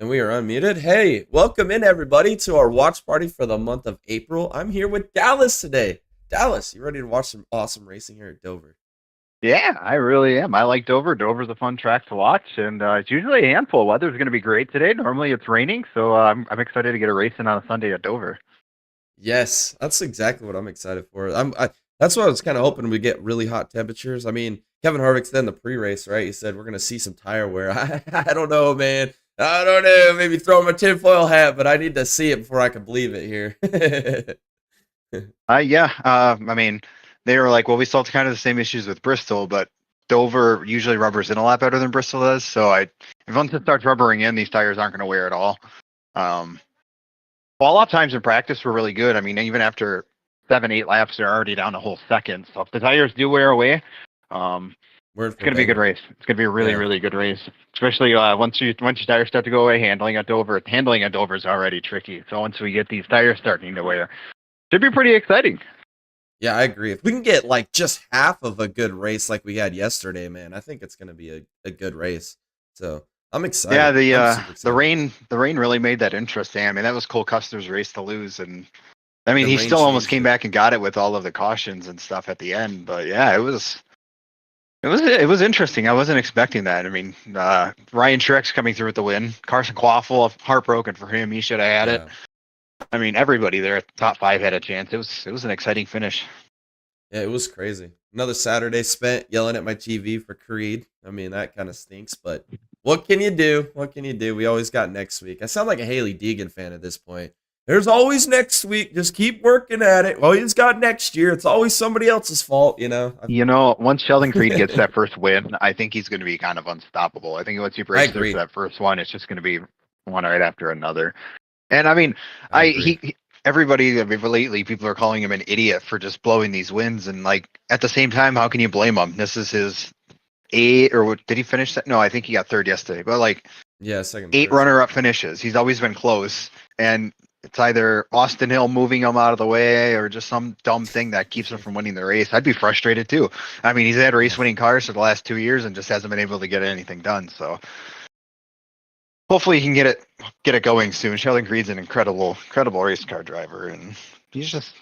And we are unmuted. Hey, welcome in everybody to our watch party for the month of April. I'm here with Dallas today. Dallas, you ready to watch some awesome racing here at Dover? Yeah, I really am. I like Dover. Dover's a fun track to watch, and it's usually a handful. Weather's going to be great today. Normally it's raining, so I'm excited to get a racing on a Sunday at Dover. Yes, that's exactly what I'm excited for. That's what I was kind of hoping we get really hot temperatures. I mean, Kevin Harvick said in the pre-race, right? He said we're gonna see some tire wear. I don't know, man. I don't know. Maybe throw him a tinfoil hat, but I need to see it before I can believe it here. Yeah. I mean, they were like, well, we saw kind of the same issues with Bristol, but Dover usually rubbers in a lot better than Bristol does. So if once it starts rubbering in, these tires aren't going to wear at all. Um, well, a lot of times in practice were really good. I mean, even after 7, 8 laps, they're already down a whole second. So if the tires do wear away, um, Word it's for going to be a good Baylor. race. It's going to be a really, Yeah. really good race, especially once your tires start to go away. Handling at Dover is already tricky. So once we get these tires starting to wear, should be pretty exciting. Yeah, I agree. If we can get like just half of a good race like we had yesterday, man, I think it's going to be a good race. So I'm Yeah, excited. the I'm uh, super the excited. rain the rain really made that interesting. I mean, that was Cole Custer's race to lose, and I mean, The he rain still almost changed came it. back and got it with all of the cautions and stuff at the end. But yeah, it was interesting. I wasn't expecting that. I mean, Ryan Truex coming through with the win. Carson Quaffle, heartbroken for him. He should have had it. Yeah. I mean, everybody there at the top five had a chance. It was an exciting finish. Yeah, it was crazy. Another Saturday spent yelling at my TV for Creed. I mean, that kind of stinks, but what can you do? What can you do? We always got next week. I sound like a Haley Deegan fan at this point. There's always next week. Just keep working at it. Well, he's got next year. It's always somebody else's fault, you know? Once Sheldon Creed gets that first win, I think he's going to be kind of unstoppable. I think once he I breaks through for agree. that first one, it's just going to be one right after another. And I mean, I agree. everybody, I mean, lately, people are calling him an idiot for just blowing these wins. And like at the same time, how can you blame him? This is his eight, or did he finish that? No, I think he got third yesterday. But like Yeah, second, eight third, something runner-up like that. finishes. He's always been close, and it's either Austin Hill moving him out of the way or just some dumb thing that keeps him from winning the race. I'd be frustrated too. I mean, he's had Yes. race-winning cars for the last 2 years and just hasn't been able to get anything done. So hopefully he can get it going soon. Sheldon Creed's an incredible race car driver, and he's just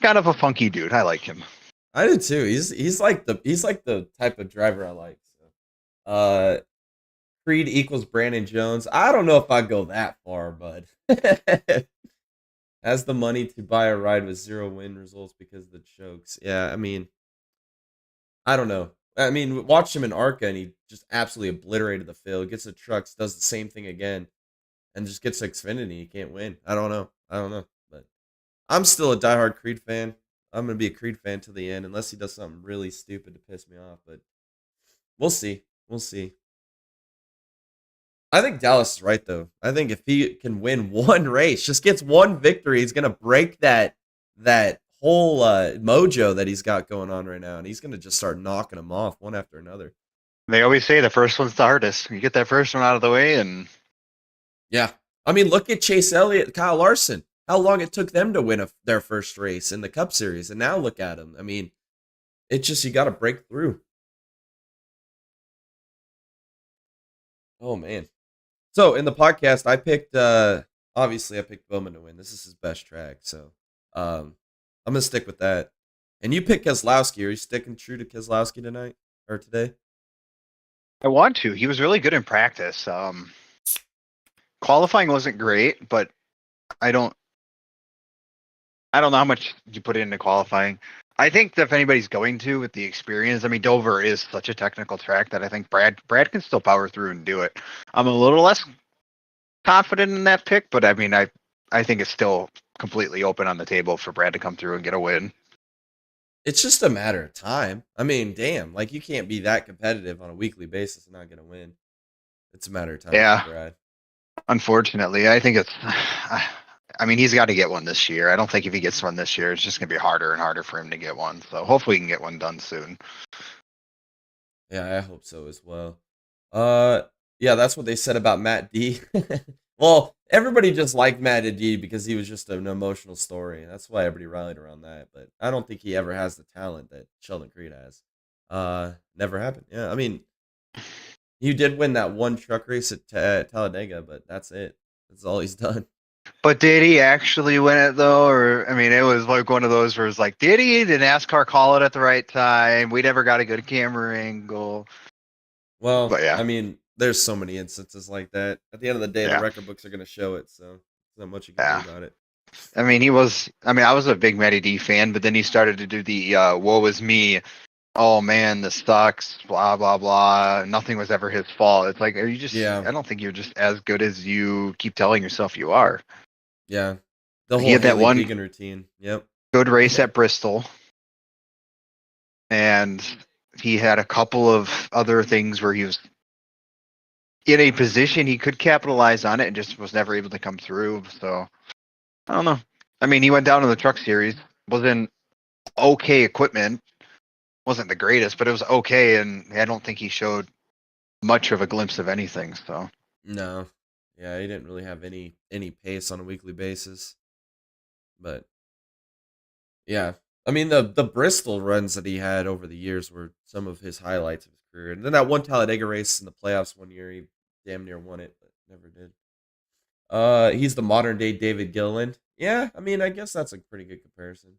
kind of a funky dude. I like him. I do too. He's like the type of driver I like. So. Creed equals Brandon Jones. I don't know if I'd go that far, but has the money to buy a ride with zero win results because of the chokes. Yeah, I mean, I don't know. I mean, watch him in ARCA and he just absolutely obliterated the field. Gets the trucks, does the same thing again, and just gets to Xfinity. He can't win. I don't know. I don't know. But I'm still a diehard Creed fan. I'm gonna be a Creed fan to the end, unless he does something really stupid to piss me off. But we'll see. We'll see. I think Dallas is right though. I think if he can win one race, just gets one victory, he's gonna break that whole mojo that he's got going on right now, and he's gonna just start knocking them off one after another. They always say the first one's the hardest. You get that first one out of the way, and Yeah, I mean, look at Chase Elliott, Kyle Larson. How long it took them to win their first race in the Cup Series, and now look at them. I mean, it's just you got to break through. Oh man. So in the podcast, I picked obviously I picked Bowman to win. This is his best track, so I'm gonna stick with that. And you pick Keselowski. Are you sticking true to Keselowski tonight or today? I want to. He was really good in practice. Qualifying wasn't great, but I don't I don't know how much you put into qualifying. I think that if anybody's going to with the experience, I mean Dover is such a technical track that I think Brad can still power through and do it. I'm a little less confident in that pick, but I mean I think it's still completely open on the table for Brad to come through and get a win. It's just a matter of time. I mean, damn, like you can't be that competitive on a weekly basis and not gonna win. It's a matter of time for Yeah, Brad. unfortunately, I think it's. I mean, he's got to get one this year. I don't think if he gets one this year, it's just going to be harder and harder for him to get one. So hopefully, he can get one done soon. Yeah, I hope so as well. Uh, yeah, that's what they said about Matt D. Well, everybody just liked Matt D because he was just an emotional story. That's why everybody rallied around that. But I don't think he ever has the talent that Sheldon Creed has. Never happened. Yeah, I mean, You did win that one truck race at Talladega, but that's it. That's all he's done. But did he actually win it though? Or I mean, it was like one of those where it's like, did he? Did NASCAR call it at the right time? We never got a good camera angle. Well, But yeah, I mean, there's so many instances like that. At the end of the day, the yeah, record books are going to show it, so there's not much you can do yeah. about it. I mean, he was. I mean, I was a big Matty D fan, but then he started to do the "woe is me." Oh man, this sucks. Blah blah blah. Nothing was ever his fault. It's like, are you just? Yeah, I don't think you're just as good as you keep telling yourself you are. yeah. The He whole had that Haley one Deegan routine. Yep. good race at Bristol, and he had a couple of other things where he was in a position he could capitalize on it and just was never able to come through. So I don't know. I mean, he went down to the Truck Series, was in okay equipment, wasn't the greatest, but it was okay, and I don't think he showed much of a glimpse of anything. So No. Yeah, he didn't really have any pace on a weekly basis. But yeah, I mean the Bristol runs that he had over the years were some of his highlights of his career. And then that one Talladega race in the playoffs one year, he damn near won it, but never did. He's the modern day David Gilliland. Yeah, I mean, I guess that's a pretty good comparison.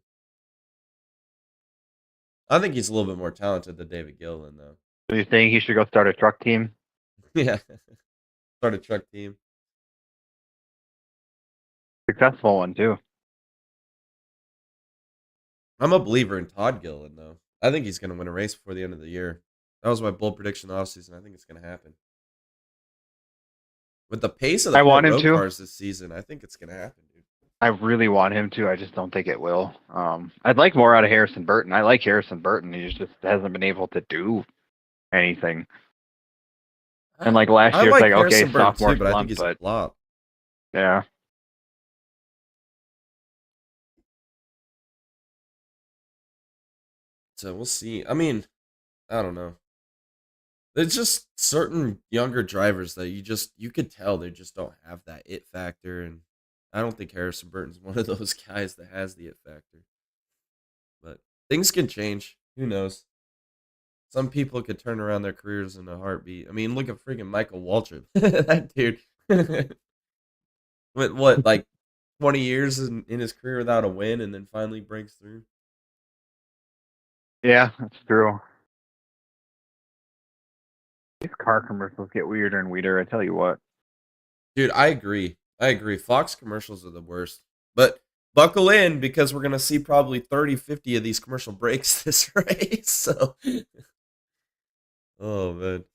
I think he's a little bit more talented than David Gilliland, though. do you think he should go start a truck team? Yeah, start a truck team. Successful one too. I'm a believer in Todd Gilliland, though. I think he's going to win a race before the end of the year. That was my bold prediction off season. I think it's going to happen. With the pace of the I pro want him road to. cars this season, I think it's going to happen, dude. I really want him to. I just don't think it will. I'd like more out of Harrison Burton. I like Harrison Burton. He just hasn't been able to do anything. And like last I year, it's like like okay, Harrison Burton sophomore too, but I think slump, he's a but flop. yeah, So we'll see. I mean, I don't know. There's just certain younger drivers that you could tell they just don't have that it factor, and I don't think Harrison Burton's one of those guys that has the it factor. But things can change. Who knows? Some people could turn around their careers in a heartbeat. I mean, look at freaking Michael Waltrip. That dude went what, like 20 years in his career without a win, and then finally breaks through. yeah, that's true. These car commercials get weirder and weirder. I tell you what. Dude, I agree. I agree. Fox commercials are the worst. But buckle in because we're going to see probably 30, 50 of these commercial breaks this race. So, oh, man.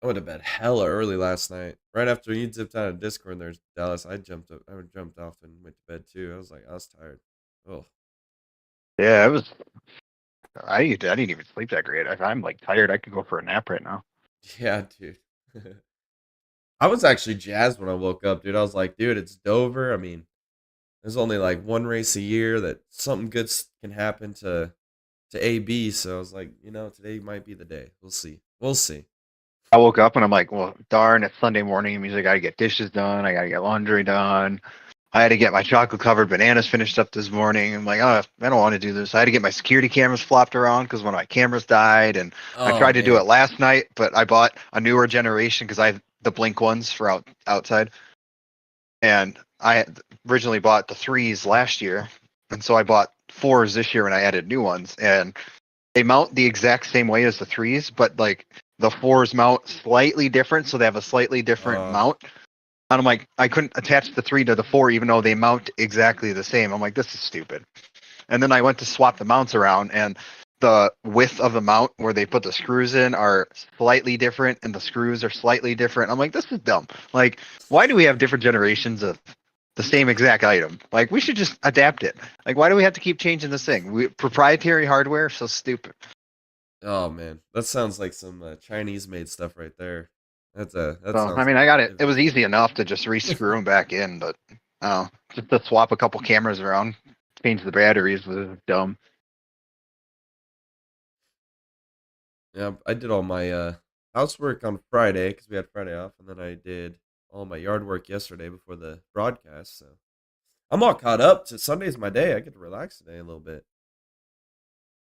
I went to bed hella early last night. Right after you zipped out of Discord, there's Dallas. I jumped up. I jumped off and went to bed too. I was like, I was tired. Oh, Yeah, it was. I didn't even sleep that great. If I'm like tired, I could go for a nap right now. yeah, dude. I was actually jazzed when I woke up, dude. I was like, dude, it's Dover. I mean, there's only like one race a year that something good can happen to AB. So I was like, today might be the day. We'll see. We'll see. I woke up and I'm like, well, darn, it's Sunday morning. It means I got to get dishes done. I got to get laundry done. I had to get my chocolate covered bananas finished up this morning. I'm like, oh, I don't want to do this. I had to get my security cameras flopped around because one of my cameras died. And I Oh tried to do it man. last night, but I bought a newer generation because I have the Blink ones for outside. And I had originally bought the threes last year. And so I bought fours this year and I added new ones. And they mount the exact same way as the threes, but like the fours mount slightly different. So they have a slightly different Uh mount. And I'm like, I couldn't attach the three to the four, even though they mount exactly the same. I'm like, this is stupid. And then I went to swap the mounts around, and the width of the mount where they put the screws in are slightly different, and the screws are slightly different. I'm like, this is dumb. Like, why do we have different generations of the same exact item? Like, we should just adapt it. Like, why do we have to keep changing this thing? Proprietary hardware, so stupid. oh man. That sounds like some Chinese made stuff right there. That So, I sounds mean, like I got it. It inventive. was easy enough to just rescrew them back in, but just to swap a couple cameras around, change the batteries was dumb. Yeah, I did all my housework on Friday because we had Friday off, and then I did all my yard work yesterday before the broadcast. So I'm all caught up. To Sunday's my day. I get to relax today a little bit.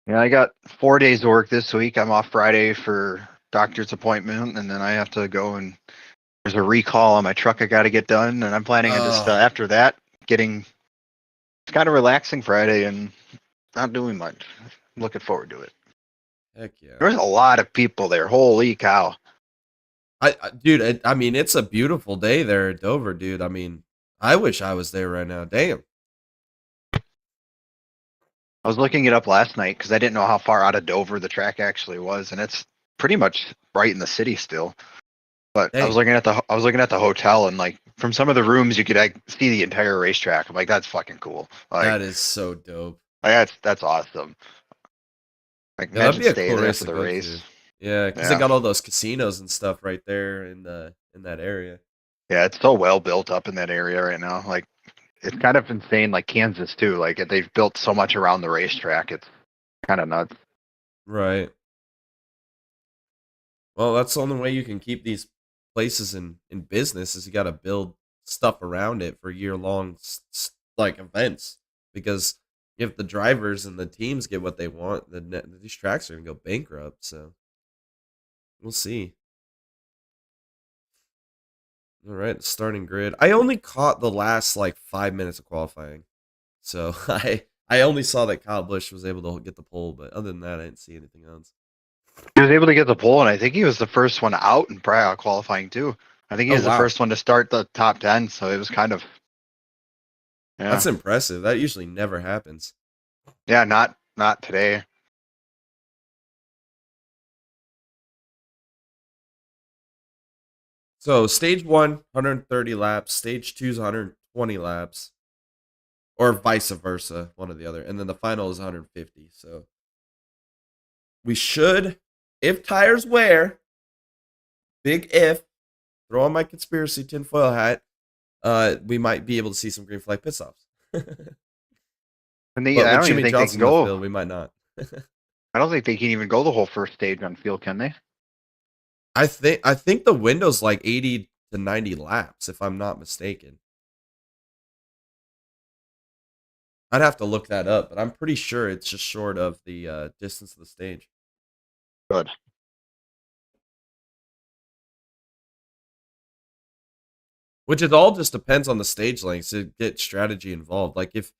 Yeah, I got 4 days of work this week. I'm off Friday for doctor's appointment, and then I have to go and there's a recall on my truck I got to get done, and I'm planning on just Oh, after that getting it's kind of relaxing Friday and not doing much. I'm looking forward to it. heck yeah. There's a lot of people there. Holy cow! Dude, I mean, it's a beautiful day there at Dover, dude. I mean, I wish I was there right now. Damn. I was looking it up last night because I didn't know how far out of Dover the track actually was, and it's pretty much right in the city still. But Dang. I was looking at the hotel, and like from some of the rooms you could like, see the entire racetrack. I'm like, that's fucking cool. That is so dope. That's awesome. Like Yeah, that'd imagine be a staying cool there race for to the go race. to. Yeah, because they Yeah, got all those casinos and stuff right there in that area. yeah, it's so well built up in that area right now. Like it's kind of insane. Like Kansas too. Like they've built so much around the racetrack. It's kind of nuts. Right. Well, that's the only way you can keep these places in business is you got to build stuff around it for year long like events because if the drivers and the teams get what they want, then these tracks are gonna go bankrupt. So we'll see. All right, starting grid. I only caught the last like 5 minutes of qualifying, so I only saw that Kyle Busch was able to get the pole, but other than that, I didn't see anything else. He was able to get the pole, and I think he was the first one out in prior qualifying too. I think he Oh was the wow, first one to start the top 10. So it was kind of that's yeah, impressive. That usually never happens. yeah, not today. So stage one, 130 laps. Stage two is 120 laps, or vice versa, one or the other. And then the final is 150. So we should, if tires wear, big if, throw on my conspiracy tinfoil hat. We might be able to see some green flag pit stops. And But I with don't even Jimmy think they can Johnson in the go. field, we might not. I don't think they can even go the whole first stage on field, can they? I think the window's like 80 to 90 laps, if I'm not mistaken. I'd have to look that up, but I'm pretty sure it's just short of the distance of the stage. Good. Which it all just depends on the stage lengths to get strategy involved. Like if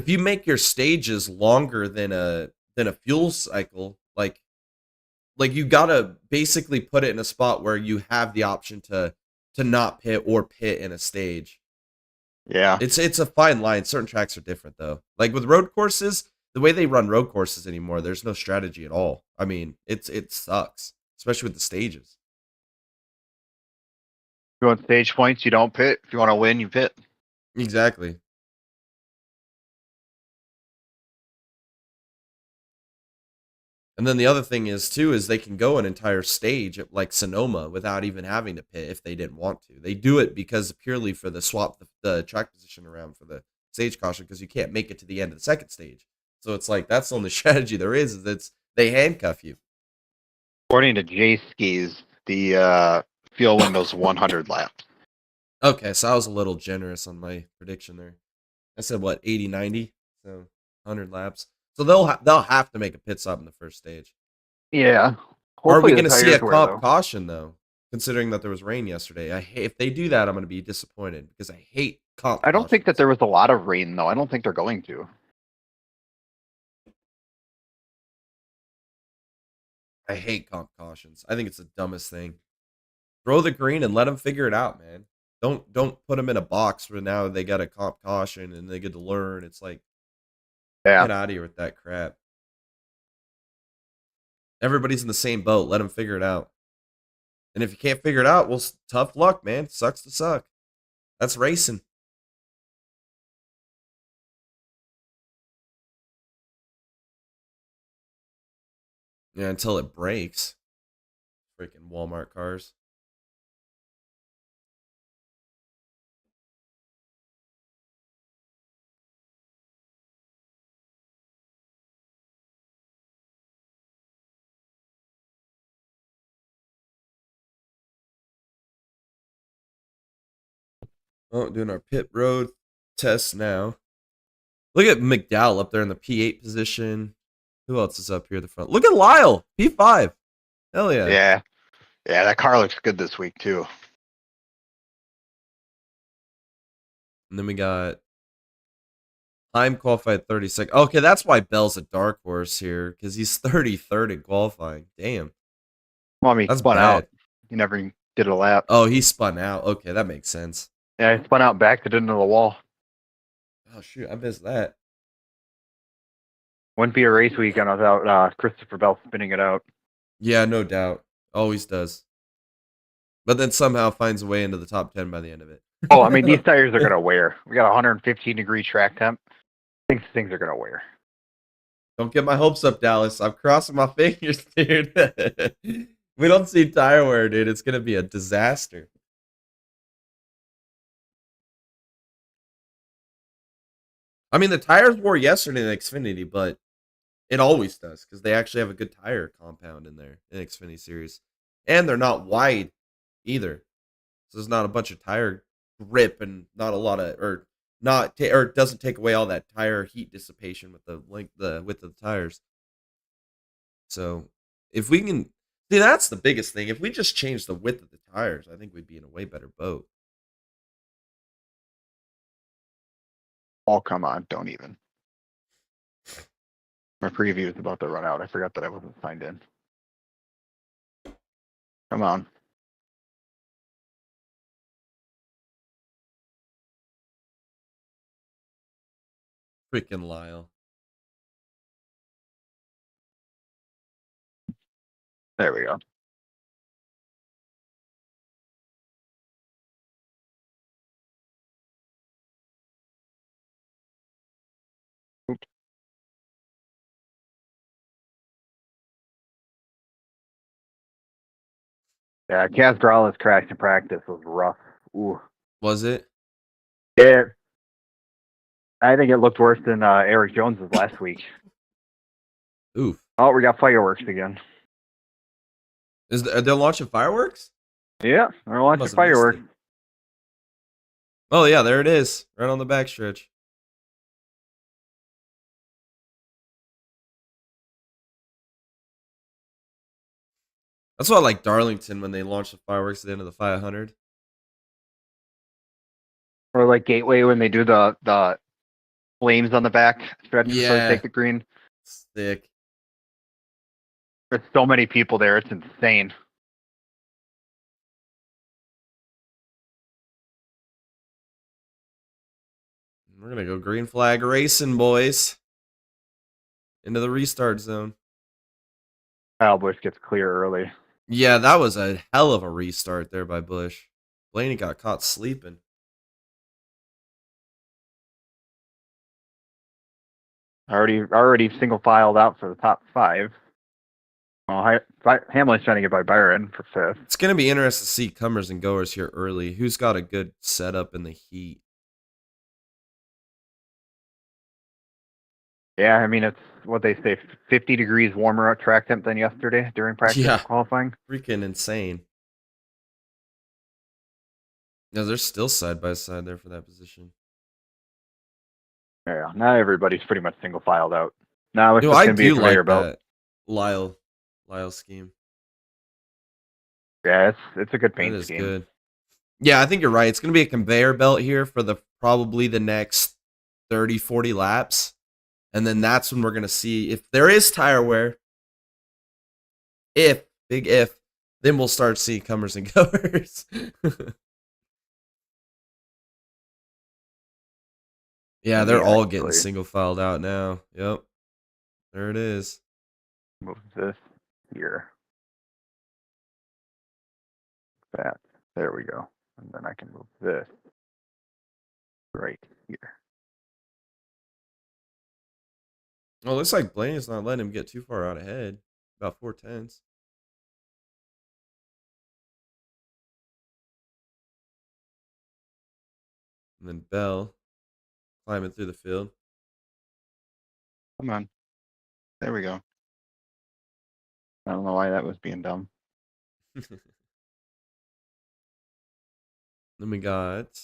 you make your stages longer than a fuel cycle, like you gotta basically put it in a spot where you have the option to not pit or pit in a stage. Yeah. It's a fine line. Certain tracks are different though. Like with road courses, the way they run road courses anymore, there's no strategy at all. I mean, it sucks, especially with the stages. If you want stage points, you don't pit. If you want to win, you pit. Exactly. And then the other thing is too is they can go an entire stage at like Sonoma without even having to pit if they didn't want to. They do it because purely for the swap the track position around for the stage caution because you can't make it to the end of the second stage. So it's like that's the only strategy there is it's they handcuff you. According to J Skis, the fuel window's 100 laps. Okay, so I was a little generous on my prediction there. I said what 80 90, so 100 laps. So they'll have to make a pit stop in the first stage. Yeah. Are we Hopefully the going to see a tires wear comp though. caution though? Considering that there was rain yesterday, if they do that, I'm going to be disappointed because I hate comp I don't think that cautions. there was a lot of rain though. I don't think they're going to. I hate comp cautions. I think it's the dumbest thing. Throw the green and let them figure it out, man. Don't put them in a box where now they got a comp caution and they get to learn. It's like Yeah. get out of here with that crap. Everybody's in the same boat. Let them figure it out. And if you can't figure it out, well, tough luck, man. Sucks to suck. That's racing. Yeah, until it breaks. Freaking Walmart cars. Oh, doing our pit road test now. Look at McDowell up there in the P8 position. Who else is up here at the front? Look at Lyle, P5. Hell yeah. Yeah. Yeah, that car looks good this week too. And then we got time qualified 32nd. Okay, that's why Bell's a dark horse here, because he's 33rd in qualifying. Damn. Well, I mean, he That's spun out. bad. He never did a lap. Oh, he spun out. Okay, that makes sense. Yeah, he spun out back to into the wall. Oh, shoot. I missed that. Wouldn't be a race weekend without Christopher Bell spinning it out. Yeah, no doubt. Always does. But then somehow finds a way into the top 10 by the end of it. Oh, I mean, these tires are going to wear. We got 115-degree track temp. Things are going to wear. Don't get my hopes up, Dallas. I'm crossing my fingers, dude. We don't see tire wear, dude. It's going to be a disaster. I mean, the tires wore yesterday in Xfinity, but it always does because they actually have a good tire compound in there in Xfinity Series. And they're not wide either. So there's not a bunch of tire grip and not a lot of, or not, or it doesn't take away all that tire heat dissipation with the width of the tires. So if we can, see, that's the biggest thing. If we just change the width of the tires, I think we'd be in a way better boat. Oh, come on. Don't even. My preview is about to run out. I forgot that I wasn't signed in. Come on. Freaking Lyle. There we go. Oops. Yeah, Castrola's crash in practice was rough. Ooh. Was it? Yeah. I think it looked worse than Eric Jones's last week. Oof. Oh, we got fireworks again. Are they launching fireworks? Yeah, they're launching Must have missed fireworks. it. Oh, yeah, there it is. Right on the backstretch. That's why I like Darlington when they launch the fireworks at the end of the 500. Or like Gateway when they do the flames on the back stretch before they Yeah. take the green. Sick. There's so many people there. It's insane. We're going to go green flag racing, boys. Into the restart zone. Kyle Busch gets clear early. Yeah, that was a hell of a restart there by Busch. Blaney got caught sleeping. Already single filed out for the top 5. Well, Hamlin's trying to get by Byron for 5th. It's going to be interesting to see comers and goers here early. Who's got a good setup in the heat? Yeah, I mean, it's what they say, 50 degrees warmer at track temp than yesterday during practice Yeah. and qualifying. Freaking insane. No, they're still side by side there for that position. Yeah, now everybody's pretty much single filed out. Now it's No, just I going to be a do conveyor like belt. that Lyle scheme. Yeah, it's a good That paint is scheme. good. Yeah, I think you're right. It's going to be a conveyor belt here for probably the next 30, 40 laps. And then that's when we're going to see if there is tire wear. Big if, then we'll start seeing comers and goers. Yeah, they're all getting single filed out now. Yep. There it is. Move this here. That. There we go. And then I can move this right here. Well, it looks like Blaney's not letting him get too far out ahead. About 4/10. And then Bell climbing through the field. Come on. There we go. I don't know why that was being dumb. Then we got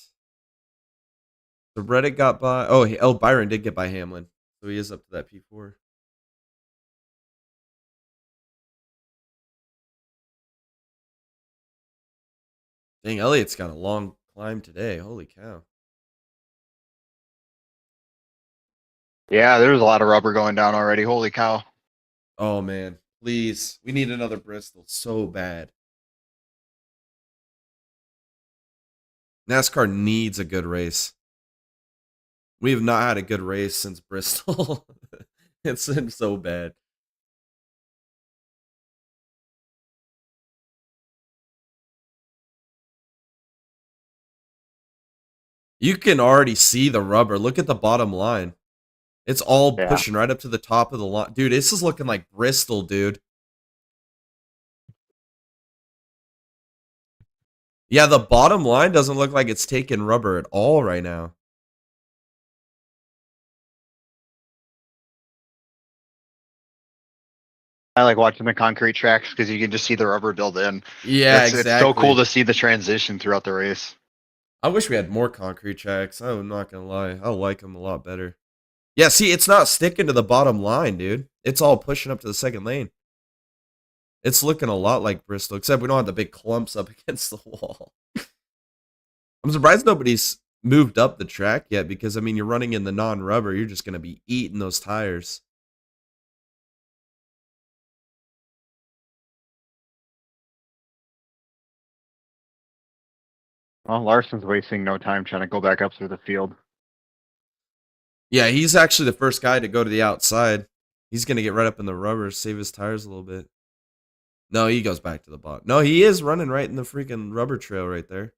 So Reddick got by. Oh, Byron did get by Hamlin, so he is up to that P4. Dang, Elliott's got a long climb today. Holy cow! Yeah, there's a lot of rubber going down already. Holy cow. Oh man, please, we need another Bristol so bad. NASCAR needs a good race. We have not had a good race since Bristol. It's been so bad. You can already see the rubber. Look at the bottom line. It's all Yeah. pushing right up to the top of the line. Dude, this is looking like Bristol, dude. Yeah, the bottom line doesn't look like it's taking rubber at all right now. I like watching the concrete tracks because you can just see the rubber build in. Yeah, It's so cool exactly. to see the transition throughout the race. I wish we had more concrete tracks. I'm not going to lie. I like them a lot better. Yeah, see, it's not sticking to the bottom line, dude. It's all pushing up to the second lane. It's looking a lot like Bristol, except we don't have the big clumps up against the wall. I'm surprised nobody's moved up the track yet because, I mean, you're running in the non-rubber. You're just going to be eating those tires. Well, Larson's wasting no time trying to go back up through the field. Yeah, he's actually the first guy to go to the outside. He's going to get right up in the rubber, save his tires a little bit. No, he goes back to the bottom. No, he is running right in the freaking rubber trail right there.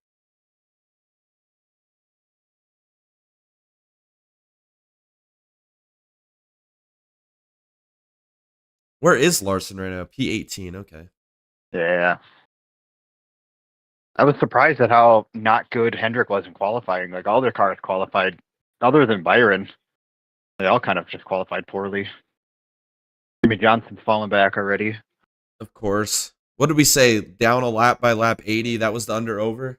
Where is Larson right now? P18, okay. Yeah. I was surprised at how not good Hendrick was in qualifying. Like all their cars qualified, other than Byron, they all kind of just qualified poorly. Jimmy Johnson's fallen back already. Of course. What did we say? Down a lap by lap 80? That was the under over?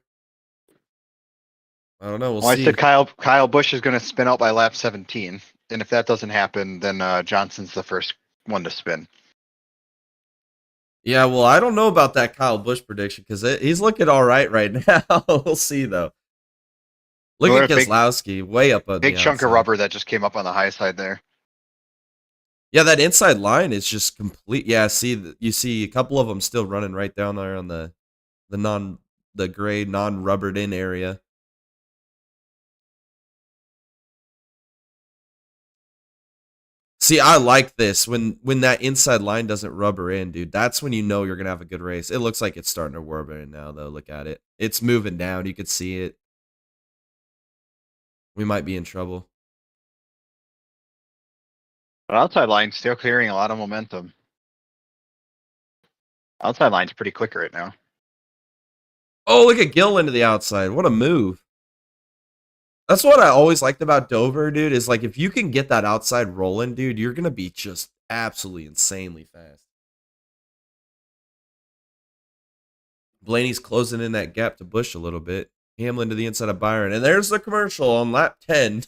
I don't know. We'll Well, I see. said Kyle Busch is going to spin out by lap 17, and if that doesn't happen, then Johnson's the first one to spin. Yeah, well, I don't know about that Kyle Busch prediction because he's looking all right now. We'll see, though. Look What at a big, Keselowski, way up on big the chunk of outside. rubber that just came up on the high side there. Yeah, that inside line is just complete. Yeah, you see a couple of them still running right down there on the gray non-rubbered in area. See, I like this when that inside line doesn't rubber in, dude. That's when you know you're gonna have a good race. It looks like it's starting to rubber in now, though. Look at it; it's moving down. You could see it. We might be in trouble. But outside line's still clearing a lot of momentum. Outside line's pretty quick right now. Oh, look at Gill into the outside. What a move! That's what I always liked about Dover, dude. Is like if you can get that outside rolling, dude, you're gonna be just absolutely insanely fast. Blaney's closing in that gap to Bush a little bit. Hamlin to the inside of Byron. And there's the commercial on lap 10.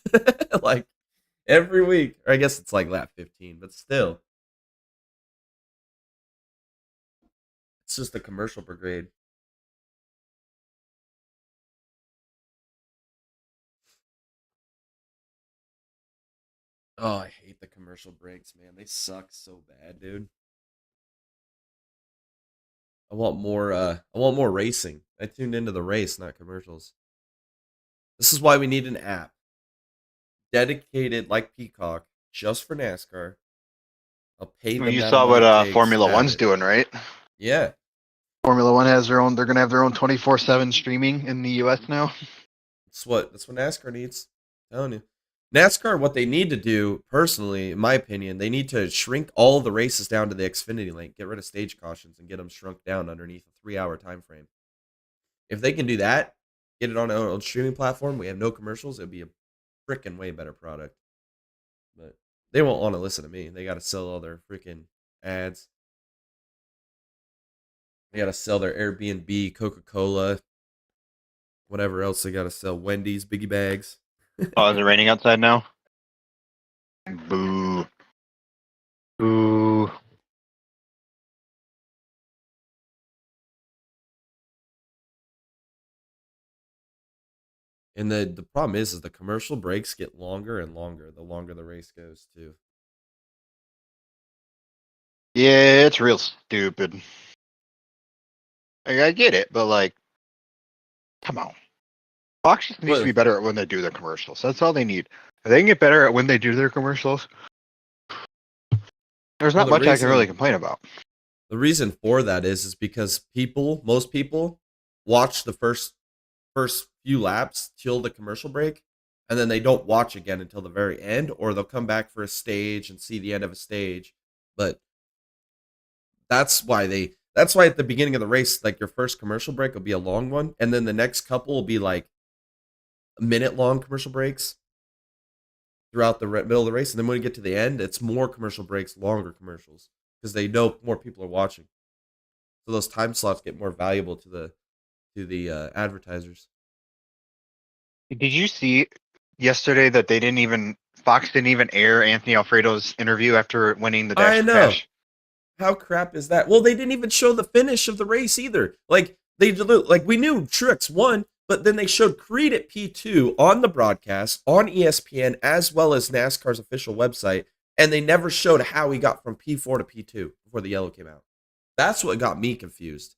Like every week. Or I guess it's like lap 15, but still. It's just the commercial brigade. Oh, I hate the commercial breaks, man. They suck so bad, dude. I want more racing. I tuned into the race, not commercials. This is why we need an app dedicated like Peacock just for NASCAR. I'll pay Well, them you that saw amount what it takes to Formula have One's it. doing, right? Yeah. Formula One has their own. They're going to have their own 24/7 streaming in the U.S. now. That's what NASCAR needs. I'm telling you. NASCAR, what they need to do, personally, in my opinion, they need to shrink all the races down to the Xfinity link, get rid of stage cautions, and get them shrunk down underneath a 3-hour time frame. If they can do that, get it on a streaming platform, we have no commercials, it would be a freaking way better product. But they won't want to listen to me. They got to sell all their freaking ads. They got to sell their Airbnb, Coca Cola, whatever else they got to sell. Wendy's, Biggie Bags. Oh, is it raining outside now? Boo. Boo. And the problem is the commercial breaks get longer and longer the longer the race goes too. Yeah, it's real stupid. Like, I get it, but like, come on. Fox just needs to be Well, better at when they do their commercials. That's all they need. If they can get better at when they do their commercials, there's well, not much I can really complain about. the reason for that is because most people watch the first few laps till the commercial break, and then they don't watch again until the very end, or they'll come back for a stage and see the end of a stage. But that's why at the beginning of the race, like your first commercial break will be a long one, and then the next couple will be like minute long commercial breaks throughout the middle of the race, and then when you get to the end, it's more commercial breaks, longer commercials, because they know more people are watching. So those time slots get more valuable to the advertisers. Did you see yesterday that Fox didn't even air Anthony Alfredo's interview after winning the Dash I for know. Cash? How crap is that? Well, they didn't even show the finish of the race either. Like we knew Truex won, but then they showed Creed at P2 on the broadcast on ESPN as well as NASCAR's official website, and they never showed how he got from P4 to P2 before the yellow came out. That's what got me confused.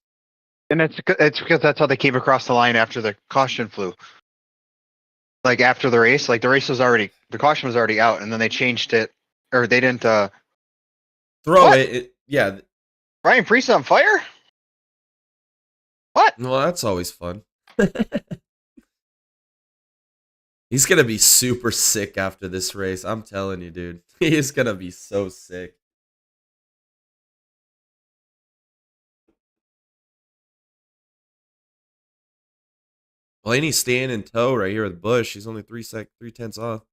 And it's because that's how they came across the line after the caution flew. Like after the race, like the caution was already out, and then they changed it, or they didn't. Throw What? it yeah. Ryan Preece on fire? What? Well, that's always fun. He's gonna be super sick after this race. I'm telling you, dude. He's gonna be so sick. Blaney's staying in tow right here with Bush. He's only 3/10 off.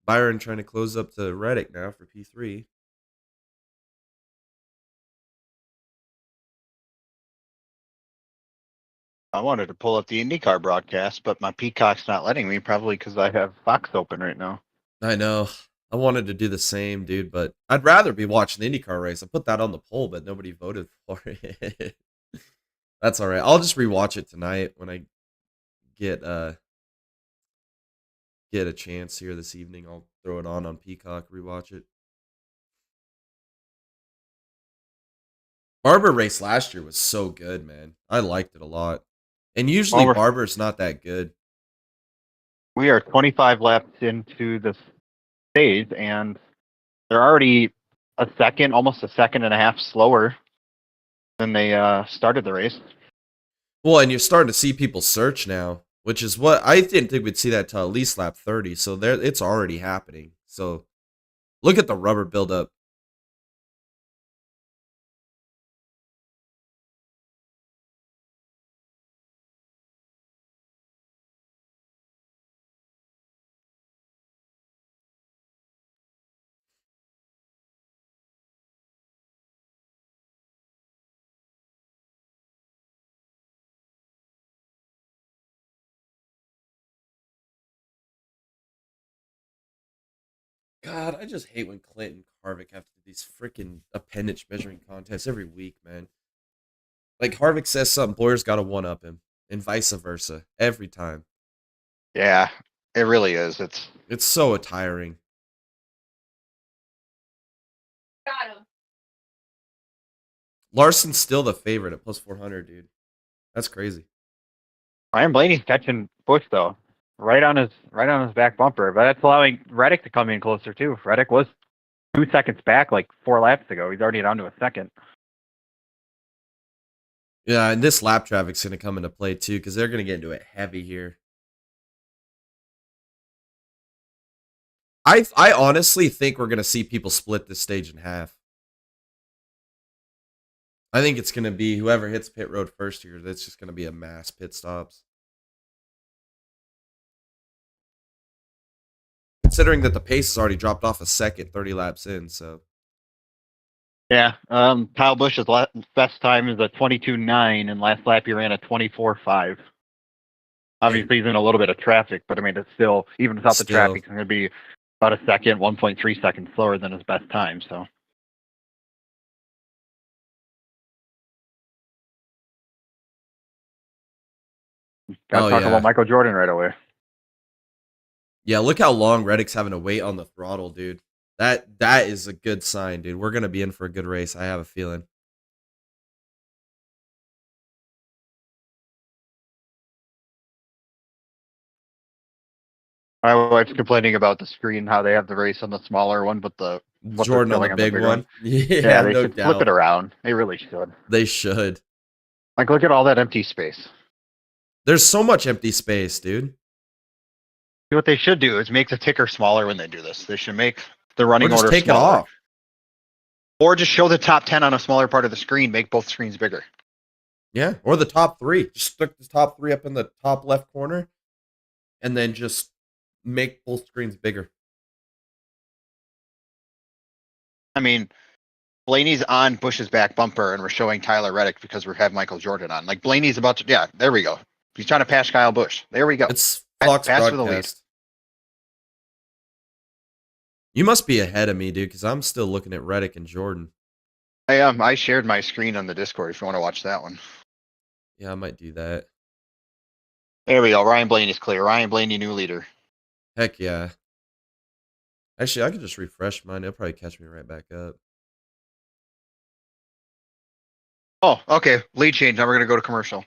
Byron trying to close up to Reddick now for P3. I wanted to pull up the IndyCar broadcast, but my Peacock's not letting me, probably because I have Fox open right now. I know. I wanted to do the same, dude, but I'd rather be watching the IndyCar race. I put that on the poll, but nobody voted for it. That's all right. I'll just rewatch it tonight when I get get a chance here this evening. I'll throw it on Peacock, rewatch it. Barber race last year was so good, man. I liked it a lot. And usually Barber's not that good. We are 25 laps into the stage, and they're already almost a second and a half slower than they started the race. Well, and you're starting to see people search now, which is what I didn't think we'd see that till at least lap 30. So there, it's already happening. So look at the rubber buildup. God, I just hate when Clint and Harvick have to do these freaking appendage measuring contests every week, man. Like Harvick says something, Boyer's got to one up him, and vice versa every time. Yeah, it really is. It's so tiring. Got him. Larson's still the favorite at plus 400, dude. That's crazy. Ryan Blaney's catching Bush though, right on his back bumper, but that's allowing Reddick to come in closer too. Reddick was 2 seconds back like 4 laps ago. He's already down to a second. Yeah, and this lap traffic's going to come into play too because they're going to get into it heavy here. I honestly think we're going to see people split this stage in half. I think it's going to be whoever hits pit road first here. That's just going to be a mass pit stops. Considering that the pace has already dropped off a second 30 laps in, so. Yeah, Kyle Busch's best time is a 22.9, and last lap he ran a 24.5. Obviously, he's in a little bit of traffic, but I mean, it's still, even without the Still. traffic, it's going to be about a second, 1.3 seconds slower than his best time. So. Got to talk about Michael Jordan right away. Yeah, look how long Reddick's having to wait on the throttle, dude. That is a good sign, dude. We're gonna be in for a good race. I have a feeling. My wife's complaining about the screen, how they have the race on the smaller one, but Jordan on the big one. Yeah, they no should doubt. flip it around. They really should. They should. Like, look at all that empty space. There's so much empty space, dude. What they should do is make the ticker smaller when they do this. They should make the running order take smaller. It off. Or just show the top 10 on a smaller part of the screen. Make both screens bigger. Yeah, or the top 3. Just stick the top 3 up in the top left corner, and then just make both screens bigger. I mean, Blaney's on Bush's back bumper, and we're showing Tyler Reddick because we have Michael Jordan on. Like, Blaney's about to, yeah, there we go. He's trying to pass Kyle Busch. There we go. It's Fox pass for the lead. broadcast. You must be ahead of me, dude, because I'm still looking at Reddick and Jordan. I am. I shared my screen on the Discord if you want to watch that one. Yeah, I might do that. There we go. Ryan Blaney's clear. Ryan Blaney, new leader. Heck yeah. Actually, I could just refresh mine. It'll probably catch me right back up. Oh, okay. Lead change. Now we're going to go to commercial. Of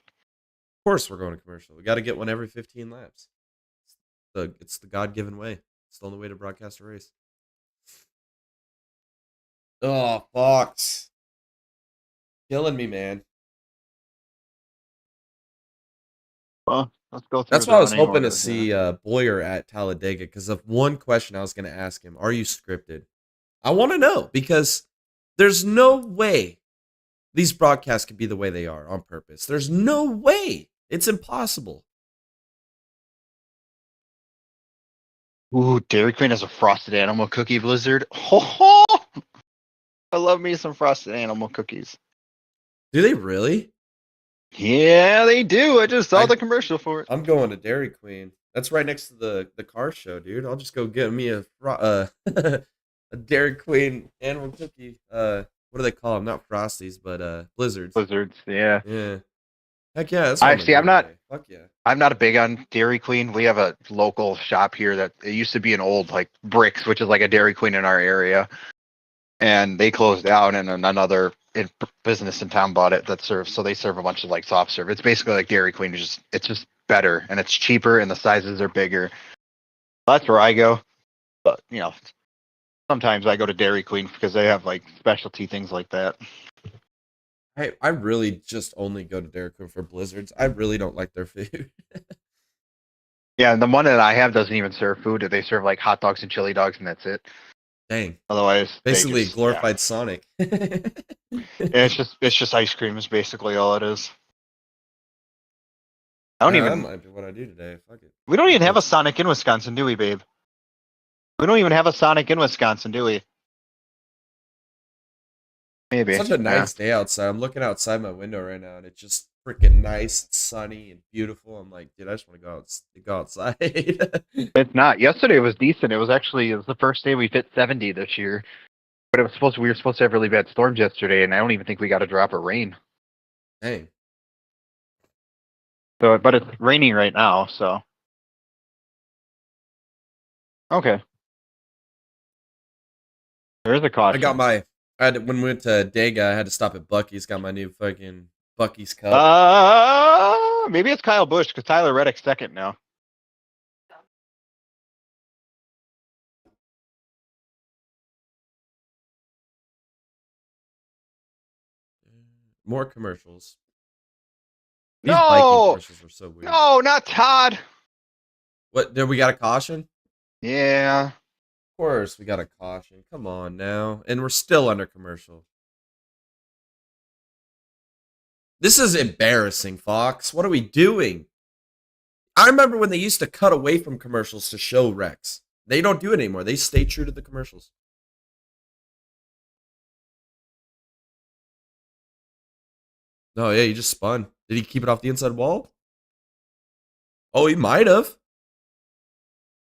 course we're going to commercial. We got to get one every 15 laps. It's the God-given way. It's the only way to broadcast a race. Oh, Fox. Killing me, man. Well, let's go through. That's why I was hoping to see Boyer at Talladega, because of one question I was going to ask him. Are you scripted? I want to know, because there's no way these broadcasts could be the way they are on purpose. There's no way. It's impossible. Ooh, Dairy Queen has a frosted animal cookie blizzard. Oh, I love me some frosted animal cookies. Do they really? Yeah, they do. I just saw the commercial for it. I'm going to Dairy Queen. That's right next to the car show, dude. I'll just go get me a a Dairy Queen animal cookie. What do they call them? Not Frosties, but Blizzards. Blizzards, yeah. Yeah. Heck yeah. That's I'm not. Fuck yeah. I'm not big on Dairy Queen. We have a local shop here that it used to be an old like Bricks, which is like a Dairy Queen in our area, and they closed down, and another business in town bought it that serves. So they serve a bunch of like soft serve. It's basically like Dairy Queen. It's just better, and it's cheaper, and the sizes are bigger. That's where I go. But you know, sometimes I go to Dairy Queen because they have like specialty things like that. I really just only go to Dairy Queen for Blizzards. I really don't like their food. Yeah, and the one that I have doesn't even serve food. They serve like hot dogs and chili dogs, and that's it. Dang. Otherwise, basically glorified Sonic. It's just ice cream is basically all it is. That might be what I do today. Fuck it. We don't even have a Sonic in Wisconsin, do we, babe? We don't even have a Sonic in Wisconsin, do we? Maybe. It's such a nice day outside. I'm looking outside my window right now, and it's just freaking nice, and sunny, and beautiful. I'm like, dude, I just want to go outside. It's not. Yesterday was decent. It was the first day we hit 70 this year. But we were supposed to have really bad storms yesterday, and I don't even think we got a drop of rain. Dang. So, but it's raining right now, so. Okay. There is a caution. When we went to Dega, I had to stop at Buc-ee's, got my new fucking Buc-ee's cup. Maybe it's Kyle Busch, because Tyler Reddick's second now. More commercials. These Viking commercials were so weird. No, not Todd. What, did we got a caution? Yeah. Of course, we got a caution. Come on now. And we're still under commercial. This is embarrassing, Fox. What are we doing? I remember when they used to cut away from commercials to show wrecks. They don't do it anymore. They stay true to the commercials. No, yeah, he just spun. Did he keep it off the inside wall? Oh, he might have.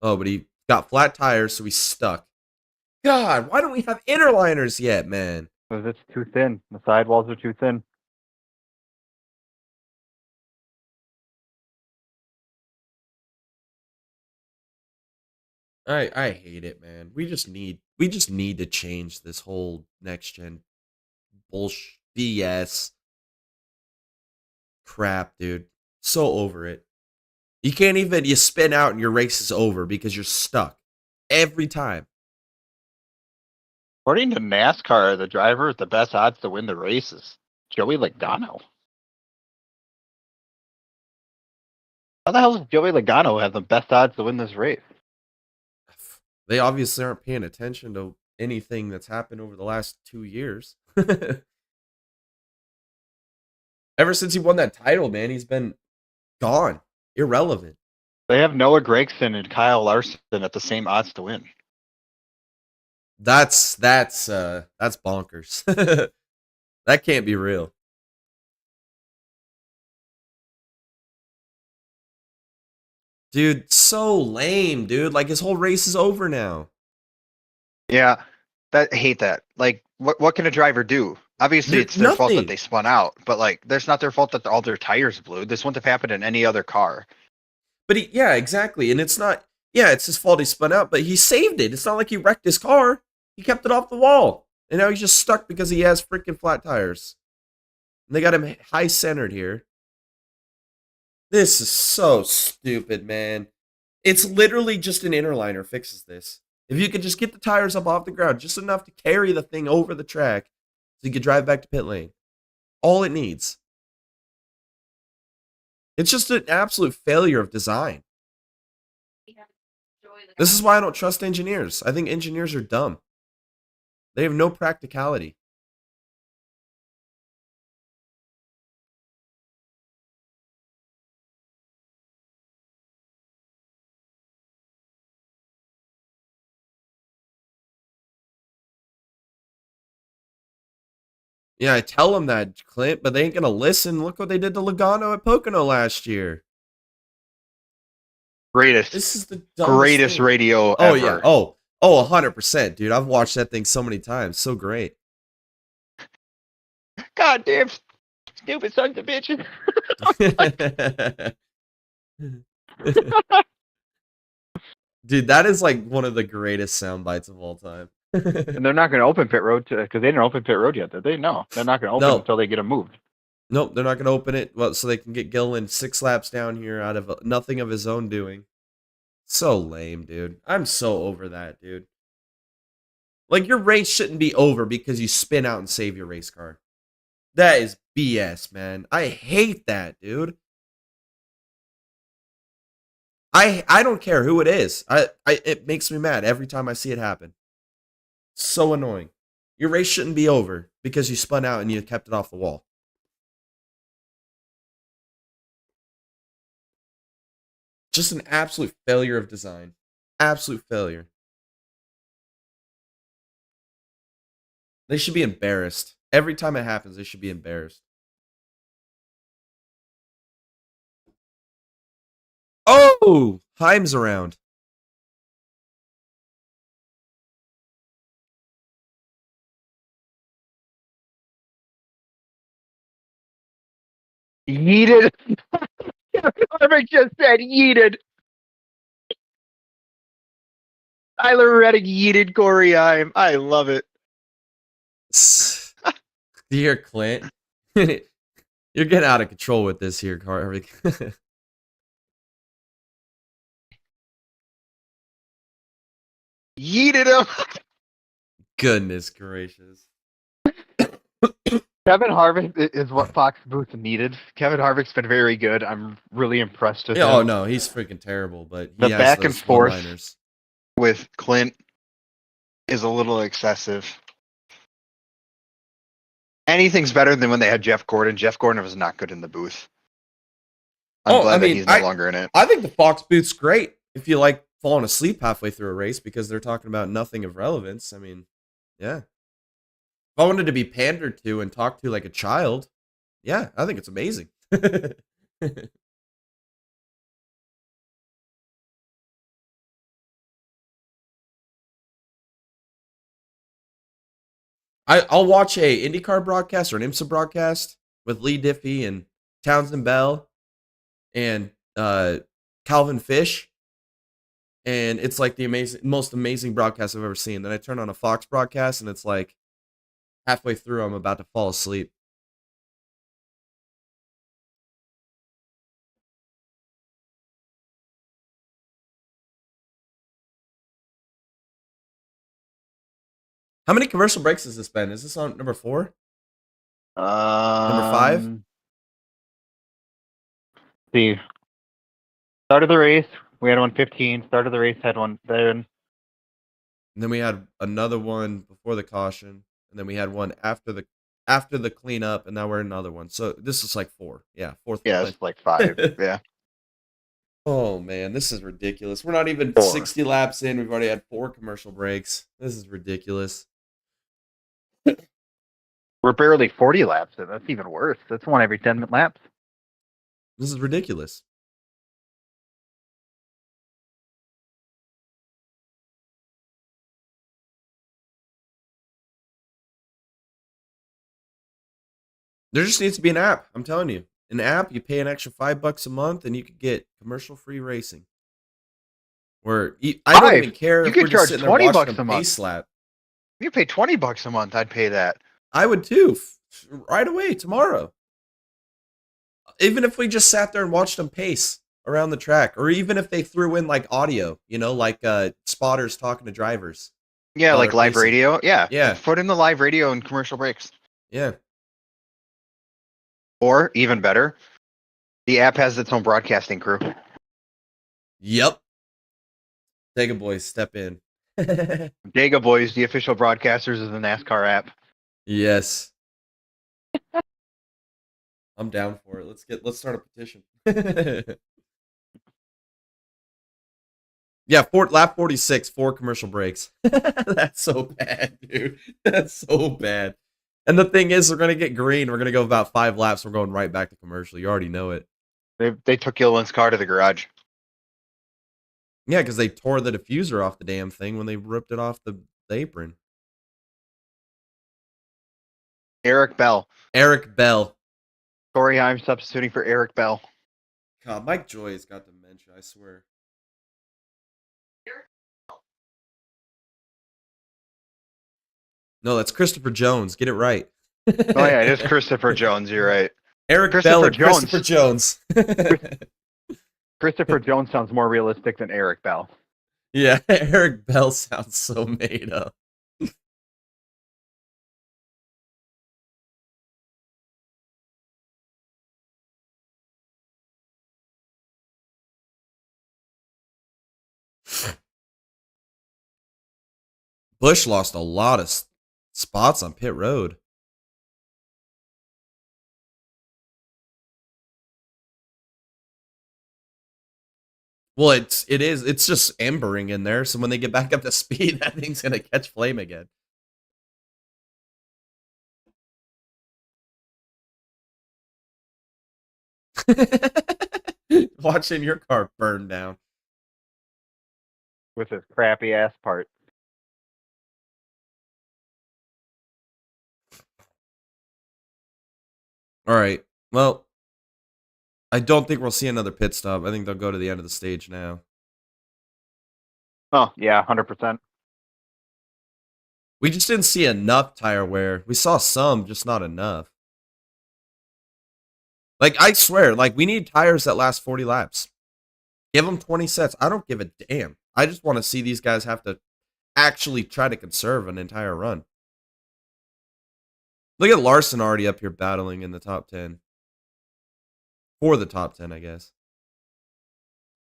Oh, but he got flat tires, so he's stuck. God, why don't we have interliners yet, man? Because it's too thin. The sidewalls are too thin. I hate it, man. We just need to change this whole next gen bullshit BS crap, dude. So over it. You can't even you spin out and your race is over because you're stuck every time. According to NASCAR, the driver with the best odds to win the race is Joey Logano. How the hell does Joey Logano have the best odds to win this race? They obviously aren't paying attention to anything that's happened over the last 2 years. Ever since he won that title, man, he's been gone, irrelevant. They have Noah Gragson and Kyle Larson at the same odds to win. That's bonkers. That can't be real. Dude, so lame, dude. Like his whole race is over now. Yeah, I hate that. Like, what can a driver do? Obviously, it's their fault that Nothing. they spun out, but like, there's not their fault that all their tires blew. This wouldn't have happened in any other car. But yeah, exactly. And it's not, yeah, it's his fault he spun out, but he saved it. It's not like he wrecked his car. He kept it off the wall. And now he's just stuck because he has freaking flat tires. And they got him high centered here. This is so stupid, man. It's literally just an interliner fixes this. If you could just get the tires up off the ground, just enough to carry the thing over the track so you could drive back to pit lane. All it needs. It's just an absolute failure of design. This is why I don't trust engineers. I think engineers are dumb. They have no practicality. Yeah, I tell them that, Clint, but they ain't gonna listen. Look what they did to Logano at Pocono last year. Greatest, This is the dumbest thing. radio Oh ever. yeah. Oh, 100%, dude. I've watched that thing so many times. So great. Goddamn stupid sons of bitches. Dude, that is like one of the greatest sound bites of all time. And they're not going to open pit road because they didn't open pit road yet, did they? No, they're not going to open No. until they get them moved. Nope, they're not going to open it. Well, so they can get Gillen 6 laps down here out of nothing of his own doing. So lame, dude. I'm so over that, dude. Like, your race shouldn't be over because you spin out and save your race car. That is BS, man. I hate that, dude. I don't care who it is. It makes me mad every time I see it happen. So annoying. Your race shouldn't be over because you spun out and you kept it off the wall. Just an absolute failure of design. Absolute failure. They should be embarrassed. Every time it happens, they should be embarrassed. Oh! Heim's around. Yeeted. Harvick just said yeeted. Tyler Reddick yeeted Corey Heim. I love it. Dear Clint. You're getting out of control with this here, Harvick. Yeeted him. Goodness gracious. Kevin Harvick is what Fox Booth needed. Kevin Harvick's been very good. I'm really impressed with him. Oh no, he's freaking terrible, but he The has back those and forth one-liners. with Clint is a little excessive. Anything's better than when they had Jeff Gordon. Jeff Gordon was not good in the booth. I'm glad that he's no longer in it. I think the Fox booth's great if you like falling asleep halfway through a race because they're talking about nothing of relevance. I mean, yeah. If I wanted to be pandered to and talked to like a child, yeah, I think it's amazing. I'll watch a IndyCar broadcast or an IMSA broadcast with Lee Diffie and Townsend Bell and Calvin Fish, and it's like the most amazing broadcast I've ever seen. Then I turn on a Fox broadcast, and it's like halfway through, I'm about to fall asleep. How many commercial breaks has this been? Is this on number 4? Number 5? See, start of the race, we had 115. Start of the race had one then. And then we had another one before the caution, and then we had one after the cleanup, and now we're in another one. So this is like 4. Yeah, 4th Yeah, one. it's like 5. Yeah. Oh man, this is ridiculous. We're not even 4. 60 laps in. We've already had 4 commercial breaks. This is ridiculous. We're barely 40 laps in. That's even worse. That's one every 10 laps. This is ridiculous. There just needs to be an app. I'm telling you. An app, you pay an extra $5 a month and you could get commercial-free racing. Where I don't even care You if could we're just charge sitting there $20 watching a a month. pace lap. You pay $20 a month, I'd pay that. I would too. Right away, tomorrow. Even if we just sat there and watched them pace around the track, or even if they threw in like audio, like spotters talking to drivers. Yeah, like live pacing. radio. Yeah. Yeah. Put in the live radio and commercial breaks. Yeah. Or, even better, the app has its own broadcasting crew. Yep. Sega boys, step in. Dega Boys, the official broadcasters of the NASCAR app. Yes. I'm down for it. Let's start a petition. Yeah, lap 46, 4 commercial breaks. That's so bad, dude. That's so bad. And the thing is, we're gonna get green. We're gonna go about 5 laps. We're going right back to commercial. You already know it. They took Gilliland's car to the garage. Yeah, because they tore the diffuser off the damn thing when they ripped it off the apron. Eric Bell. Eric Bell. Corey Heim substituting for Eric Bell. God, Mike Joy has got dementia, I swear. No, that's Christopher Jones. Get it right. Oh yeah, it is Christopher Jones. You're right. Eric Bell and Christopher Jones. Christopher Jones sounds more realistic than Eric Bell. Yeah, Eric Bell sounds so made up. Busch lost a lot of spots on pit road. Well, it's just embering in there, so when they get back up to speed, that thing's gonna catch flame again. Watching your car burn down. With his crappy ass part. All right. Well, I don't think we'll see another pit stop. I think they'll go to the end of the stage now. Oh, yeah, 100%. We just didn't see enough tire wear. We saw some, just not enough. Like, I swear, like, we need tires that last 40 laps. Give them 20 sets. I don't give a damn. I just want to see these guys have to actually try to conserve an entire run. Look at Larson already up here battling in the top 10. For the top 10, I guess.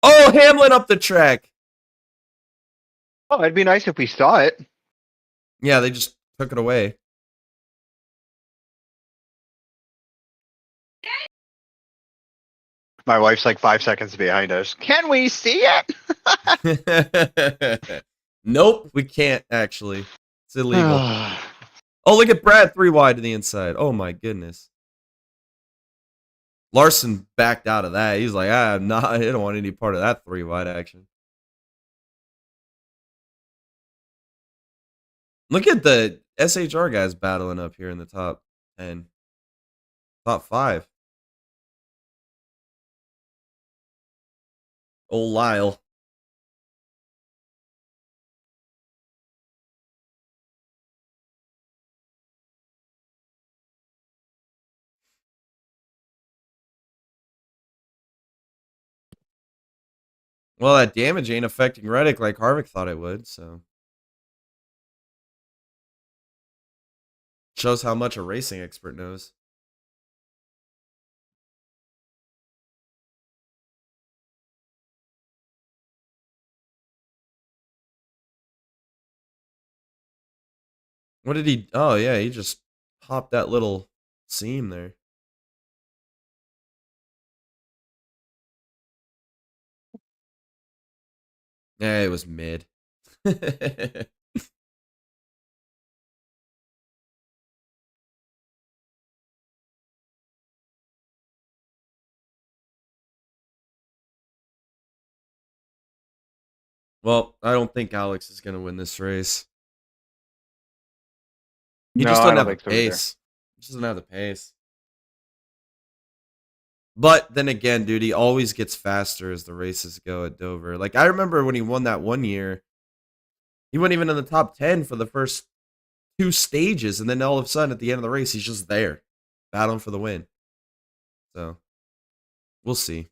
Oh, Hamlin up the track. Oh, it'd be nice if we saw it. Yeah, they just took it away. My wife's like 5 seconds behind us. Can we see it? Nope, we can't actually. It's illegal. Oh, look at Brad 3 wide to the inside. Oh my goodness. Larson backed out of that. He's like, I don't want any part of that 3 wide action. Look at the SHR guys battling up here in the top 10, top 5. Old Lyle. Well, that damage ain't affecting Reddick like Harvick thought it would, so. Shows how much a racing expert knows. What did he? Oh, yeah, he just popped that little seam there. Yeah, it was mid. Well, I don't think Alex is going to win this race. He No, just I doesn't don't have the think so either. pace. He just doesn't have the pace. But then again, dude, he always gets faster as the races go at Dover. Like, I remember when he won that one year, he wasn't even in the top 10 for the first 2 stages. And then all of a sudden, at the end of the race, he's just there, battling for the win. So, we'll see.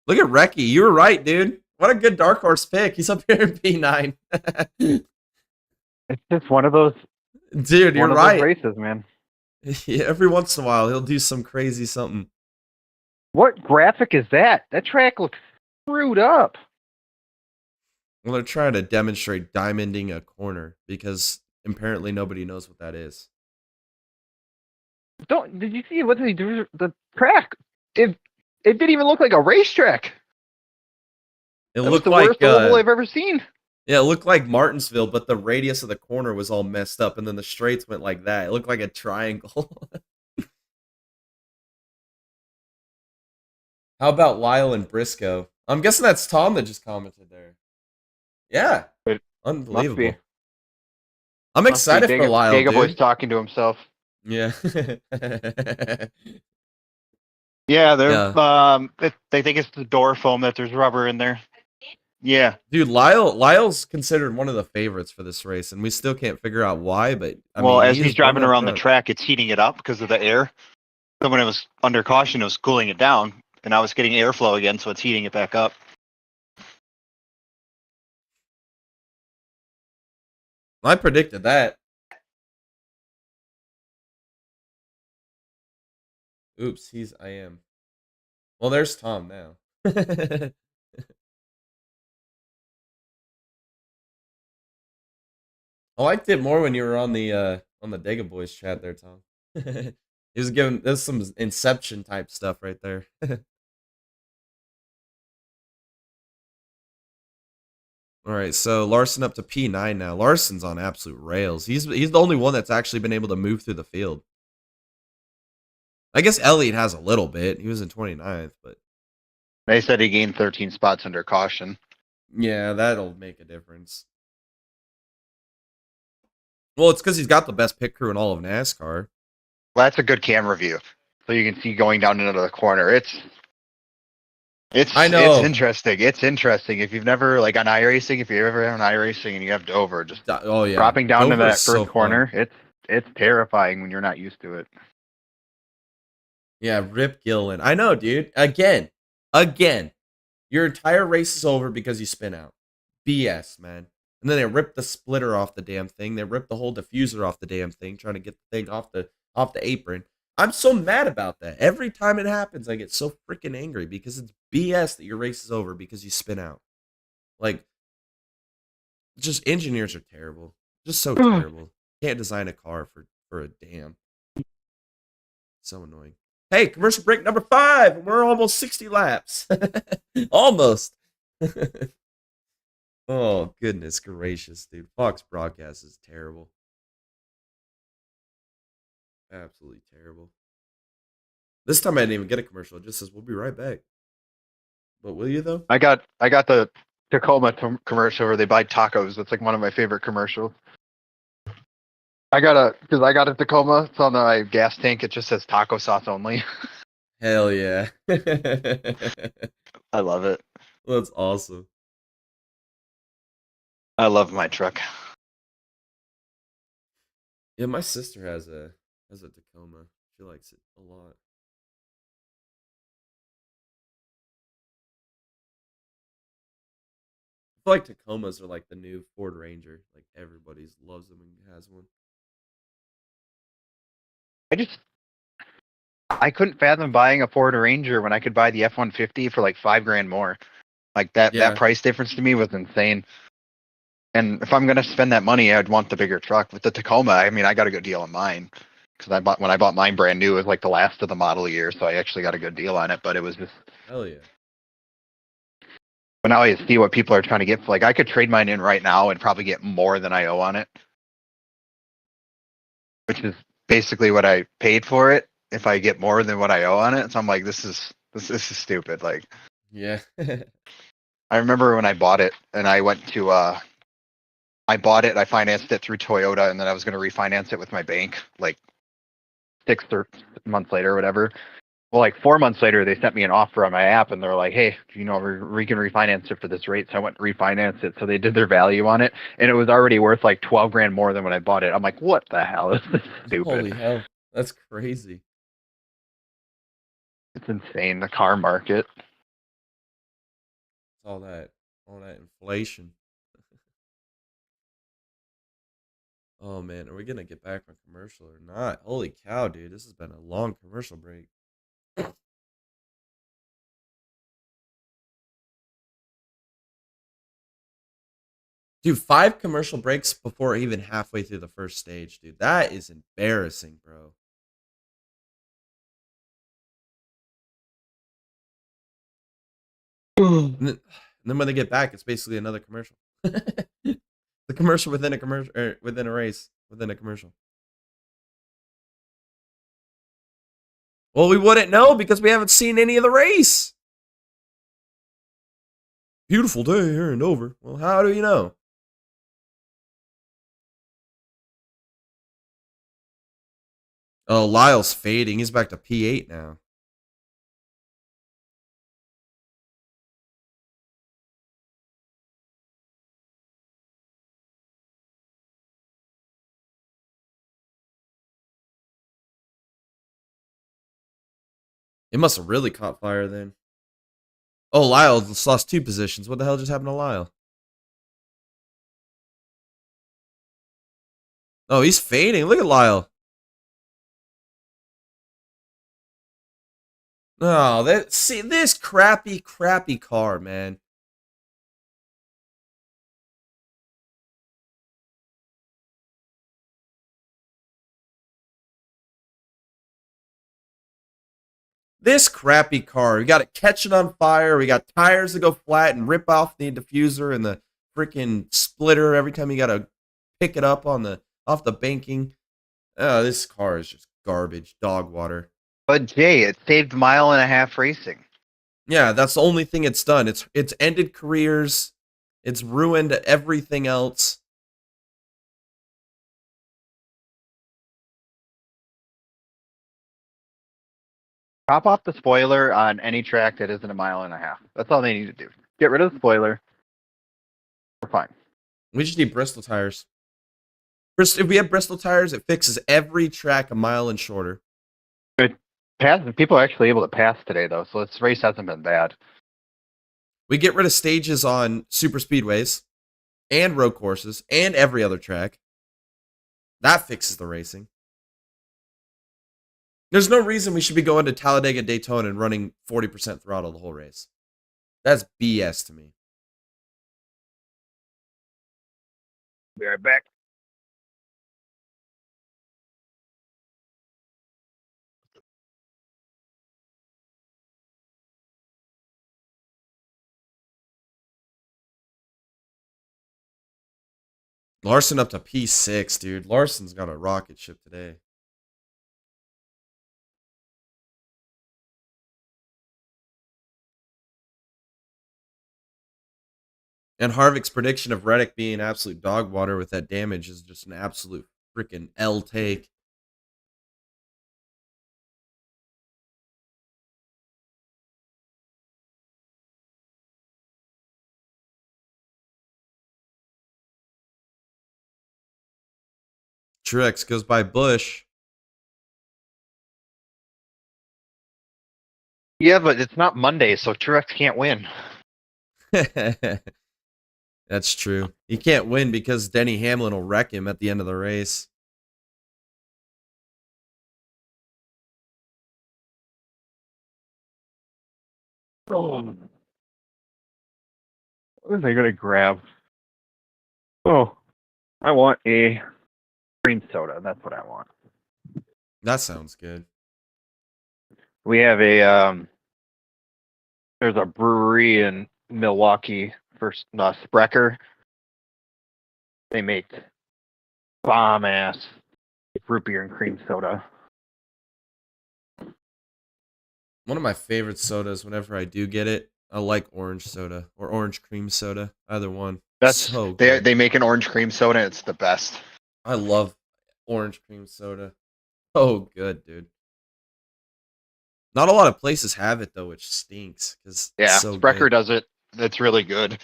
Look at Reki. You were right, dude. What a good dark horse pick. He's up here in P9. It's just one of those Dude, you're right. races, man. Yeah, every once in a while, he'll do some crazy something. What graphic is that? That track looks screwed up. Well, they're trying to demonstrate diamonding a corner because apparently nobody knows what that is. Did you see what they do? The track? It didn't even look like a racetrack. It That was looked the like worst oval I've ever seen. yeah, it looked like Martinsville, but the radius of the corner was all messed up, and then the straights went like that. It looked like a triangle. How about Lyle and Briscoe? I'm guessing that's Tom that just commented there. Yeah, It unbelievable. must be. I'm excited for Lyle, Dega Boy's dude. talking to himself. Yeah. Yeah, they're Yeah. they think it's the door foam that there's rubber in there. Yeah. Dude, Lyle's considered one of the favorites for this race, and we still can't figure out why, but I Well, mean, as he's is one driving up around the front. track, it's heating it up because of the air. So when it was under caution, it was cooling it down, and now it's getting airflow again, so it's heating it back up. I predicted that. Oops, I am. Well, there's Tom now. I liked it more when you were on the Dega Boys chat there, Tom. He was giving there's some Inception type stuff right there. All right, so Larson up to P9 now. Larson's on absolute rails. He's the only one that's actually been able to move through the field. I guess Elliott has a little bit. He was in 29th, but They said he gained 13 spots under caution. yeah, that'll make a difference. Well, it's because he's got the best pit crew in all of NASCAR. Well, that's a good camera view, so you can see going down into the corner. I know. It's interesting. It's interesting. If you've never on iRacing, if you ever have an iRacing and you have Dover, just Oh yeah, dropping down to Dover that is first so corner, fun. it's terrifying when you're not used to it. Yeah, Rip Gillen. I know, dude. Again. Your entire race is over because you spin out. BS, man. And then they rip the splitter off the damn thing. They rip the whole diffuser off the damn thing, trying to get the thing off the apron. I'm so mad about that. Every time it happens, I get so freaking angry because it's BS that your race is over because you spin out. Like, just engineers are terrible. Just so terrible. Can't design a car for a damn. So annoying. Hey, commercial break number 5. We're almost 60 laps. Almost. Oh, goodness gracious, dude. Fox broadcast is terrible. Absolutely terrible. This time I didn't even get a commercial. It just says, we'll be right back. But will you, though? I got the Tacoma commercial where they buy tacos. That's like one of my favorite commercials. I got a Tacoma. It's on my gas tank. It just says taco sauce only. Hell yeah. I love it. That's awesome. I love my truck. Yeah, my sister has a Tacoma. She likes it a lot. I feel like Tacomas are like the new Ford Ranger. Like everybody's loves them and has one. I couldn't fathom buying a Ford Ranger when I could buy the F-150 for like $5,000 more. Like that Yeah. price difference to me was insane. And if I'm gonna spend that money, I'd want the bigger truck. With the Tacoma, I mean, I got a good deal on mine because when I bought mine brand new, it was like the last of the model year, so I actually got a good deal on it. But it was just, Hell yeah. but now I see what people are trying to get. Like I could trade mine in right now and probably get more than I owe on it, which is basically what I paid for it. If I get more than what I owe on it, so I'm like, this is stupid. Like Yeah. I remember when I bought it, and I went to I bought it, I financed it through Toyota, and then I was going to refinance it with my bank like 6 months later or whatever. Well, like 4 months later, they sent me an offer on my app, and they're like, "Hey, you know, we can refinance it for this rate." So I went to refinance it. So they did their value on it, and it was already worth like $12,000 more than when I bought it. I'm like, "What the hell? This is stupid. Holy hell. That's crazy. It's insane. The car market." It's all that inflation. Oh man, are we gonna get back on commercial or not? Holy cow, dude, this has been a long commercial break. Dude, 5 commercial breaks before even halfway through the first stage, dude. That is embarrassing, bro. And then when they get back, it's basically another commercial. The commercial within a commercial, or within a race, within a commercial. Well, we wouldn't know because we haven't seen any of the race. Beautiful day here in Dover. Well, how do you know? Oh, Lyle's fading. He's back to P8 now. It must have really caught fire then. Oh, Lyle lost 2 positions. What the hell just happened to Lyle? Oh, he's fading. Look at Lyle. Oh, see this crappy car, man. This crappy car. We got to catch it on fire. We got tires that go flat and rip off the diffuser and the freaking splitter every time you got to pick it up off the banking. Oh, this car is just garbage, dog water. But Jay, it saved 1.5 miles racing. Yeah, that's the only thing it's done. It's ended careers. It's ruined everything else. Chop off the spoiler on any track that isn't 1.5 miles. That's all they need to do. Get rid of the spoiler. We're fine. We just need Bristol tires. If we have Bristol tires, it fixes every track a mile and shorter. People are actually able to pass today, though, so this race hasn't been bad. We get rid of stages on super speedways and road courses and every other track. That fixes the racing. There's no reason we should be going to Talladega Daytona and running 40% throttle the whole race. That's BS to me. Be right back. Larson up to P6, dude. Larson's got a rocket ship today. And Harvick's prediction of Reddick being absolute dog water with that damage is just an absolute freaking L take. Truex goes by Bush. Yeah, but it's not Monday, so Truex can't win. That's true. He can't win because Denny Hamlin will wreck him at the end of the race. Oh. What are they going to grab? Oh, I want a green soda. That's what I want. That sounds good. We have a there's a brewery in Milwaukee for Sprecher. They make bomb ass root beer and cream soda. One of my favorite sodas whenever I do get it, I like orange soda or orange cream soda. Either one. That's so they good. they make an orange cream soda. It's the best. I love orange cream soda. Oh, good, dude. Not a lot of places have it though, which stinks because it's Yeah, so Sprecher good. does it. It's really good.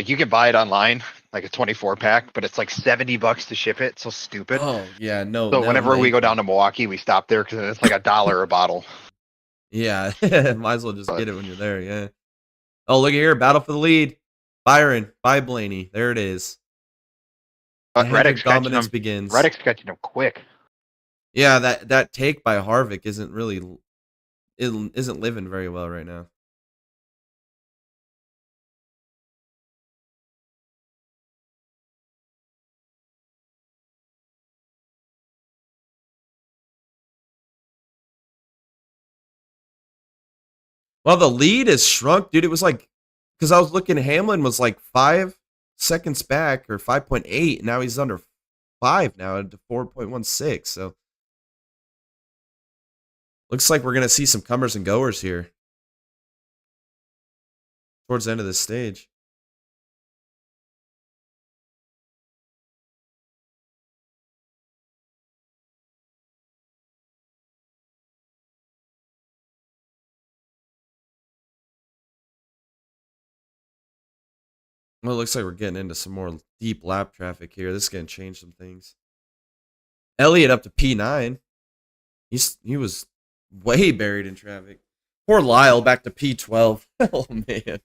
You can buy it online, like a 24 pack, but it's like $70 to ship it. So stupid. Oh yeah, no, So no, whenever we thank go down you. to Milwaukee, we stop there because it's like $1 a bottle. Yeah, might as well just But get it when you're there. Yeah. Oh, look at here, battle for the lead. Byron, by Blaney. There it is. The Reddick's Hendrick catching dominance him. begins. Reddick's catching him quick. Yeah, that take by Harvick isn't really isn't living very well right now. Well, the lead is shrunk, dude. It was like because I was looking, Hamlin was like 5 seconds back or 5.8, and now he's under 5 now at 4.16. So looks like we're gonna see some comers and goers here towards the end of this stage. Well, it looks like we're getting into some more deep lap traffic here. This is gonna change some things. Elliott up to P9. He was way buried in traffic. Poor Lyle back to P12. Oh man.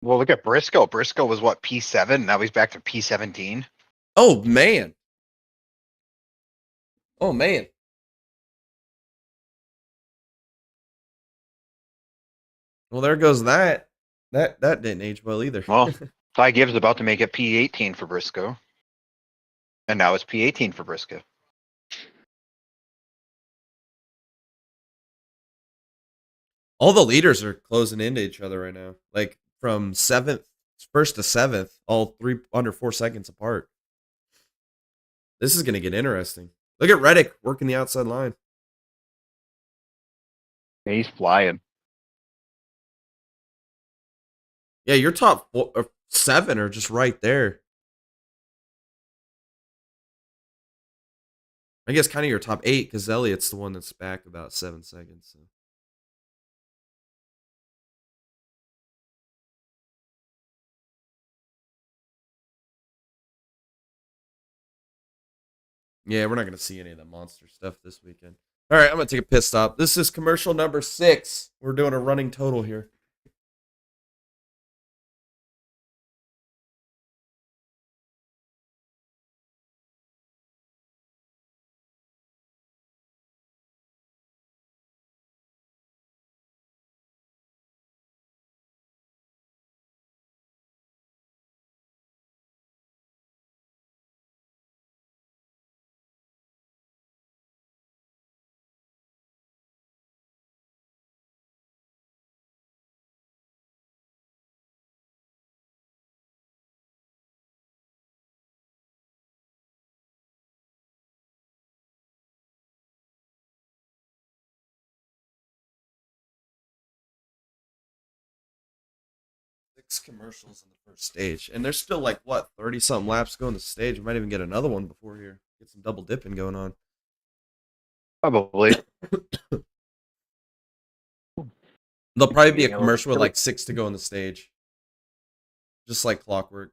Well, look at Briscoe. Briscoe was what, P7? Now he's back to P17. Oh man. Oh man. Well, there goes that. That didn't age well either. Well, Ty Gibbs about to make it P18 for Briscoe. And now it's P18 for Briscoe. All the leaders are closing into each other right now. Like from first to seventh, all three under 4 seconds apart. This is gonna get interesting. Look at Reddick working the outside line. Yeah, he's flying. Yeah, your top 7 are just right there. I guess kind of your top 8 because Elliott's the one that's back about 7 seconds. So. Yeah, we're not going to see any of the monster stuff this weekend. All right, I'm going to take a piss stop. This is commercial number 6. We're doing a running total here. 6 commercials in the first stage, and there's still like what 30 something laps to go in the stage. We might even get another one before here. Get some double dipping going on. Probably. There'll probably be a Yeah, commercial with well, like 6 to go on the stage, just like clockwork.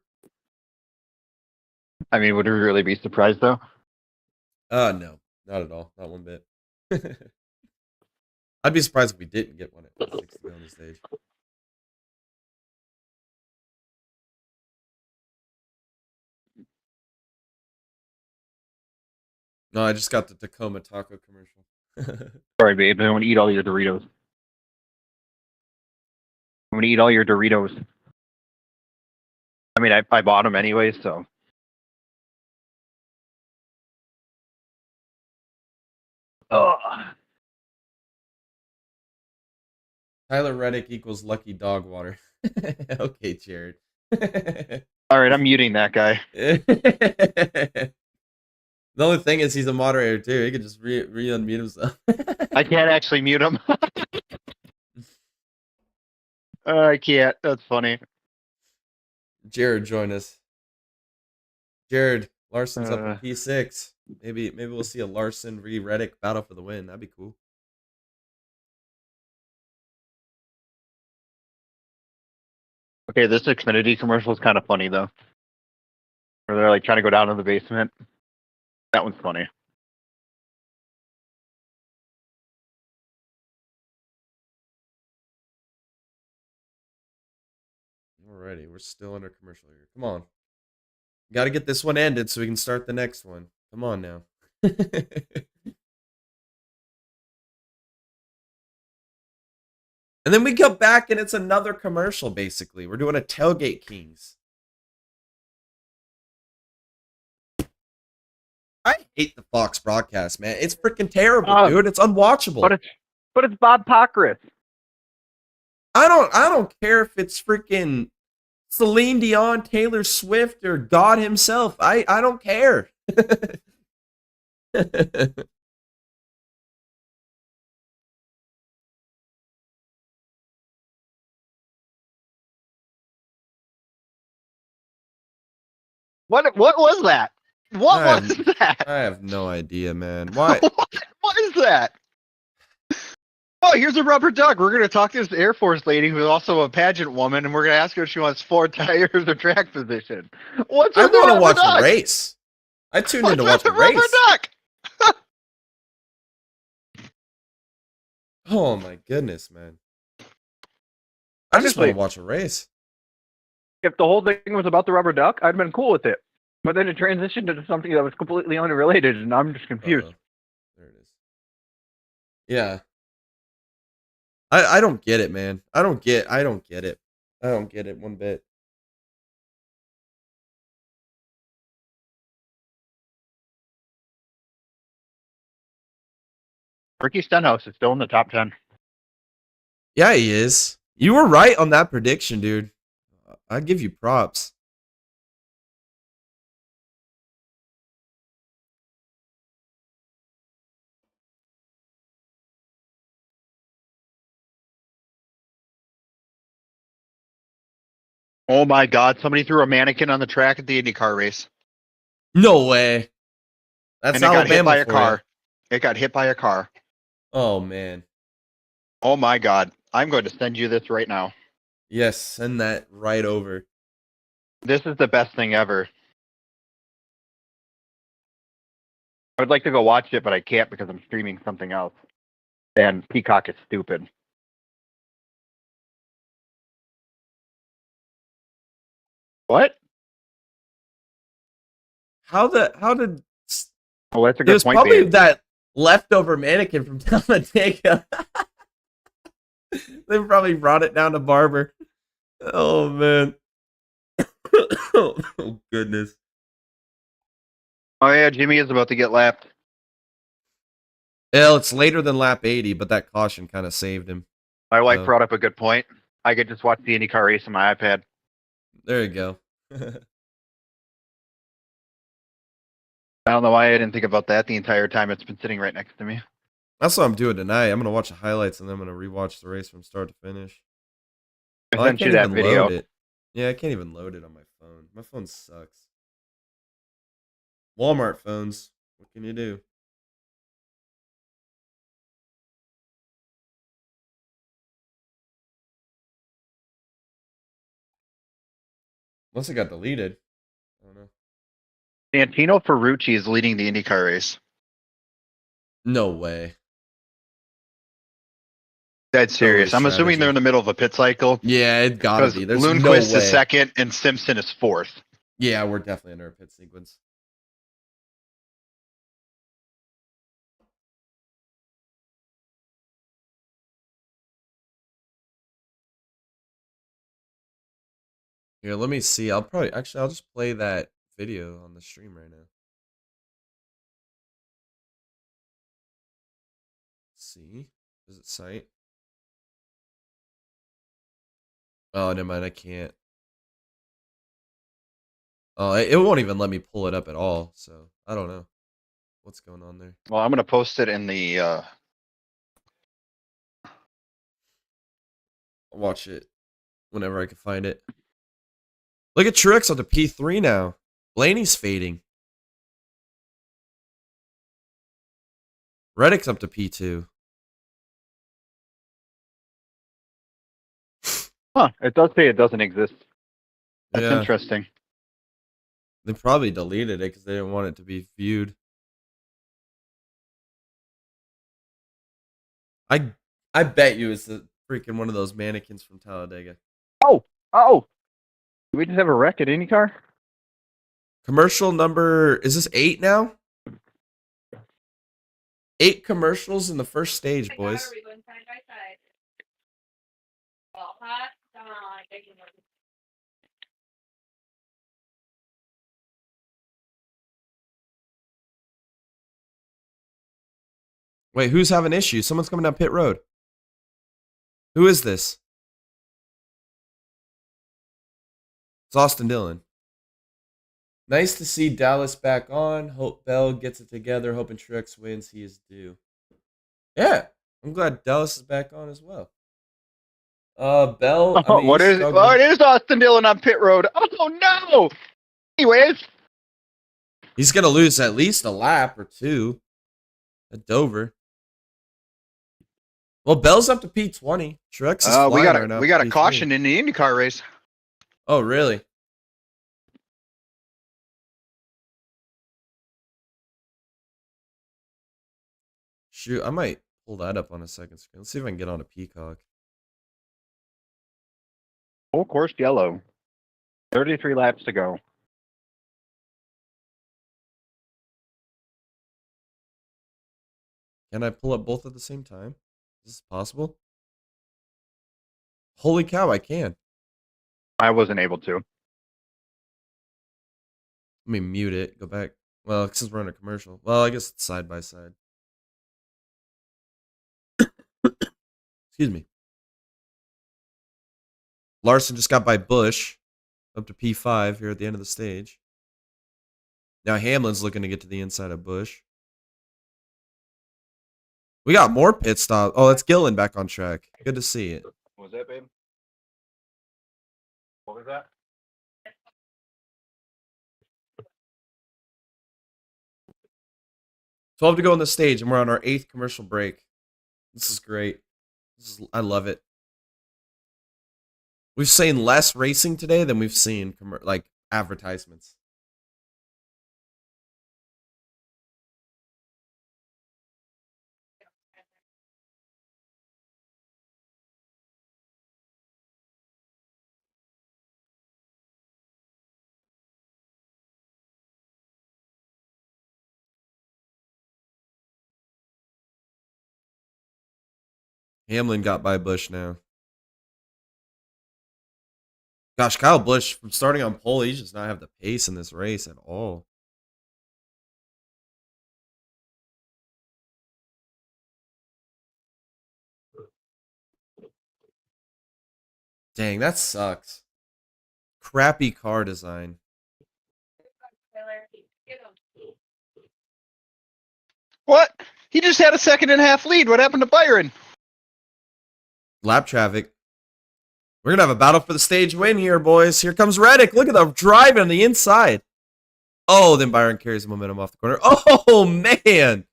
I mean, would we really be surprised though? No, not at all, not one bit. I'd be surprised if we didn't get one at 6 to go on the stage. No, I just got the Tacoma taco commercial. Sorry, babe. I want to eat all your Doritos. I'm gonna eat all your Doritos. I mean, I bought them anyway, so. Oh. Tyler Reddick equals lucky dog water. Okay, Jared. All right, I'm muting that guy. The only thing is he's a moderator too. He can just re-unmute himself. I can't actually mute him. I can't. That's funny. Jared, join us. Jared, Larson's up in P6. Maybe we'll see a Larson Reddick battle for the win. That'd be cool. Okay, this Xfinity commercial is kind of funny though. Where they're like trying to go down to the basement. That one's funny. Alrighty, we're still under commercial here. Come on. Got to get this one ended so we can start the next one. Come on now. And then we come back and it's another commercial, basically. We're doing a Tailgate Kings. I hate the Fox broadcast, man. It's freaking terrible, dude. It's unwatchable. But it's Bob Pockris. I don't care if it's freaking Celine Dion, Taylor Swift, or God himself. I don't care. What was that? What was that? I have no idea, man. Why? What is that? Oh, here's a rubber duck. We're going to talk to this Air Force lady who's also a pageant woman, and we're going to ask her if she wants 4 tires or track position. What's I with the want to rubber watch duck? a race. I tuned in to What's watch with a the rubber race. duck? Oh my goodness, man. I just want Honestly, to watch a race. if the whole thing was about the rubber duck, I'd been cool with it. But then it transitioned into something that was completely unrelated, and I'm just confused. There it is. Yeah. I don't get it, man. I don't get it. I don't get it one bit. Ricky Stenhouse is still in the top 10. Yeah, he is. You were right on that prediction, dude. I give you props. Oh my God! Somebody threw a mannequin on the track at the IndyCar race, No way. That's and it got hit Alabama by a for car. you. It got hit by a car. Oh man. Oh my God! I'm going to send you this right now. Yes, send that right over. This is the best thing ever. I would like to go watch it, but I can't because I'm streaming something else. And Peacock is stupid. What? How did Oh, that's a it good was point, probably babe. that leftover mannequin from Talladega. They probably brought it down to Barber. Oh man. Oh goodness. Oh yeah, Jimmy is about to get lapped. Well, it's later than lap 80, but that caution kind of saved him. My wife So, brought up a good point. I could just watch the IndyCar race on my iPad. there you go. I don't know why I didn't think about that the entire time it's been sitting right next to me. That's what I'm doing tonight. I'm gonna watch the highlights and then I'm gonna rewatch the race from start to finish. I Oh, I sent you can't that even video. load it. Yeah, I can't even load it on my phone. My phone sucks. Walmart phones. What can you do? Unless it got deleted. I don't know. Santino Ferrucci is leading the IndyCar race. No way. Dead No way serious. I'm assuming they're strategy. in the middle of a pit cycle Yeah, it gotta because be. There's no Lundqvist is way. second and Simpson is fourth. Yeah, we're definitely under a pit sequence. Here, let me see. I'll just play that video on the stream right now. Let's see. Does it cite? Oh, never mind. I can't. Oh, it won't even let me pull it up at all. So I don't know what's going on there. Well, I'm gonna post it in the. I'll watch it whenever I can find it. Look at Truex on the P3 now. Blaney's fading. Reddick's up to P2. Huh? It does say it doesn't exist. That's Yeah, interesting. they probably deleted it because they didn't want it to be viewed. I bet you it's the freaking one of those mannequins from Talladega. Oh, do we just have a wreck at IndyCar? Commercial number, is this 8 now? 8 commercials in the first stage, My God, boys. are we going side by side? Well, hot dog. Wait, who's having issues? Someone's coming down pit road. Who is this? It's Austin Dillon. Nice to see Dallas back on. Hope Bell gets it together. Hoping Truex wins. He is due. Yeah, I'm glad Dallas is back on as well. Bell. I mean, What he's is it? struggling. Oh, it is Austin Dillon on pit road. Oh no! Anyways, He's gonna lose at least a lap or two at Dover. Well, Bell's up to P20. Truex is flying right now. we up got to a P3. caution in the IndyCar race. Oh, really? Shoot, I might pull that up on a second screen. Let's see if I can get on a Peacock. Full course yellow. 33 laps to go. Can I pull up both at the same time? Is this possible? Holy cow, I can. I wasn't able to. Let me mute it. Go back. Well, since we're on a commercial. Well, I guess it's side by side. Excuse me. Larson just got by Bush up to P5 here at the end of the stage. Now Hamlin's looking to get to the inside of Bush. We got more pit stops. Oh, that's Gillen back on track. Good to see it. What was that, babe? What was that? 12 to go on the stage, and we're on our 8th commercial break. This is great. I love it. We've seen less racing today than we've seen like advertisements. Hamlin got by Bush now. Gosh, Kyle Busch, from starting on pole, he does not have the pace in this race at all. Dang, that sucks. Crappy car design. What? He just had a second and a half lead. What happened to Byron? Lap traffic. We're going to have a battle for the stage win here, boys. Here comes Reddick. Look at the drive on the inside. Oh, then Byron carries the momentum off the corner. Oh, man.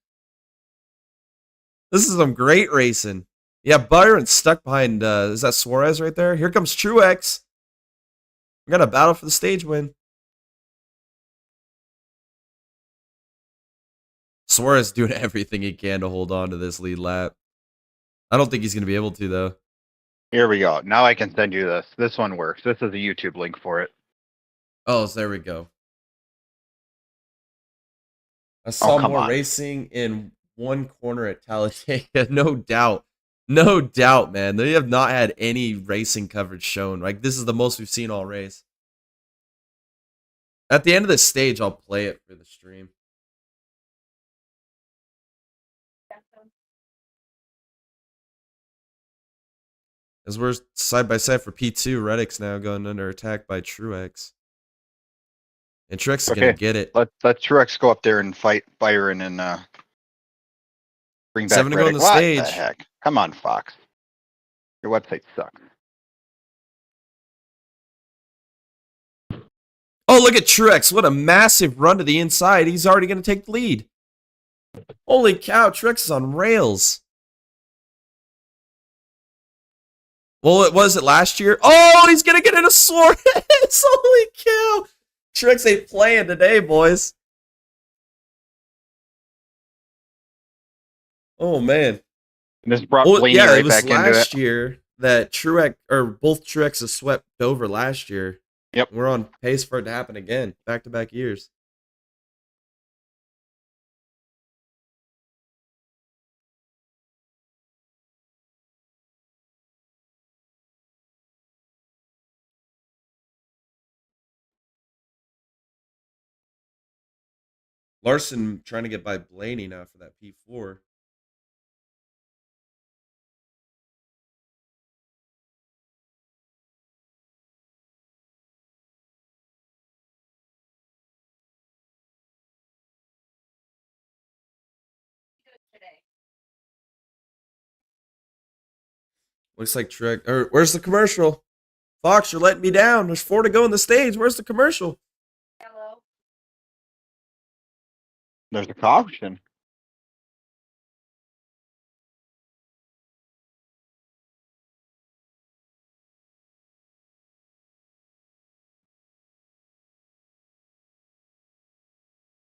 This is some great racing. Yeah, Byron's stuck behind, is that Suarez right there? Here comes Truex. We got a battle for the stage win. Suarez doing everything he can to hold on to this lead lap. I don't think he's going to be able to, though. Here we go. Now I can send you this. This one works. This is a YouTube link for it. Oh, so there we go. I saw come more on. racing in one corner at Talladega. No doubt. No doubt, man. They have not had any racing coverage shown. Like, this is the most we've seen all race. At the end of this stage, I'll play it for the stream. As we're side by side for P2, Reddick's now going under attack by Truex. And Truex is going to get it. Let Truex go up there and fight Byron and bring back 7 to go on Reddick. the What stage. the heck? Come on, Fox. Your website sucks. Oh, look at Truex. What a massive run to the inside. He's already going to take the lead. Holy cow, Truex is on rails. Well, was it last year? Oh, he's going to get into Suarez. Holy cow. Truex ain't playing today, boys. Oh, man. And this brought Blaney right back into it. It was last year that Truex, or both Truexes swept Dover last year. Yep. We're on pace for it to happen again, back-to-back years. Larson trying to get by Blaney now for that P4. Looks like Truex. Or where's the commercial? Fox, you're letting me down. There's 4 to go in the stage. Where's the commercial? Hello. There's a caution.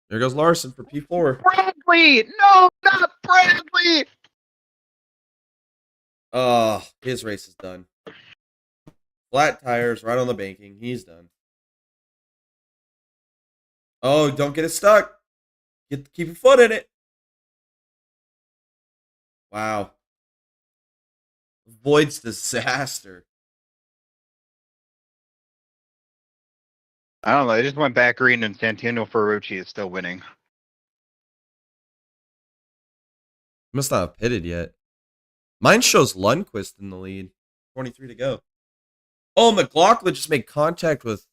There goes Larson for P4. Bradley! No, not Bradley! Oh, his race is done. Flat tires right on the banking. He's done. Oh, don't get it stuck. Keep your foot in it. Wow. Avoids disaster. I don't know. They just went back green, and Santino Ferrucci is still winning. Must not have pitted yet. Mine shows Lundqvist in the lead. 23 to go. Oh, McLaughlin just made contact with,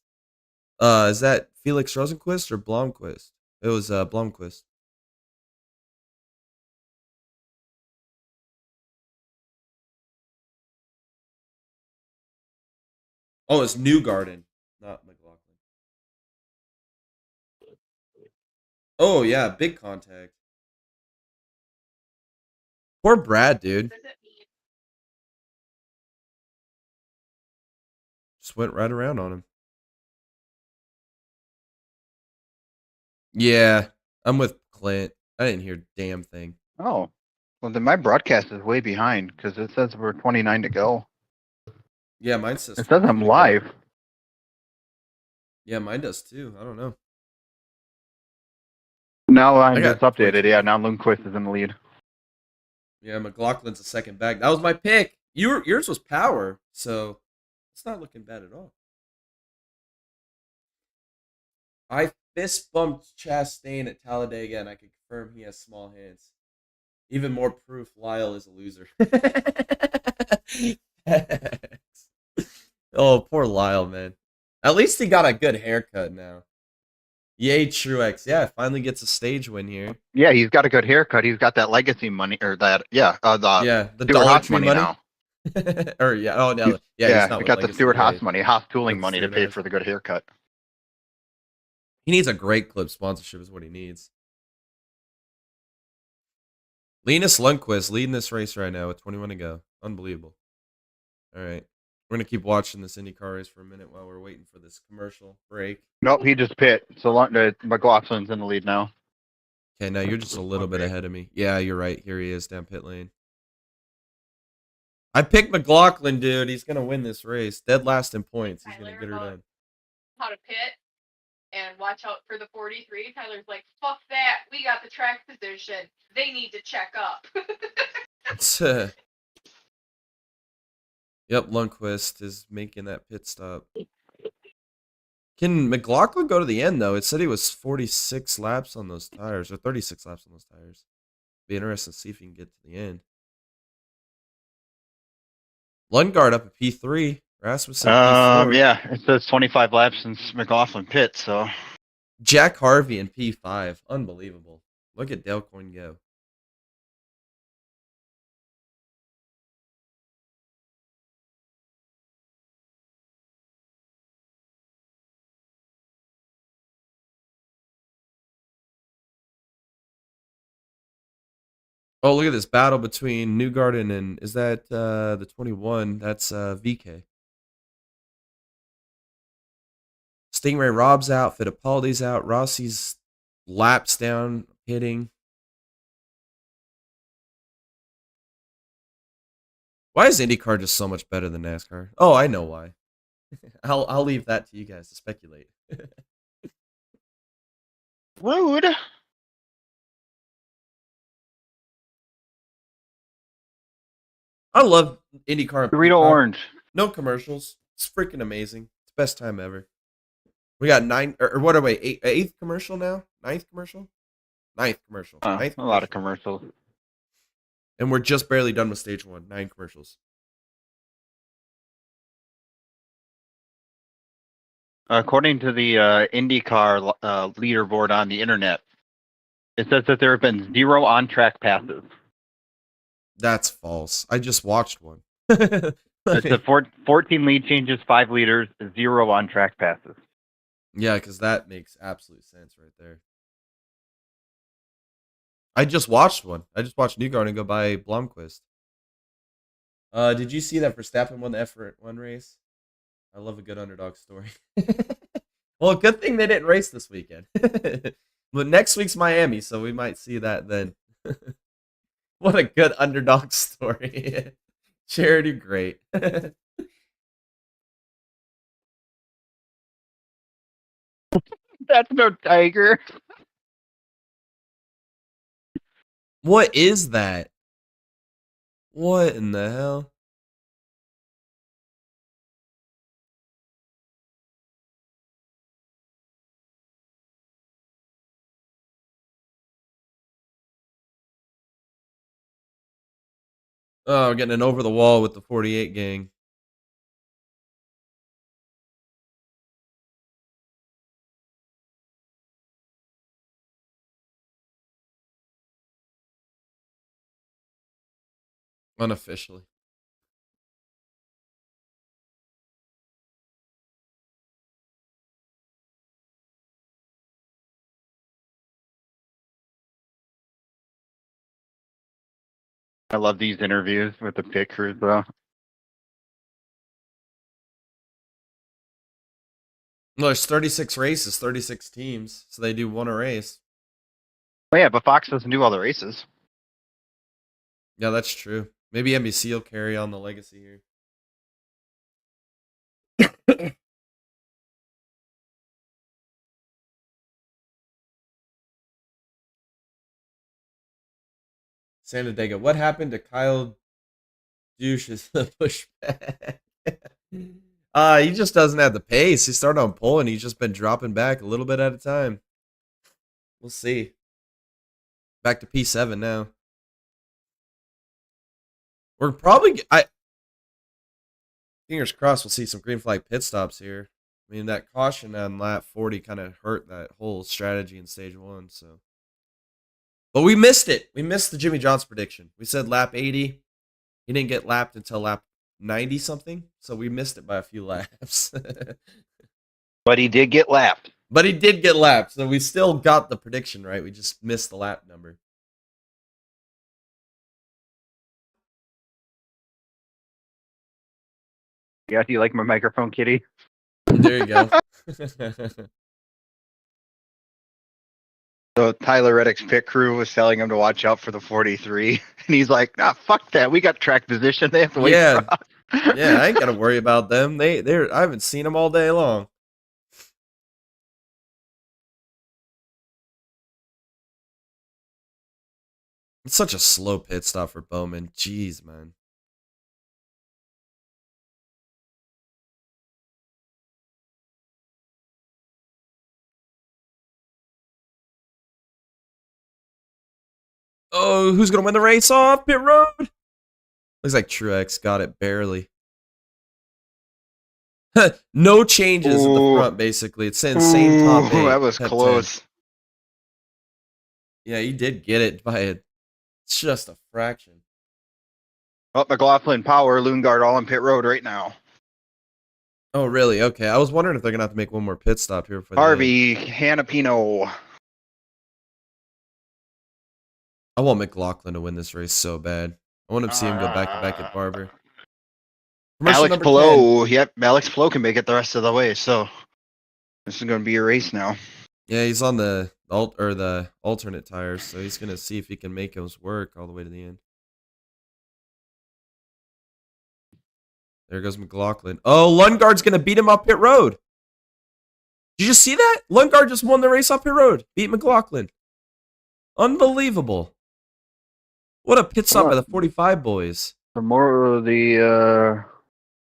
is that Felix Rosenqvist or Blomqvist? It was Blomqvist. Oh, it's Newgarden, not McLaughlin. Oh, yeah, big contact. Poor Brad, dude. Just went right around on him. Yeah, I'm with Clint. I didn't hear a damn thing. Oh. Well, then my broadcast is way behind because it says we're 29 to go. Yeah, mine says. It says I'm live. Yeah, mine does too. I don't know. Now I'm just updated. Yeah, now Lundqvist is in the lead. Yeah, McLaughlin's a second back. That was my pick. Yours was Power, so it's not looking bad at all. I fist bumped Chastain at Talladega, and I can confirm he has small hands. Even more proof Lyle is a loser. Oh, poor Lyle, man. At least he got a good haircut now. Yay, Truex. Yeah, finally gets a stage win here. Yeah, he's got a good haircut. He's got that legacy money, or that, the Stuart Dollar Haas Tree money. now. Or yeah, oh no, yeah, he's not we with got the Legacy. Stewart Yeah, Haas money, Haas tooling got the money to Stewart pay Haas. for the good haircut. He needs a great clip sponsorship, is what he needs. Linus Lundqvist leading this race right now with 21 to go. Unbelievable. All right. We're going to keep watching this IndyCar race for a minute while we're waiting for this commercial break. Nope, he just pit. So McLaughlin's in the lead now. Okay, now you're just a little bit ahead of me. Yeah, you're right. Here he is down pit lane. I picked McLaughlin, dude. He's going to win this race. Dead last in points. He's going to get her done. How to pit and watch out for the 43. Tyler's like, fuck that. We got the track position. They need to check up. Yep, Lundqvist is making that pit stop. Can McLaughlin go to the end, though? It said he was 46 laps on those tires, or 36 laps on those tires. Be interesting to see if he can get to the end. Lundgaard up at P3. Rasmussen P4. Yeah, it says 25 laps since McLaughlin pit, so. Jack Harvey in P5. Unbelievable. Look at Dale Coyne go. Oh, look at this battle between Newgarden and is that the 21? That's VK. Stingray Rob's out, Fittipaldi's out, Rossi's laps down, hitting. Why is IndyCar just so much better than NASCAR? Oh, I know why. I'll leave that to you guys to speculate. Rude. I love IndyCar. Dorito orange. No commercials. It's freaking amazing. It's the best time ever. We got nine, or what are we, eighth commercial now? Ninth commercial? Ninth commercial. Ninth A lot of commercials. And we're just barely done with stage one. 9 commercials. According to the IndyCar leaderboard on the internet, it says that there have been 0 on-track passes. That's false. I just watched one. It's a 14 lead changes, 5 leaders, 0 on-track passes. Yeah, because that makes absolute sense right there. I just watched one. I just watched Newgarden go by Blomqvist. Did you see that Verstappen won the F1 race? I love a good underdog story. Well, good thing they didn't race this weekend. But next week's Miami, so we might see that then. What a good underdog story. Charity, great. That's no tiger. What is that? What in the hell? Oh, getting an over the wall with the 48 gang. Unofficially. I love these interviews with the pit crews, though. No, there's 36 races, 36 teams, so they do one a race. Oh, yeah, but Fox doesn't do all the races. Yeah, that's true. Maybe NBC will carry on the legacy here. Sanadega, what happened to Kyle Douche's pushback? He just doesn't have the pace. He started on pole and he's just been dropping back a little bit at a time. We'll see. Back to P7 now. We're probably fingers crossed we'll see some green flag pit stops here. I mean, that caution on lap 40 kind of hurt that whole strategy in stage 1, so. But we missed it. We missed the Jimmy Johnson prediction. We said lap 80. He didn't get lapped until lap 90 something, so we missed it by a few laps. But he did get lapped. But he did get lapped, so we still got the prediction right. We just missed the lap number. Yeah, do you like my microphone, Kitty? There you go. So Tyler Reddick's pit crew was telling him to watch out for the 43, and he's like, "Nah, fuck that. We got track position. They have to wait Yeah. for us." Yeah, I ain't gotta worry about them. They're I haven't seen them all day long. It's such a slow pit stop for Bowman. Jeez, man. Oh, who's gonna win the race off pit road? Looks like Truex got it barely. No changes at the Ooh. front, basically. It's saying same top eight. That was Pep 10. close. Yeah, he did get it by just a fraction. Oh, McLaughlin, Power, Lundgaard all on pit road right now. Oh, really? Okay. I was wondering if they're gonna have to make one more pit stop here for the end. Harvey, Hanapino. I want McLaughlin to win this race so bad. I want to see him go back to back at Barber. Commercial Alex number Palou. Yep, Alex Palou can make it the rest of the way. So this is going to be a race now. 10. Yeah, he's on the alternate tires, so he's gonna see if he can make those work all the way to the end. There goes McLaughlin. Oh, Lundgaard's gonna beat him up pit road. Did you just see that? Lundgaard just won the race up pit road. Beat McLaughlin. Unbelievable. What a pit stop by the 45 boys. The more the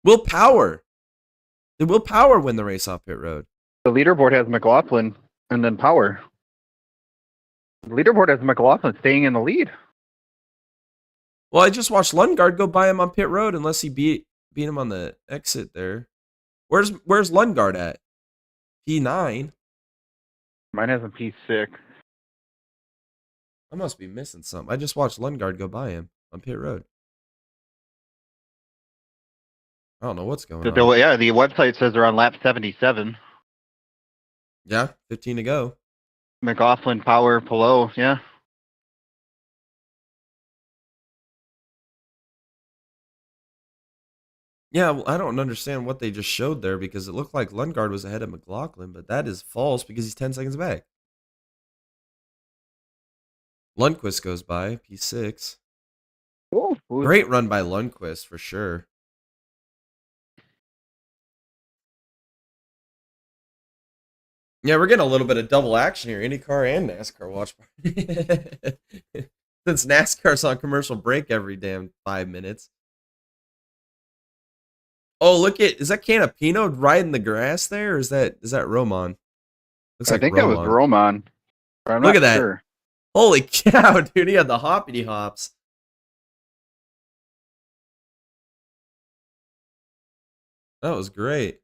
Will Power. Did Will Power win the race off pit road? the leaderboard has McLaughlin and then Power. The leaderboard has McLaughlin staying in the lead. Well, I just watched Lundgaard go by him on pit road unless he beat him on the exit there. Where's Lundgaard at? P9. Mine has a P6. I must be missing something. I just watched Lundgaard go by him on pit road. I don't know what's going on. Yeah, the website says they're on lap 77. Yeah, 15 to go. McLaughlin, Power, Palou, yeah. Yeah, well, I don't understand what they just showed there because it looked like Lundgaard was ahead of McLaughlin, but that is false because he's 10 seconds back. Lundqvist goes by, P6. Cool. Great run by Lundqvist for sure. Yeah, we're getting a little bit of double action here. IndyCar and NASCAR watch party. Since NASCAR's on commercial break every damn 5 minutes. Oh, look at, is that Canapino riding the grass there? Or is that Roman? Looks I like think Roman. that was Roman. But I'm Look not at that. sure. Holy cow, dude, he had the hoppity hops. That was great.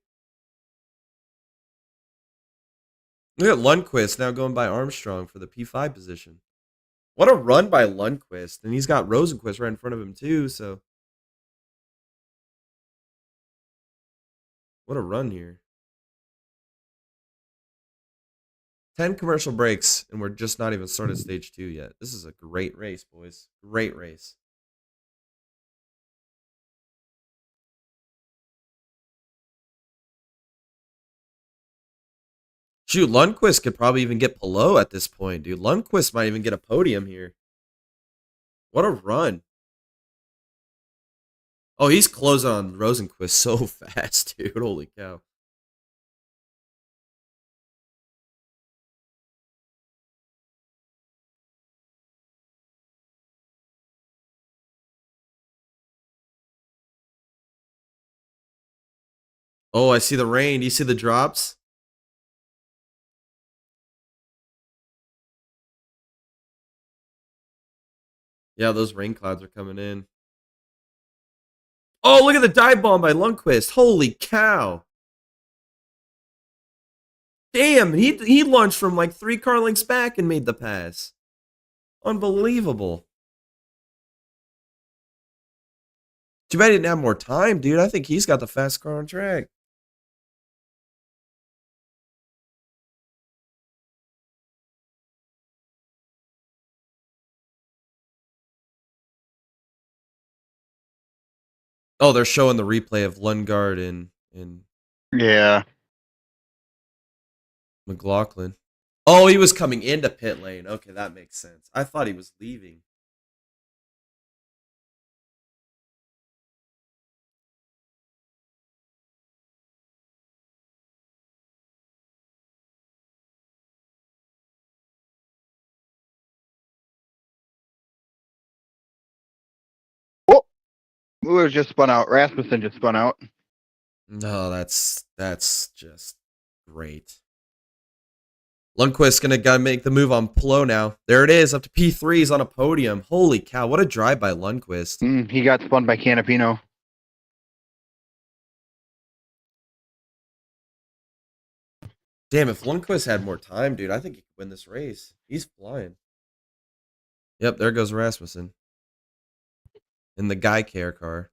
Look at Lundqvist now going by Armstrong for the P5 position. What a run by Lundqvist. And he's got Rosenqvist right in front of him too, so. What a run here. 10 commercial breaks, and we're just not even started stage 2 yet. This is a great race, boys. Great race. Shoot, Lundqvist could probably even get Palou at this point, dude. Lundqvist might even get a podium here. What a run. Oh, he's closing on Rosenqvist so fast, dude. Holy cow. Oh, I see the rain. Do you see the drops? Yeah, those rain clouds are coming in. Oh, look at the dive bomb by Lundqvist. Holy cow. Damn, he launched from like 3 car lengths back and made the pass. Unbelievable. Too bad he didn't have more time, dude. I think he's got the fast car on track. Oh, they're showing the replay of Lundgaard and Yeah. McLaughlin. Oh, he was coming into pit lane. Okay, that makes sense. I thought he was leaving. Oh, who was just spun out? Rasmussen just spun out. No, that's just great. Lundqvist gotta make the move on Plo now. There it is, up to P3s on a podium. Holy cow, what a drive by Lundqvist. He got spun by Canapino. Damn, if Lundqvist had more time, dude, I think he could win this race. He's flying. Yep, there goes Rasmussen. In the Guy Care car.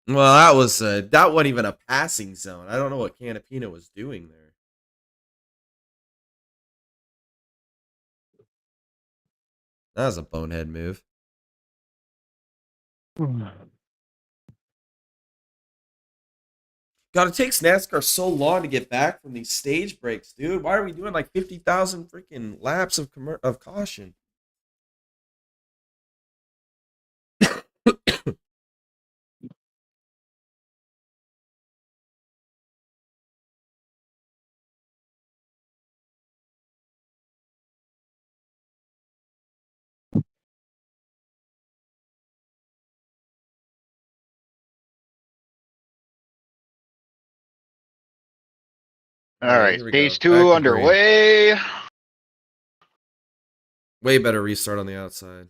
Well, that wasn't even a passing zone. I don't know what Canapino was doing there. That was a bonehead move. God, it takes NASCAR so long to get back from these stage breaks, dude. Why are we doing like 50,000 freaking laps of caution? All right, here we stage go. Back 2 to green. underway. Way better restart on the outside.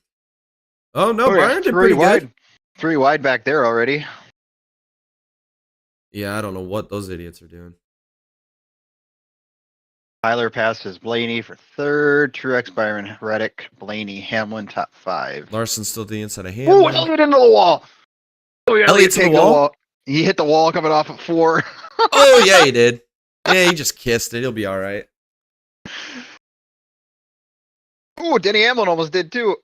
Oh, no, Oh, Byron did pretty wide. good. 3 wide back there already. Yeah, I don't know what those idiots are doing. Tyler passes Blaney for 3rd. Truex, Byron, Reddick, Blaney, Hamlin, top 5. Larson still to the inside of Oh, Hamlin. Elliott into the wall. Oh, Elliott's in the wall? He hit the wall coming off at 4. Oh, yeah, he did. Yeah, he just kissed it. He'll be all right. Oh, Denny Hamlin almost did too.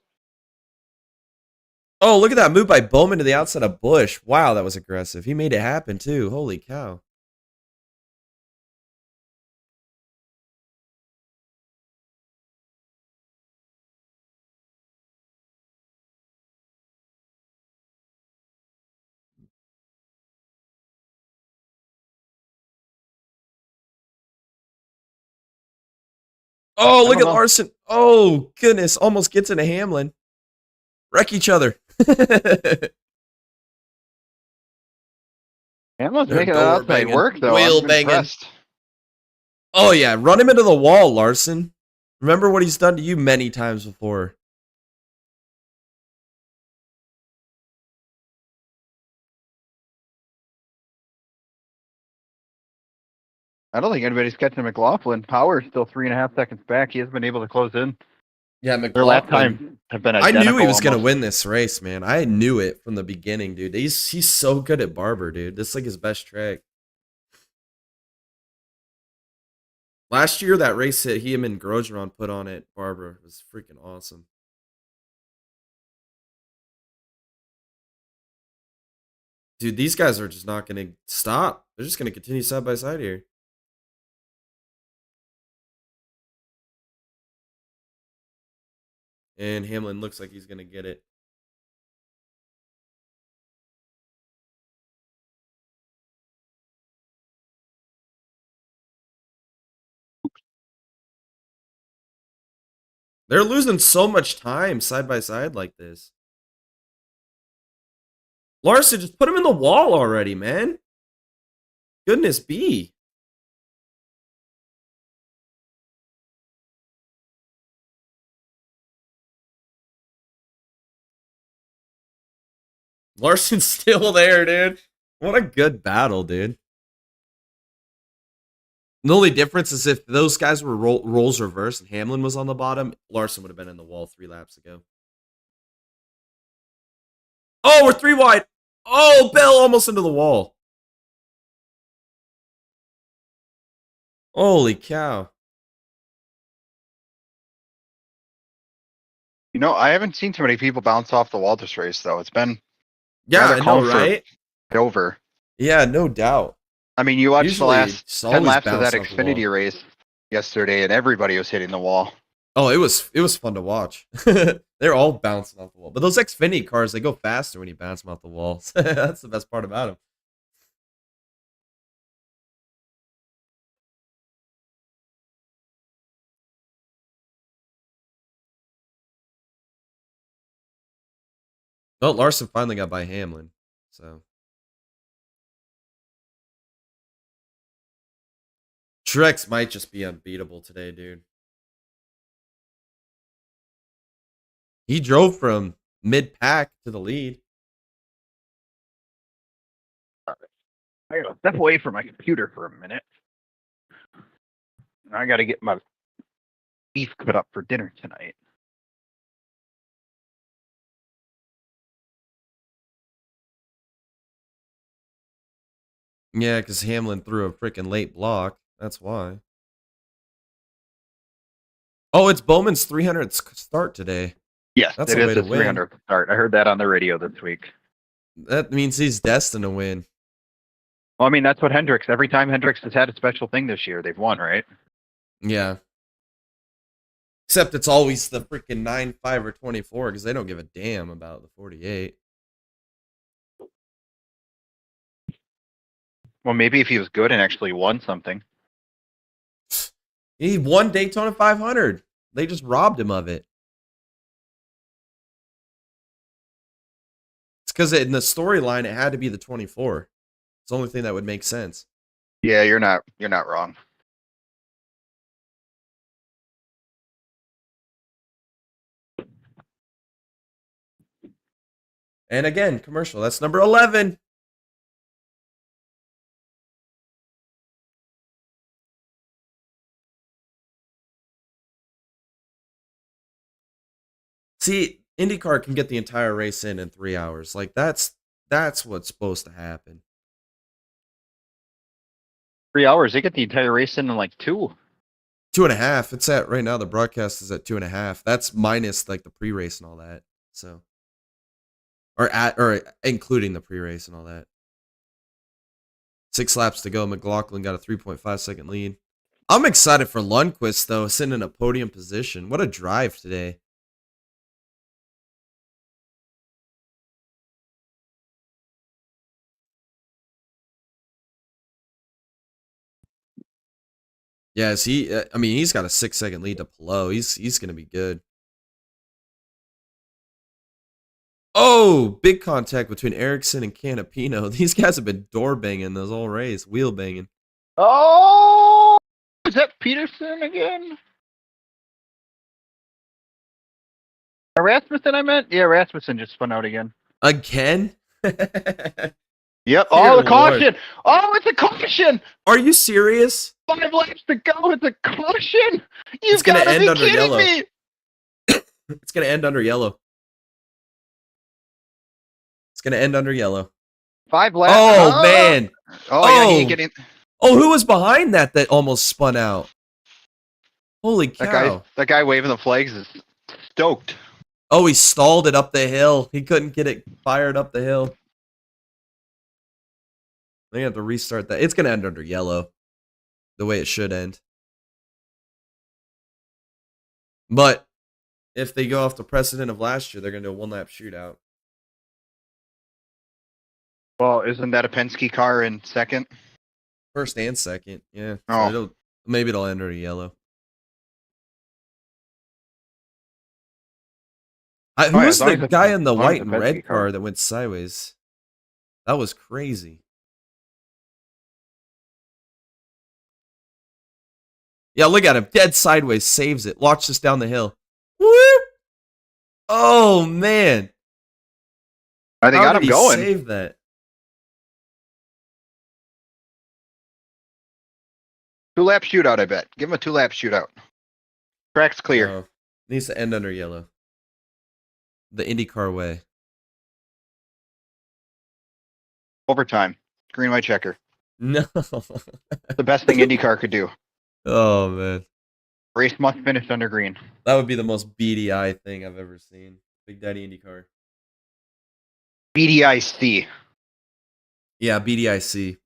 Oh, look at that move by Bowman to the outside of Busch. Wow, that was aggressive. He made it happen, too. Holy cow. Oh, look at Larson. Oh, goodness. Almost gets into Hamlin. Wreck each other. Hamlin's making that outside work, though. Wheel I'm banging. impressed. Oh, yeah. Run him into the wall, Larson. Remember what he's done to you many times before. I don't think anybody's catching McLaughlin. Power's still 3.5 seconds back. He hasn't been able to close in. Yeah, Their lap McLaughlin. time have been I identical. knew he was going to almost. win this race, man. I knew it from the beginning, dude. He's so good at Barber, dude. This is like his best track. Last year, that race that him and Grosjean put on at Barber was freaking awesome. Dude, these guys are just not going to stop. They're just going to continue side by side here. And Hamlin looks like he's going to get it. They're losing so much time side by side like this. Larson, just put him in the wall already, man. Goodness be. Larson's still there, dude. What a good battle, dude. The only difference is if those guys were roles reversed and Hamlin was on the bottom, Larson would have been in the wall 3 laps ago. Oh, we're 3 wide. Oh, Bell almost into the wall. Holy cow. I haven't seen too many people bounce off the wall this race, though. It's been Yeah, rather I know, calm for right? Dover. Yeah, no doubt. I mean, you watched the Usually, last it's 10 always laps of that bouncing off the wall. Xfinity race yesterday, and everybody was hitting the wall. Oh, it was fun to watch. They're all bouncing off the wall. But those Xfinity cars, they go faster when you bounce them off the wall. That's the best part about them. Well, Larson finally got by Hamlin. So Truex might just be unbeatable today, dude. He drove from mid-pack to the lead. I gotta step away from my computer for a minute. I gotta get my beef cut up for dinner tonight. Yeah, because Hamlin threw a freaking late block. That's why. Oh, it's Bowman's 300th start today. Yes, That's it a is way to his win. 300th start. I heard that on the radio this week. That means he's destined to win. Well, I mean, that's what Hendricks, every time Hendricks has had a special thing this year, they've won, right? Yeah. Except it's always the freaking 9-5 or 24 because they don't give a damn about the 48. Well, maybe if he was good and actually won something. He won Daytona 500. They just robbed him of it. It's because in the storyline, it had to be the 24. It's the only thing that would make sense. Yeah, you're not wrong. And again, commercial. That's number 11. See, IndyCar can get the entire race in 3 hours. Like that's what's supposed to happen. 3 hours, they get the entire race in like 2. 2.5. It's at right now. The broadcast is at 2.5. That's minus like the pre-race and all that. So, or including the pre-race and all that. 6 laps to go. McLaughlin got a 3.5-second lead. I'm excited for Lundqvist though, sitting in a podium position. What a drive today. Yeah, I mean, he's got a 6-second lead to Pelot. He's gonna be good. Oh, big contact between Erickson and Canapino. These guys have been door banging those whole race, wheel banging. Oh, is that Peterson again? Rasmussen, I meant? Yeah, Rasmussen just spun out again. Again? Yep. Dear Oh, the Lord. caution! Oh, it's a caution! Are you serious? 5 laps to go. It's a caution! It's gonna Gotta end be under kidding yellow. me! It's gonna end under yellow. It's gonna end under yellow. 5 laps. Oh, man. Oh, yeah, he Oh. ain't getting. Oh, who was behind that almost spun out? Holy cow. That guy waving the flags is stoked. Oh, he stalled it up the hill. He couldn't get it fired up the hill. They have to restart that. It's gonna end under yellow. The way it should end. But if they go off the precedent of last year, they're gonna do a 1-lap shootout. Well, isn't that a Penske car in second? First and second, yeah. Oh. So maybe it'll end under yellow. Who yeah, was as long the as guy it's- in the as long as white it's and a red Penske car car. that went sideways? That was crazy. Yeah, look at him. Dead sideways. Saves it. Watch this down the hill. Whoop! Oh, man. They How got did him he going. save that? 2-lap shootout, I bet. Give him a 2-lap shootout. Track's clear. No. Needs to end under yellow. The IndyCar way. Overtime. Green, white checker. No. The best thing IndyCar could do. Oh, man. Race must finish under green. That would be the most BDI thing I've ever seen. Big Daddy IndyCar. BDIC. Yeah, BDIC.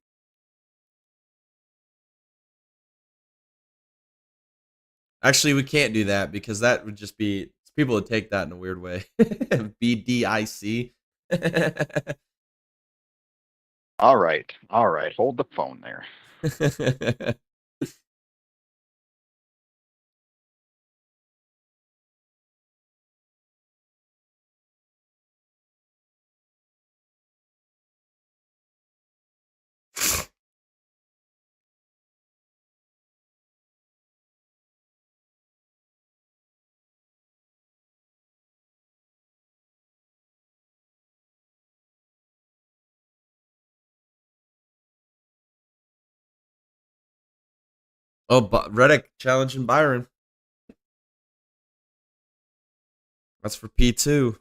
Actually, we can't do that because that would just be people would take that in a weird way. BDIC. All right. Hold the phone there. Oh, Reddick challenging Byron. That's for P2.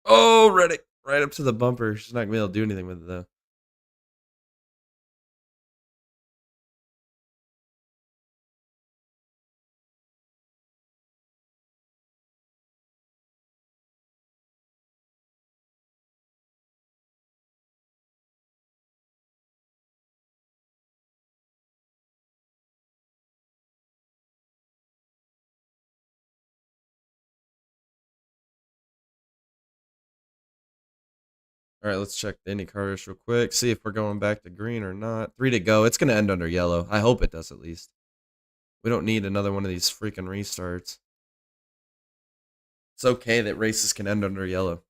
Oh, Reddick. Right up to the bumper. She's not going to be able to do anything with it, though. All right, let's check the IndyCar real quick. See if we're going back to green or not. 3 to go. It's going to end under yellow. I hope it does at least. We don't need another one of these freaking restarts. It's okay that races can end under yellow.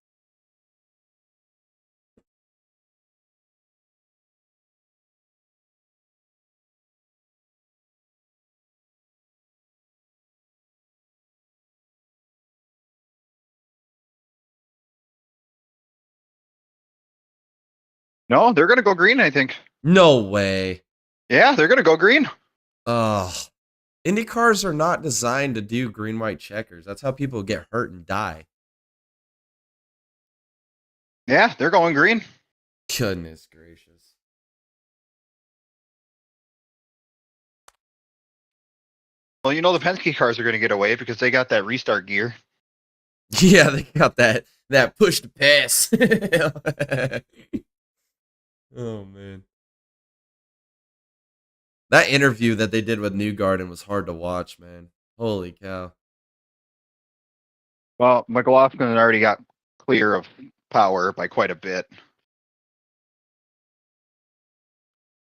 No, they're going to go green, I think. No way. Yeah, they're going to go green. Ugh. Indy cars are not designed to do green, white checkers. That's how people get hurt and die. Yeah, they're going green. Goodness gracious. Well, you know the Penske cars are going to get away because they got that restart gear. Yeah, they got that push to pass. Oh, man. That interview that they did with Newgarden was hard to watch, man. Holy cow. Well, McLaughlin already got clear of power by quite a bit.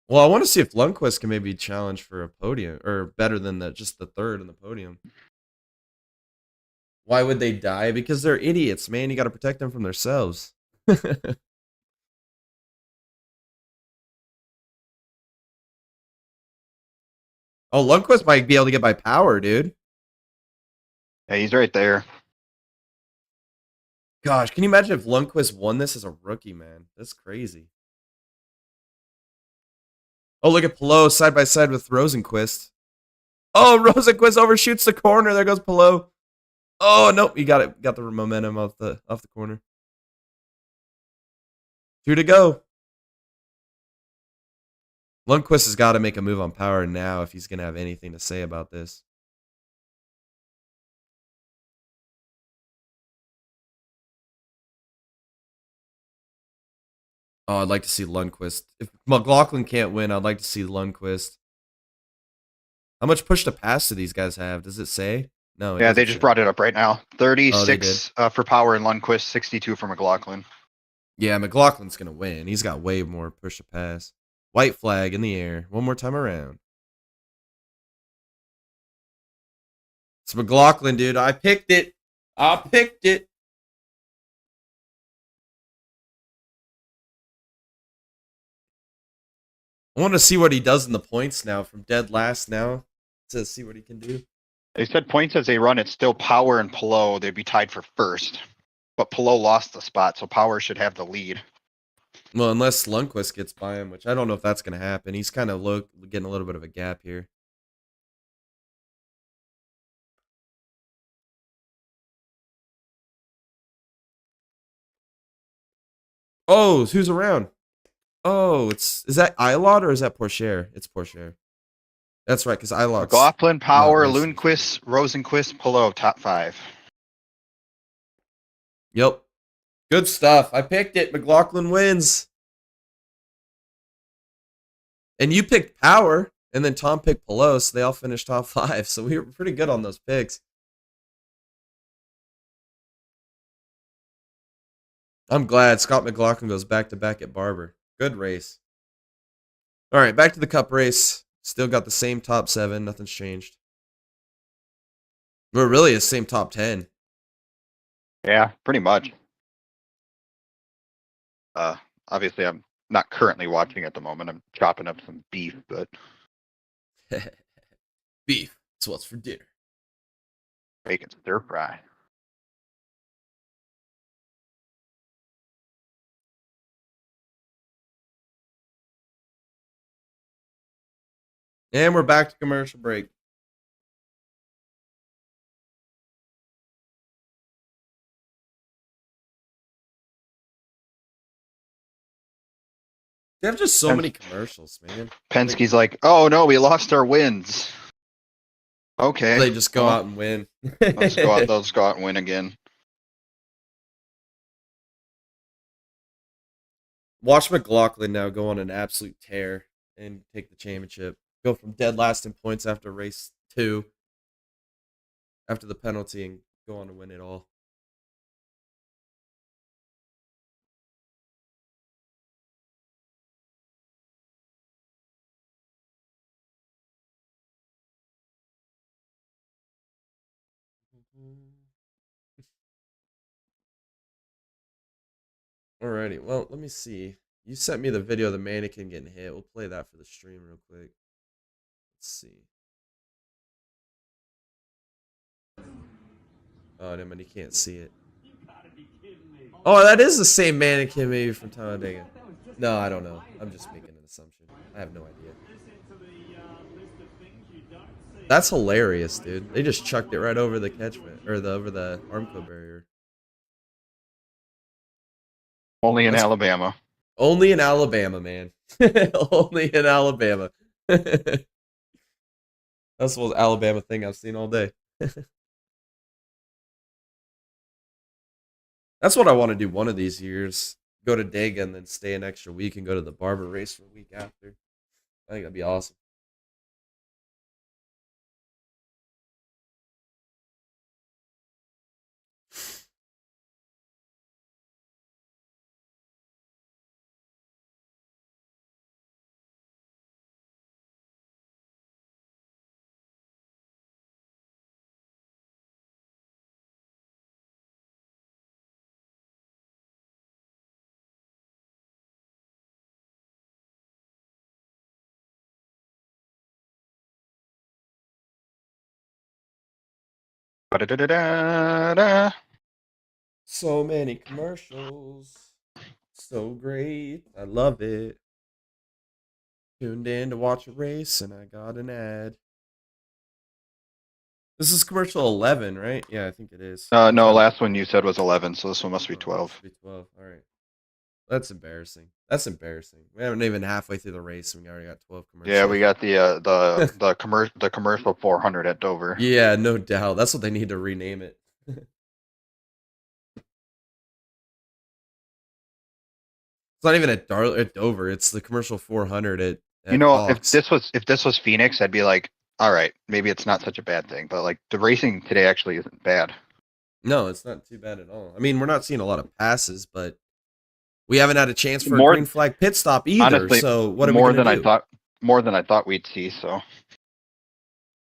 Well, I want to see if Lundqvist can maybe challenge for a podium or better than just the third in the podium. Why would they die? Because they're idiots, man. You got to protect them from themselves. Oh, Lundqvist might be able to get by power, dude. Yeah, he's right there. Gosh, can you imagine if Lundqvist won this as a rookie, man? That's crazy. Oh, look at Pelot side by side with Rosenqvist. Oh, Rosenqvist overshoots the corner. There goes Pelot. Oh, nope. He got it. Got the momentum off the corner. 2 to go. Lundqvist has got to make a move on power now if he's going to have anything to say about this. Oh, I'd like to see Lundqvist. If McLaughlin can't win, I'd like to see Lundqvist. How much push to pass do these guys have? Does it say? No. Yeah, they just brought it up right now. 36 for Power and Lundqvist, 62 for McLaughlin. Yeah, McLaughlin's going to win. He's got way more push to pass. White flag in the air. One more time around. It's McLaughlin, dude. I picked it. I picked it. want to see what he does in the points now, from dead last now to see what he can do. They said points as they run, it's still Power and Pillow. They'd be tied for first. But Pillow lost the spot, so Power should have the lead. Well, unless Lundqvist gets by him, which I don't know if that's going to happen. He's kind of getting a little bit of a gap here. Oh, who's around? Oh, is that Ilott or is that Pourchaire? It's Pourchaire. That's right, because Ilott's McLaughlin, Power, not racing. Lundqvist, Rosenqvist, Pillow, top 5. Yep. Good stuff. I picked it. McLaughlin wins. And you picked Power, and then Tom picked Pillow, so they all finished top 5. So we were pretty good on those picks. I'm glad Scott McLaughlin goes back-to-back at Barber. Good race. All right, back to the Cup race. Still got the same top 7. Nothing's changed. We're really the same top 10. Yeah, pretty much. Obviously, I'm not currently watching at the moment. I'm chopping up some beef, but Beef. That's what's for dinner. bacon stir fry. And we're back to commercial break. They have just so many commercials, man. Penske's like, oh no, we lost our wins. Okay. They just go out and win. Let's go out and win again. Watch McLaughlin now go on an absolute tear and take the championship. Go from dead last in points after race 2, after the penalty, and go on to win it all. Alrighty, well, let me see. You sent me the video of the mannequin getting hit. We'll play that for the stream real quick. Let's see. Oh, never mind, you can't see it. Oh, that is the same mannequin maybe from Talladega. No, I don't know. I'm just making an assumption. I have no idea. That's hilarious, dude. They just chucked it right over the catchment, or over the Armco barrier. Only in Alabama. Only in Alabama, man. Only in Alabama. That's the most Alabama thing I've seen all day. That's what I want to do one of these years. Go to Dega and then stay an extra week and go to the Barber race for a week after. I think that'd be awesome. Ba-da-da-da-da-da. So many commercials. So great. I love it. Tuned in to watch a race and I got an ad. This is commercial 11, right? Yeah, I think it is. No, last one you said was 11, so this one must be 12. Must be 12. All right. That's embarrassing. That's embarrassing. We haven't even halfway through the race and we already got 12 commercials. Yeah, we got the commercial 400 at Dover. Yeah, no doubt. That's what they need to rename it. It's not even at Dover. It's the commercial 400 at You know, Fox. if this was Phoenix, I'd be like, all right, maybe it's not such a bad thing. But like the racing today actually isn't bad. No, it's not too bad at all. I mean, we're not seeing a lot of passes, but we haven't had a chance for a green flag pit stop either. Honestly, so what are we going to do? More than I thought we'd see. So.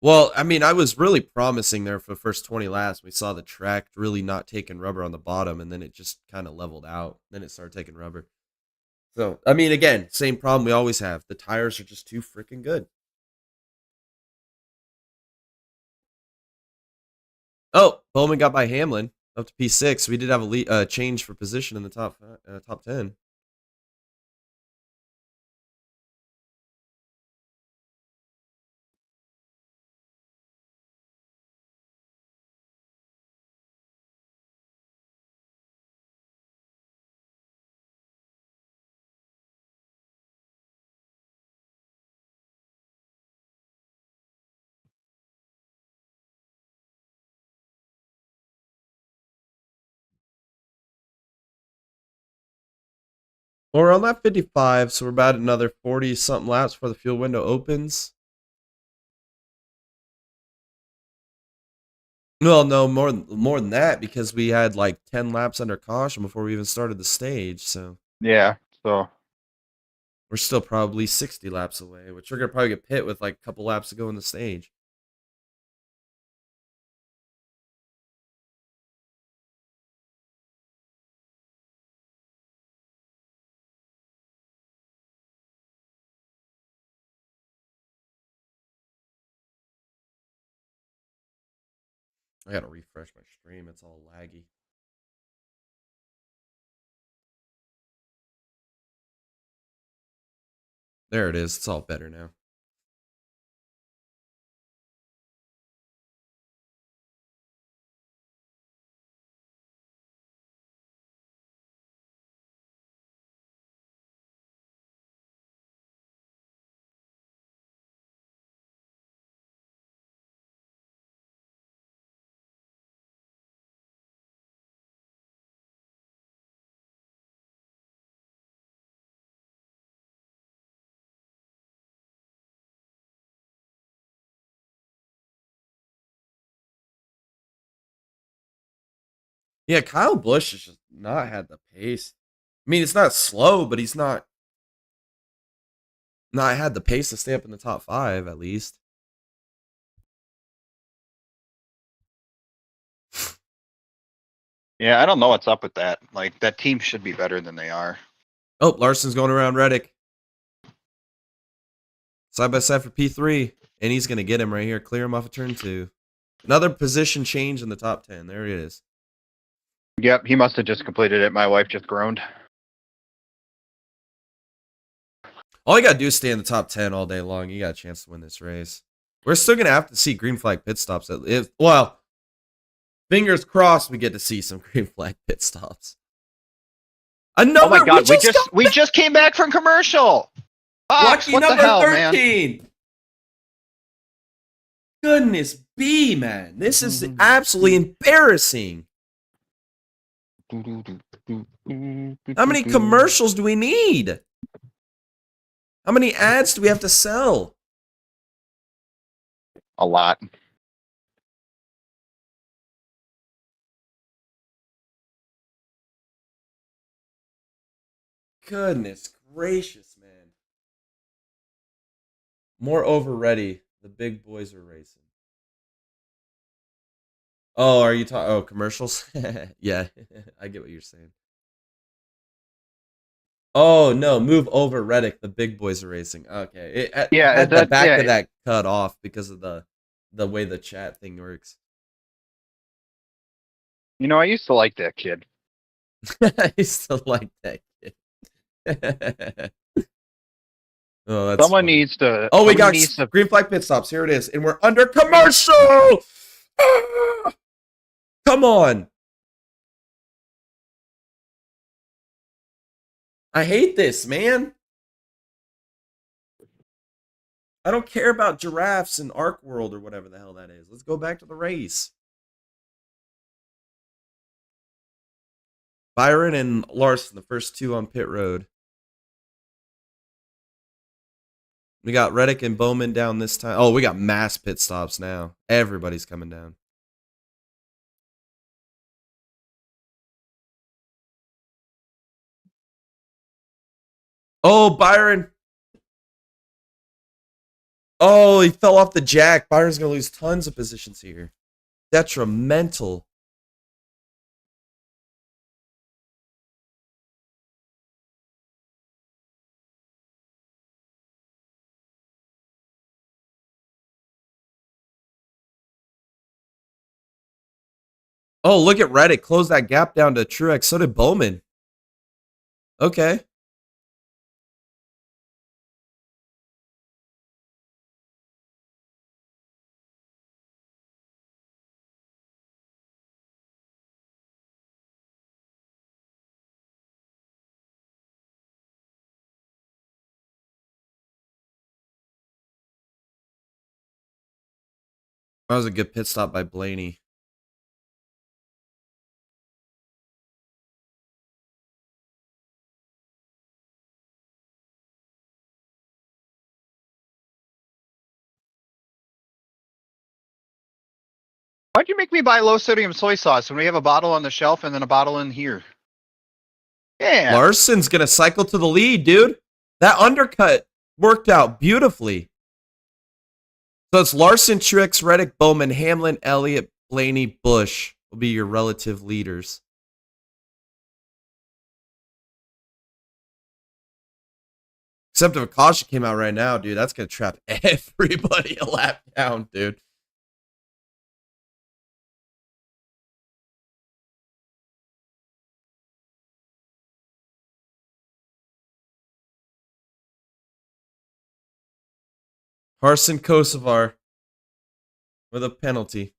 Well, I mean, I was really promising there for the first 20 laps. We saw the track really not taking rubber on the bottom, and then it just kind of leveled out. Then it started taking rubber. So, I mean, again, same problem we always have. The tires are just too freaking good. Oh, Bowman got by Hamlin up to P6. We did have a change for position in the top 10. Well, we're on lap 55, so we're about another 40-something laps before the fuel window opens. Well, no, more than that, because we had like 10 laps under caution before we even started the stage, so Yeah. So we're still probably 60 laps away, which we're going to probably get pit with like a couple laps to go in the stage. I got to refresh my stream. It's all laggy. There it is. It's all better now. Yeah, Kyle Busch has just not had the pace. I mean, it's not slow, but he's not had the pace to stay up in the top 5 at least. yeah, I don't know what's up with that. Like that team should be better than they are. Oh, Larson's going around Reddick. Side by side for P3, and he's going to get him right here. Clear him off of turn 2. Another position change in the top 10. There he is. Yep, he must have just completed it. My wife just groaned. All you got to do is stay in the top 10 all day long. You got a chance to win this race. We're still going to have to see green flag pit stops. Well, fingers crossed we get to see some green flag pit stops. Oh my god, we just came back from commercial. Fox, Lucky what number the hell, 13. Man? Goodness be, man. This is absolutely embarrassing. How many commercials do we need? How many ads do we have to sell? A lot. Goodness gracious, man. More over ready. The big boys are racing. Oh, are you talking? Oh, commercials? Yeah, I get what you're saying. Oh no, move over Reddick. The big boys are racing. Okay, it had the back of that cut off because of the way the chat thing works. You know, I used to like that kid. I used to like that kid. Oh, that's Someone funny. needs to. Oh, we got green flag pit stops. Here it is, and we're under commercial. Ah! Come on. I hate this, man. I don't care about giraffes in Ark World or whatever the hell that is. Let's go back to the race. Byron and Larson, the first two on pit road. We got Reddick and Bowman down this time. Oh, we got mass pit stops now. Everybody's coming down. Oh, Byron. Oh, he fell off the jack. Byron's going to lose tons of positions here. Detrimental. Oh, look at Reddick. Close that gap down to Truex. So did Bowman. Okay. That was a good pit stop by Blaney. Why'd you make me buy low sodium soy sauce when we have a bottle on the shelf and then a bottle in here? Yeah. Larson's going to cycle to the lead, dude. That undercut worked out beautifully. So it's Larson, Truex, Reddick, Bowman, Hamlin, Elliott, Blaney, Busch will be your relative leaders. Except if a caution came out right now, dude, that's going to trap everybody a lap down, dude. Carson Kosovar with a penalty.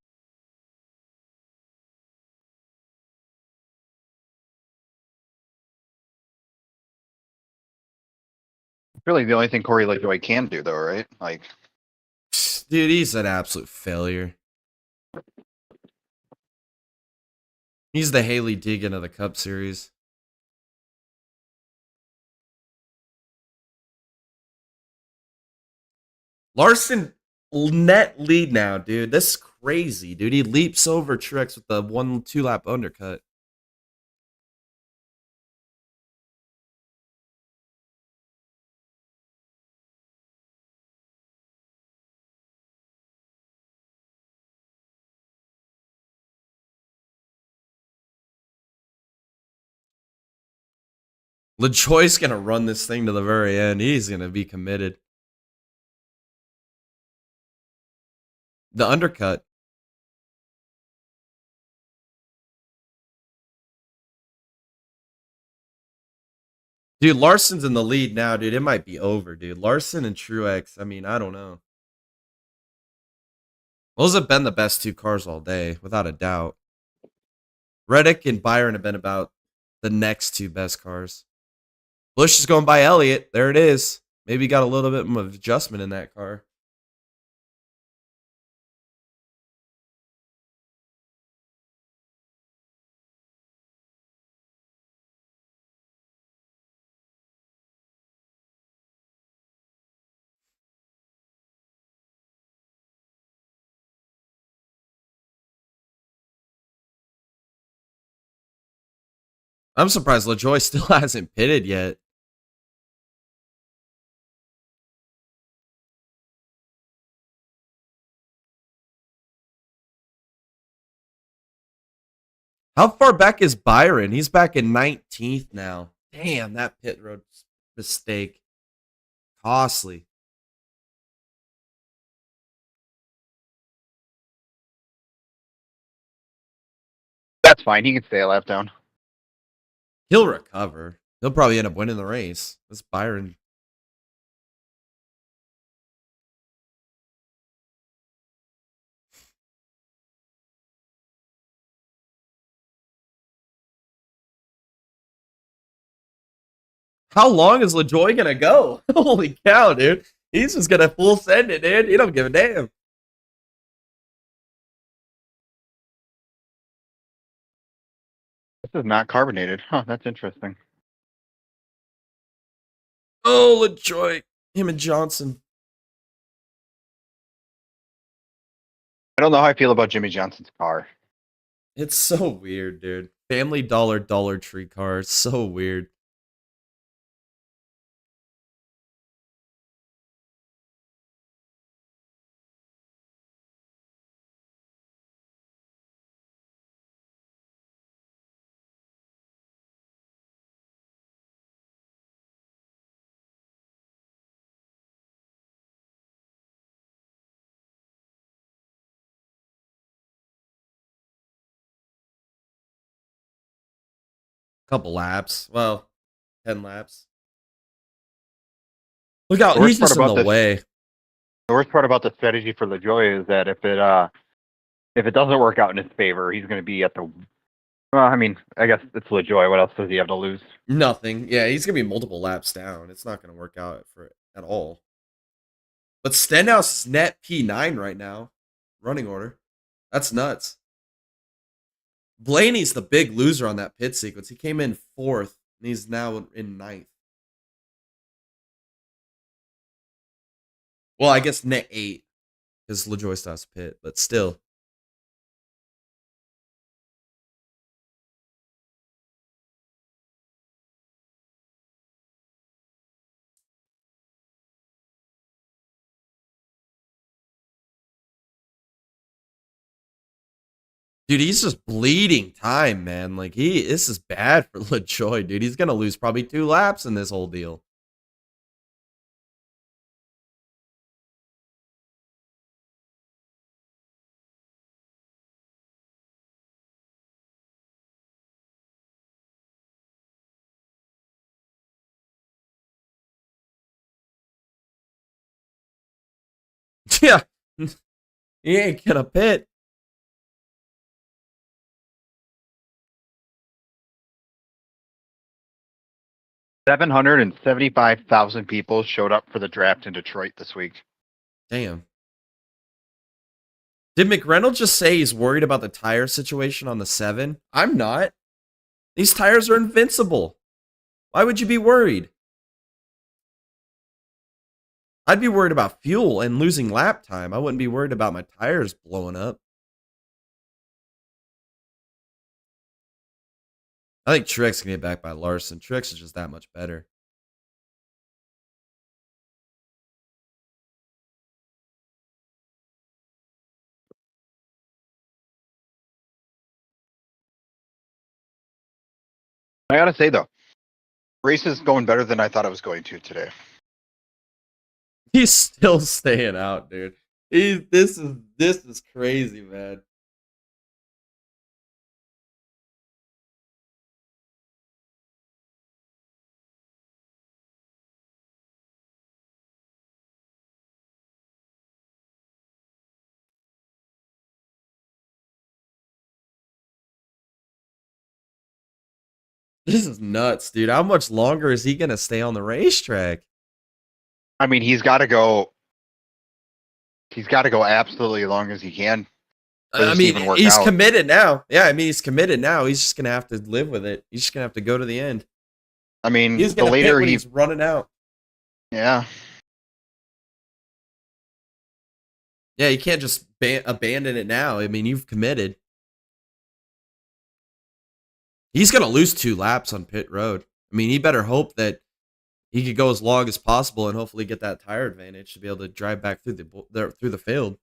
Really the only thing Corey LaJoy can do, though, right? Like, Dude, he's an absolute failure. He's the Haley Deegan of the Cup Series. Larson net lead now, dude. This is crazy, dude. He leaps over Truex with the 1-2 lap undercut. LaJoy's gonna run this thing to the very end. He's gonna be committed. The undercut. Dude, Larson's in the lead now, dude. It might be over, dude. Larson and Truex. I mean, I don't know. Those have been the best two cars all day, without a doubt. Reddick and Byron have been about the next two best cars. Busch is going by Elliott. There it is. Maybe got a little bit of adjustment in that car. I'm surprised LaJoy still hasn't pitted yet. How far back is Byron? He's back in 19th now. Damn, that pit road mistake. Costly. that's fine. He can stay a lap down. He'll recover. He'll probably end up winning the race. This Byron. How long is LaJoy gonna go? Holy cow, dude. He's just gonna full send it, dude. He don't give a damn. This is not carbonated. Huh, that's interesting. Oh, LaJoy. Him and Johnson. I don't know how I feel about Jimmy Johnson's car. It's so weird, dude. Family Dollar Tree car. It's so weird. Couple laps. Well, 10 laps. Look out, The he's worst part just in about the this, way. the worst part about the strategy for LaJoy is that if it doesn't work out in his favor, he's going to be at the. Well, I mean, I guess it's LaJoy. What else does he have to lose? Nothing. Yeah, he's gonna be multiple laps down. It's not gonna work out for at all. But Stenhouse is net P9 right now. Running order. That's nuts. Blaney's the big loser on that pit sequence. He came in 4th, and he's now in 9th. Well, I guess net 8, because LaJoy still has pit, but still. Dude, he's just bleeding time, man. Like, this is bad for LaJoy, dude. He's gonna lose probably 2 laps in this whole deal. Yeah. He ain't gonna pit. $775,000 people showed up for the draft in Detroit this week. Damn. Did McReynolds just say he's worried about the tire situation on the 7? I'm not. These tires are invincible. Why would you be worried? I'd be worried about fuel and losing lap time. I wouldn't be worried about my tires blowing up. I think Truex can get back by Larson. Truex is just that much better. I gotta say though, race is going better than I thought it was going to today. He's still staying out, dude. This is crazy, man. This is nuts, dude. How much longer is he gonna stay on the racetrack? I mean, he's got to go. He's got to go absolutely as long as he can for I this to mean, even work he's out. committed now. Yeah, I mean, he's committed now. He's just gonna have to live with it. He's just gonna have to go to the end. I mean, He's the gonna pit later when he, he's running out. yeah, Yeah, you can't just abandon it now. I mean, you've committed. He's gonna lose 2 laps on pit road. I mean, he better hope that he could go as long as possible and hopefully get that tire advantage to be able to drive back through the field.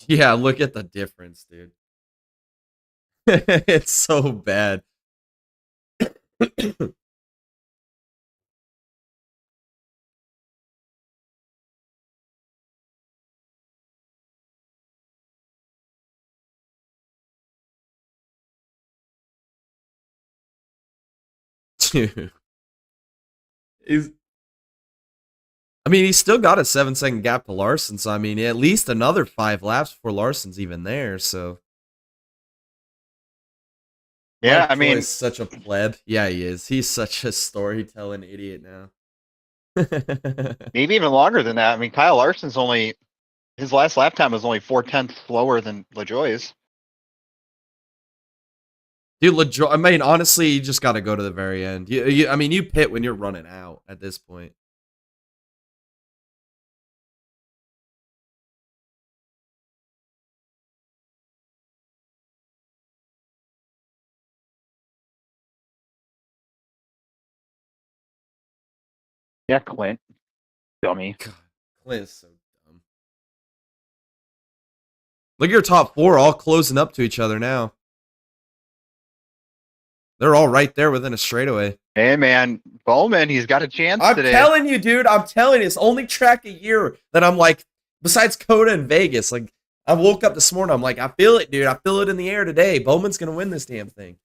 Yeah, look at the difference, dude. It's so bad. Dude. I mean, he's still got a 7-second gap to Larson, so I mean, at least another 5 laps before Larson's even there. So yeah. Mike I Troy mean, is such a pleb. Yeah, he is. He's such a storytelling idiot now. maybe even longer than that. I mean, Kyle Larson's only his last lap time was only 4/10 slower than LaJoy's. Dude, LaJoy, I mean, honestly, you just got to go to the very end. I mean, you pit when you're running out at this point. Yeah, Clint. Dummy. God, Clint is so dumb. Look at your top 4 all closing up to each other now. They're all right there within a straightaway. Hey, man. Bowman, he's got a chance I'm today. telling you, dude. I'm telling you. It's the only track a year that I'm like, besides Coda and Vegas, like, I woke up this morning. I'm like, I feel it, dude. I feel it in the air today. Bowman's going to win this damn thing.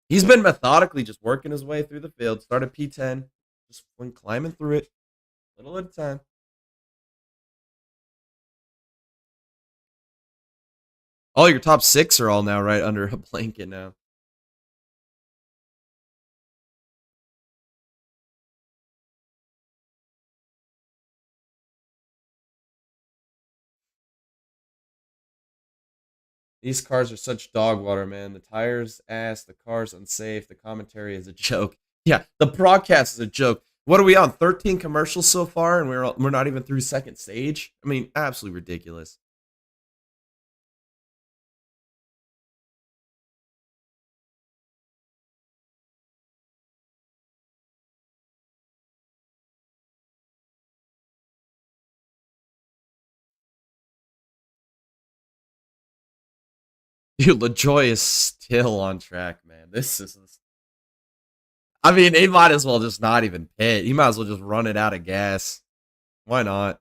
He's been methodically just working his way through the field. Started P10. Just went climbing through it. Little at a time. All your top 6 are all now right under a blanket now. These cars are such dog water, man. The tires ass, the car's unsafe, the commentary is a joke. Yeah, the broadcast is a joke. What are we on? 13 commercials so far, and we're not even through second stage? I mean, absolutely ridiculous. Dude, LaJoy is still on track, man. This is... I mean, he might as well just not even pit. He might as well just run it out of gas. Why not?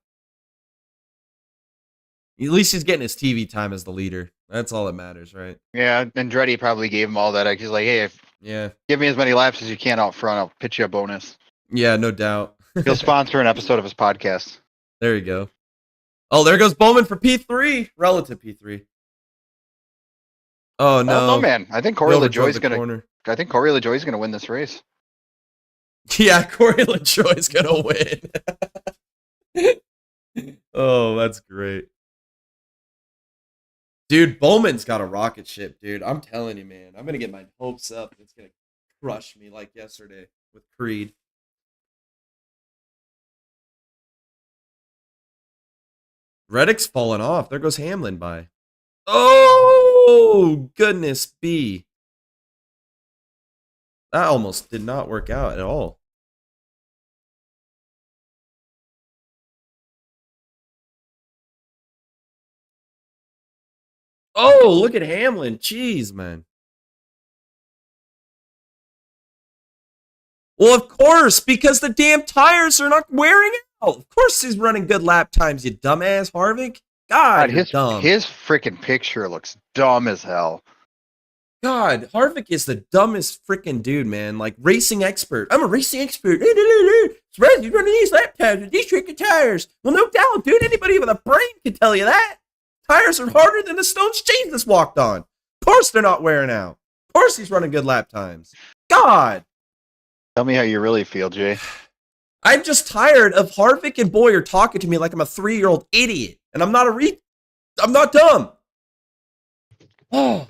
At least he's getting his TV time as the leader. That's all that matters, right? Yeah, Andretti probably gave him all that. He's like, hey, give me as many laps as you can out front. I'll pitch you a bonus. Yeah, no doubt. He'll sponsor an episode of his podcast. There you go. Oh, there goes Bowman for P3. Relative P3. Oh, no. I don't know, man. I think Corey LaJoy's going to win this race. Yeah, Corey LaJoy's going to win. Oh, that's great. Dude, Bowman's got a rocket ship, dude. I'm telling you, man. I'm going to get my hopes up. It's going to crush me like yesterday with Creed. Reddick's falling off. There goes Hamlin by. Oh, goodness B. That almost did not work out at all. Oh, look at Hamlin. Jeez, man. Well, of course, because the damn tires are not wearing out. Of course he's running good lap times, you dumbass Harvick. God, you're dumb. His freaking picture looks dumb as hell. God, Harvick is the dumbest freaking dude, man. Like, racing expert. I'm a racing expert. He's running these lap times with these freaking tires. Well, no doubt, dude. Anybody with a brain can tell you that. Tires are harder than the stones Jesus walked on. Of course they're not wearing out. Of course he's running good lap times. God. Tell me how you really feel, Jay. I'm just tired of Harvick and Boyer talking to me like I'm a 3-year-old idiot. And I'm not I'm not dumb. Oh,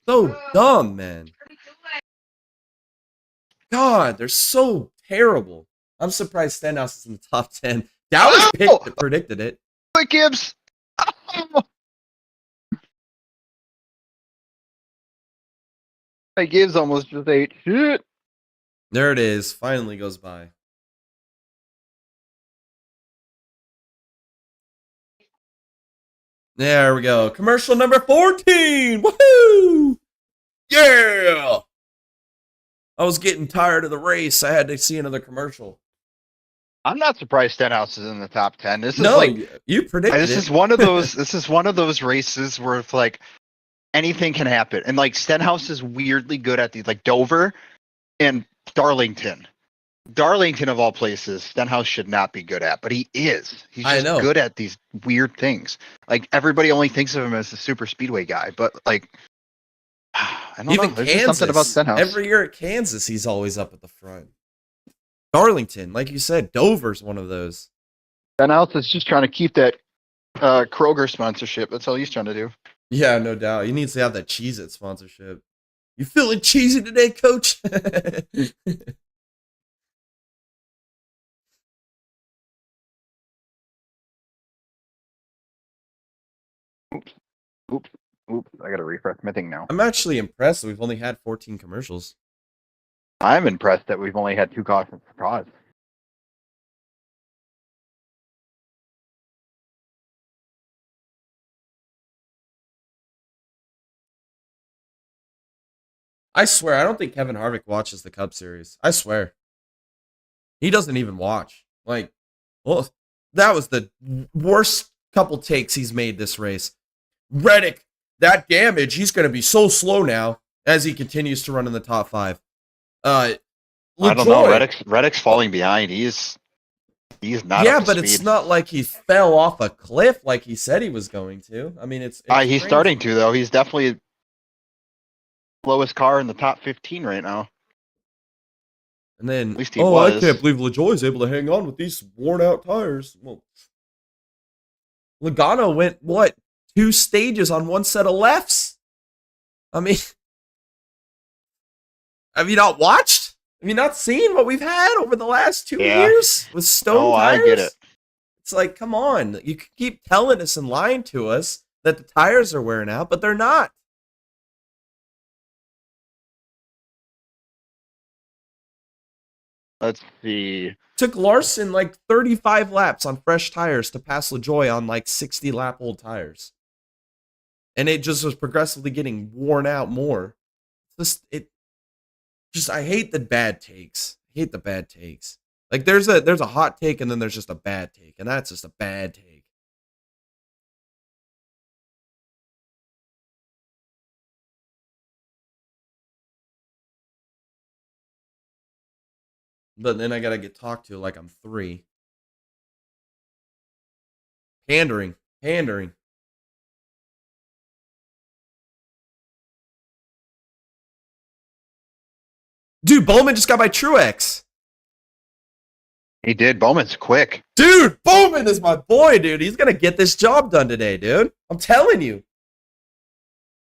so dumb, man. God, they're so terrible. I'm surprised Stenhouse is in the top 10. Dallas predicted it. Quick, Gibbs. My Gibbs almost just ate shit. There it is. Finally goes by. There we go. Commercial number 14. Woohoo! Yeah! I was getting tired of the race. I had to see another commercial. I'm not surprised Stenhouse is in the top 10. This is you predicted this is one of those this is one of those races where it's like anything can happen. And like Stenhouse is weirdly good at these, like Dover and Darlington. Darlington of all places, Stenhouse should not be good at, but he is. He's just good at these weird things. Like everybody only thinks of him as the super speedway guy, but like I don't know. There's just something about Stenhouse. Every year at Kansas, he's always up at the front. Darlington, like you said, Dover's one of those. Stenhouse is just trying to keep that Kroger sponsorship. That's all he's trying to do. Yeah, no doubt. He needs to have that Cheez-It sponsorship. You feeling cheesy today, coach? Oops. I gotta refresh my thing now. I'm actually impressed that we've only had 14 commercials. I'm impressed that we've only had 2 cautions for cause. I swear, I don't think Kevin Harvick watches the Cup Series. I swear. He doesn't even watch. Like, well, that was the worst couple takes he's made this race. Reddick, that damage, he's going to be so slow now as he continues to run in the top 5. I don't know. Reddick's falling behind. He's not. Yeah, up to but speed. it's not like he fell off a cliff like he said he was going to. I mean, it's he's crazy. starting to though. He's definitely slowest car in the top 15 right now. And then, at least he was. I can't believe LaJoy is able to hang on with these worn out tires. Well, Logano went, 2 stages on one set of lefts? I mean, have you not watched? Have you not seen what we've had over the last 2 years with stone tires? I get it. It's like, come on. You can keep telling us and lying to us that the tires are wearing out, but they're not. Let's see. Took Larson like 35 laps on fresh tires to pass LaJoy on like 60 lap old tires. And it just was progressively getting worn out more. I hate the bad takes. I hate the bad takes. Like there's a hot take and then there's just a bad take, and that's just a bad take. But then I gotta get talked to like I'm 3. Pandering. Dude, Bowman just got by Truex. He did. Bowman's quick. Dude, Bowman is my boy, dude. He's gonna get this job done today, dude. I'm telling you.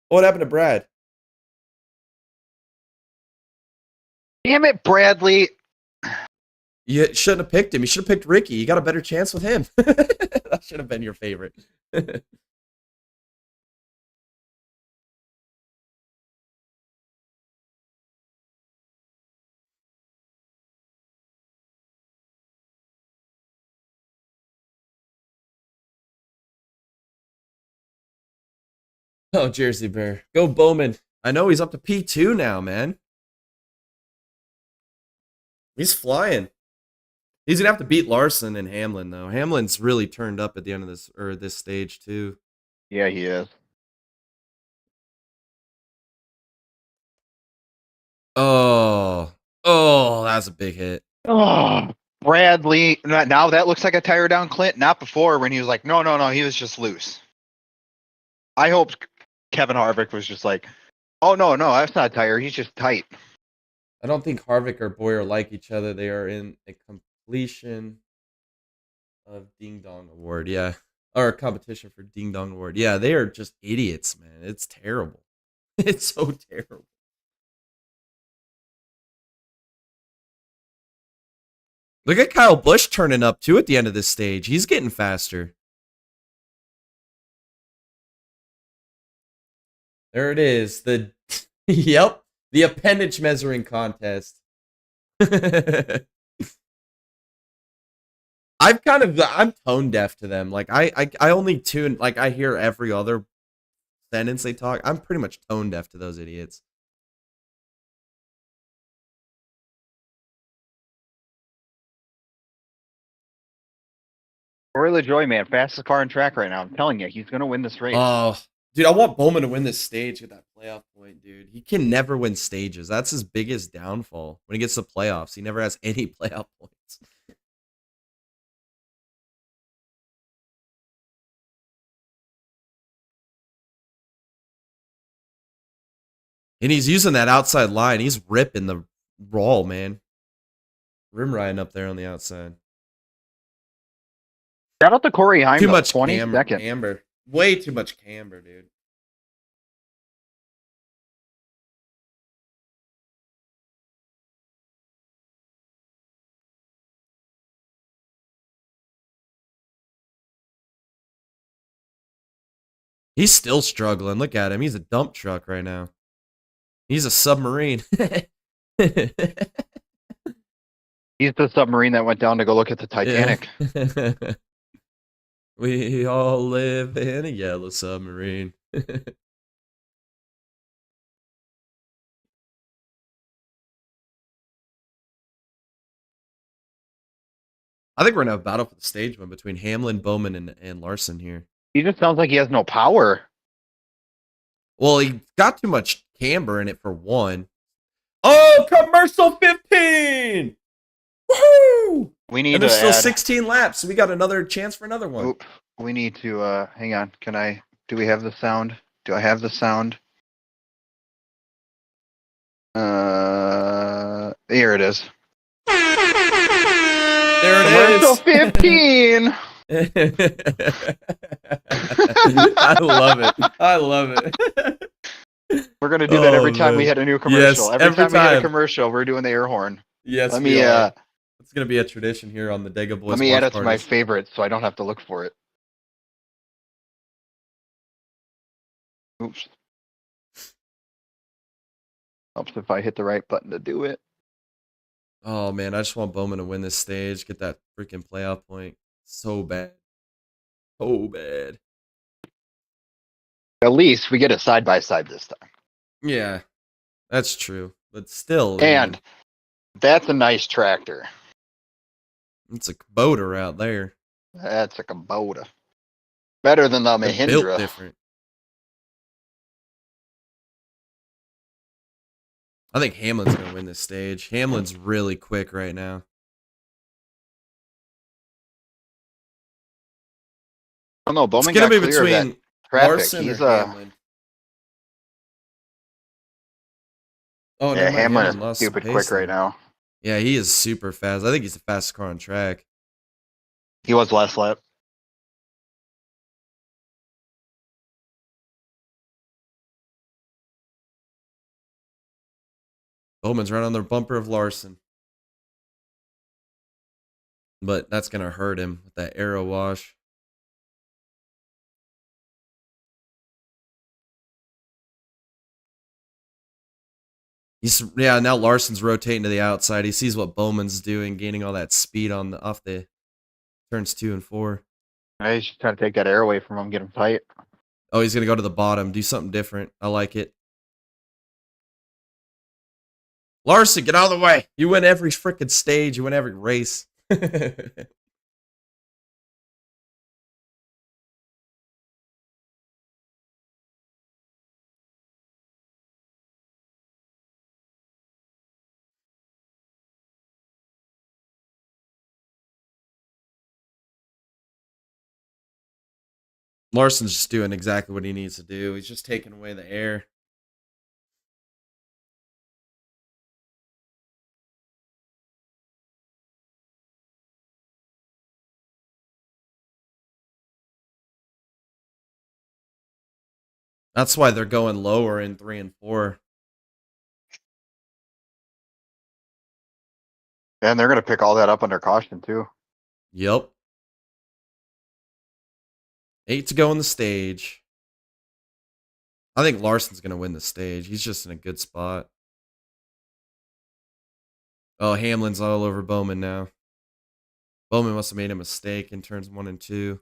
What happened to Brad? Damn it, Bradley. You shouldn't have picked him. You should have picked Ricky. You got a better chance with him. That should have been your favorite. Oh, Jersey Bear. Go Bowman. I know he's up to P2 now, man. He's flying. He's gonna have to beat Larson and Hamlin, though. Hamlin's really turned up at the end of this stage too. Yeah, he is. Oh, that's a big hit. Oh, Bradley. Now that looks like a tire down Clint. Not before when he was like, no, he was just loose. I hope Kevin Harvick was just like, oh, no, that's not a tire. He's just tight. I don't think Harvick or Boyer like each other. They are in a completion of Ding Dong Award. Yeah. Or a competition for Ding Dong Award. Yeah, they are just idiots, man. It's terrible. It's so terrible. Look at Kyle Busch turning up, too, at the end of this stage. He's getting faster. There it is. Yep. The appendage measuring contest. I'm tone deaf to them. Like I only tune, like I hear every other sentence they talk. I'm pretty much tone deaf to those idiots. Roy LaJoy, man, fastest car in track right now. I'm telling you, he's gonna win this race. Oh, dude, I want Bowman to win this stage with that playoff point, dude. He can never win stages. That's his biggest downfall. When he gets to playoffs, he never has any playoff points. And he's using that outside line. He's ripping the roll, man. Rim riding up there on the outside. Shout out to Corey Heim. Too much 22nd. camber. Way too much camber, dude. He's still struggling. Look at him. He's a dump truck right now. He's a submarine. He's the submarine that went down to go look at the Titanic. Yeah. We all live in a yellow submarine. I think we're gonna have a battle for the stage one between Hamlin, Bowman, and Larson here. He just sounds like he has no power. Well, he got too much camber in it for one. Oh, commercial 15! Woohoo! We need And to there's still add. 16 laps, so we got another chance for another one. Oop, we need to. Hang on. Do we have the sound? Do I have the sound? Here it is. There it Commercial is. 15. I love it. I love it. We're gonna do that every time we man. hit a new commercial. Yes, every time we hit a time. commercial, we're doing the air horn. Yes, Let we me are. It's gonna be a tradition here on the Dega Boys. let me watch add it to my parties. favorites so I don't have to look for it. Oops. Helps if I hit the right button to do it. Oh man, I just want Bowman to win this stage, get that freaking playoff point. So bad. So bad. At least we get it side by side this time. Yeah, that's true. But still, And that's a nice tractor. it's a Kubota out there. That's a Kubota. Better than the They're built Mahindra. different. I think Hamlin's gonna win this stage. Hamlin's really quick right now. Oh no, Bowman It's gonna got be clear of that between traffic. Larson He's or Hamlin. Oh, yeah, never mind. Hamlin Hamlin is lost some stupid pace quick right there. now. Yeah, he is super fast. I think he's the fastest car on track. He was last lap. Bowman's right on the bumper of Larson. But that's going to hurt him with that aero wash. Now Larson's rotating to the outside. He sees what Bowman's doing, gaining all that speed off the turns 2 and 4. He's just trying to take that air away from him, get him tight. Oh, he's going to go to the bottom, do something different. I like it. Larson, get out of the way. You win every freaking stage. You win every race. Larson's just doing exactly what he needs to do. He's just taking away the air. That's why they're going lower in 3 and 4. And they're gonna pick all that up under caution too. Yep. 8 to go on the stage. I think Larson's going to win the stage. He's just in a good spot. Oh, Hamlin's all over Bowman now. Bowman must have made a mistake in turns 1 and 2.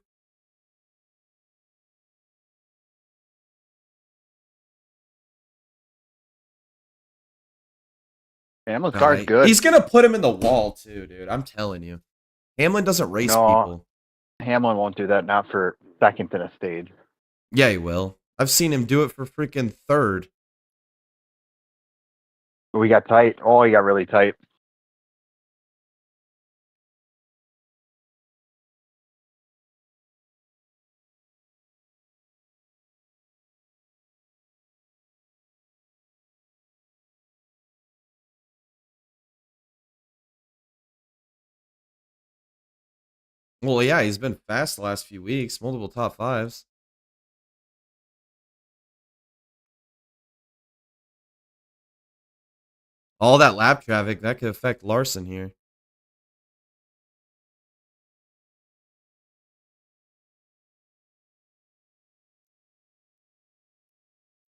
Hamlin's car's good. He's going to put him in the wall, too, dude. I'm telling you. Hamlin doesn't race people. Hamlin won't do that, not for second in a stage. Yeah, he will. I've seen him do it for freaking third. We got tight. Oh, he got really tight. Well, yeah, he's been fast the last few weeks. Multiple top 5s. All that lap traffic, that could affect Larson here.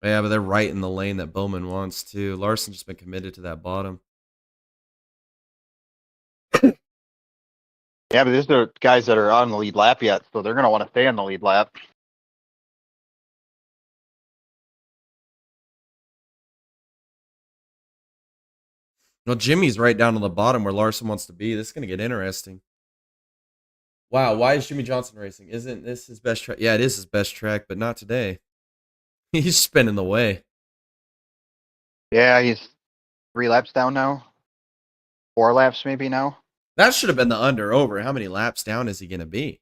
Yeah, but they're right in the lane that Bowman wants, too. Larson's just been committed to that bottom. Yeah, but these are guys that are on the lead lap yet, so they're going to want to stay on the lead lap. Well, Jimmy's right down on the bottom where Larson wants to be. This is going to get interesting. Wow, why is Jimmy Johnson racing? Isn't this his best track? Yeah, it is his best track, but not today. He's spinning the way. Yeah, he's 3 laps down now. 4 laps maybe now. That should have been the under over. How many laps down is he going to be?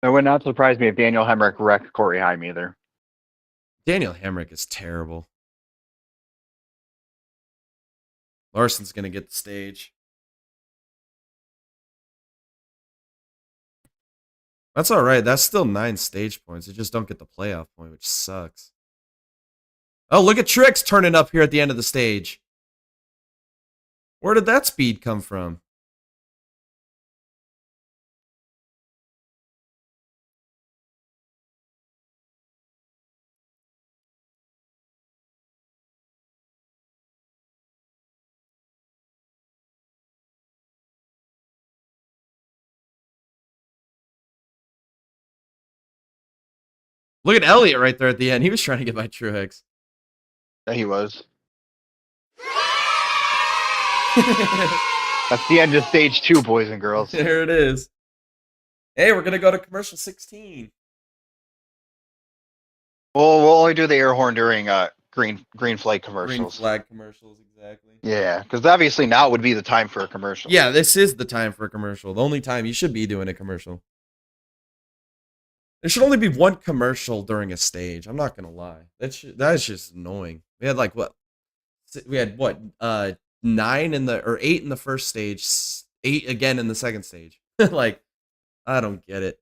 It would not surprise me if Daniel Hemrick wrecked Corey Heim either. Daniel Hemrick is terrible. Larson's going to get the stage. That's all right. That's still 9 stage points. They just don't get the playoff point, which sucks. Oh, look at Trix turning up here at the end of the stage. Where did that speed come from? Look at Elliott right there at the end. He was trying to get by Truex. Yeah, he was. That's the end of stage 2, boys and girls. There it is. Hey, we're going to go to commercial 16. We'll only do the air horn during green flag commercials. Green flag commercials, exactly. Yeah, because obviously now would be the time for a commercial. Yeah, this is the time for a commercial. The only time you should be doing a commercial. There should only be one commercial during a stage. I'm not gonna lie. That is just annoying. We had like what? We had what? 9 in the or 8 in the first stage, 8 again in the second stage. Like, I don't get it.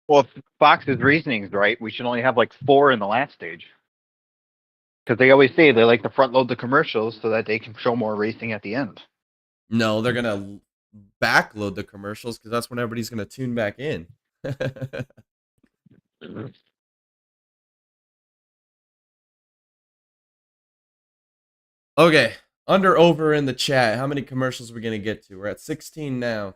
Well, if Fox's reasoning's right, we should only have like 4 in the last stage. Because they always say they like to front load the commercials so that they can show more racing at the end. No, they're gonna backload the commercials because that's when everybody's gonna tune back in. Okay, under over in the chat. How many commercials are we gonna get to? We're at 16 now,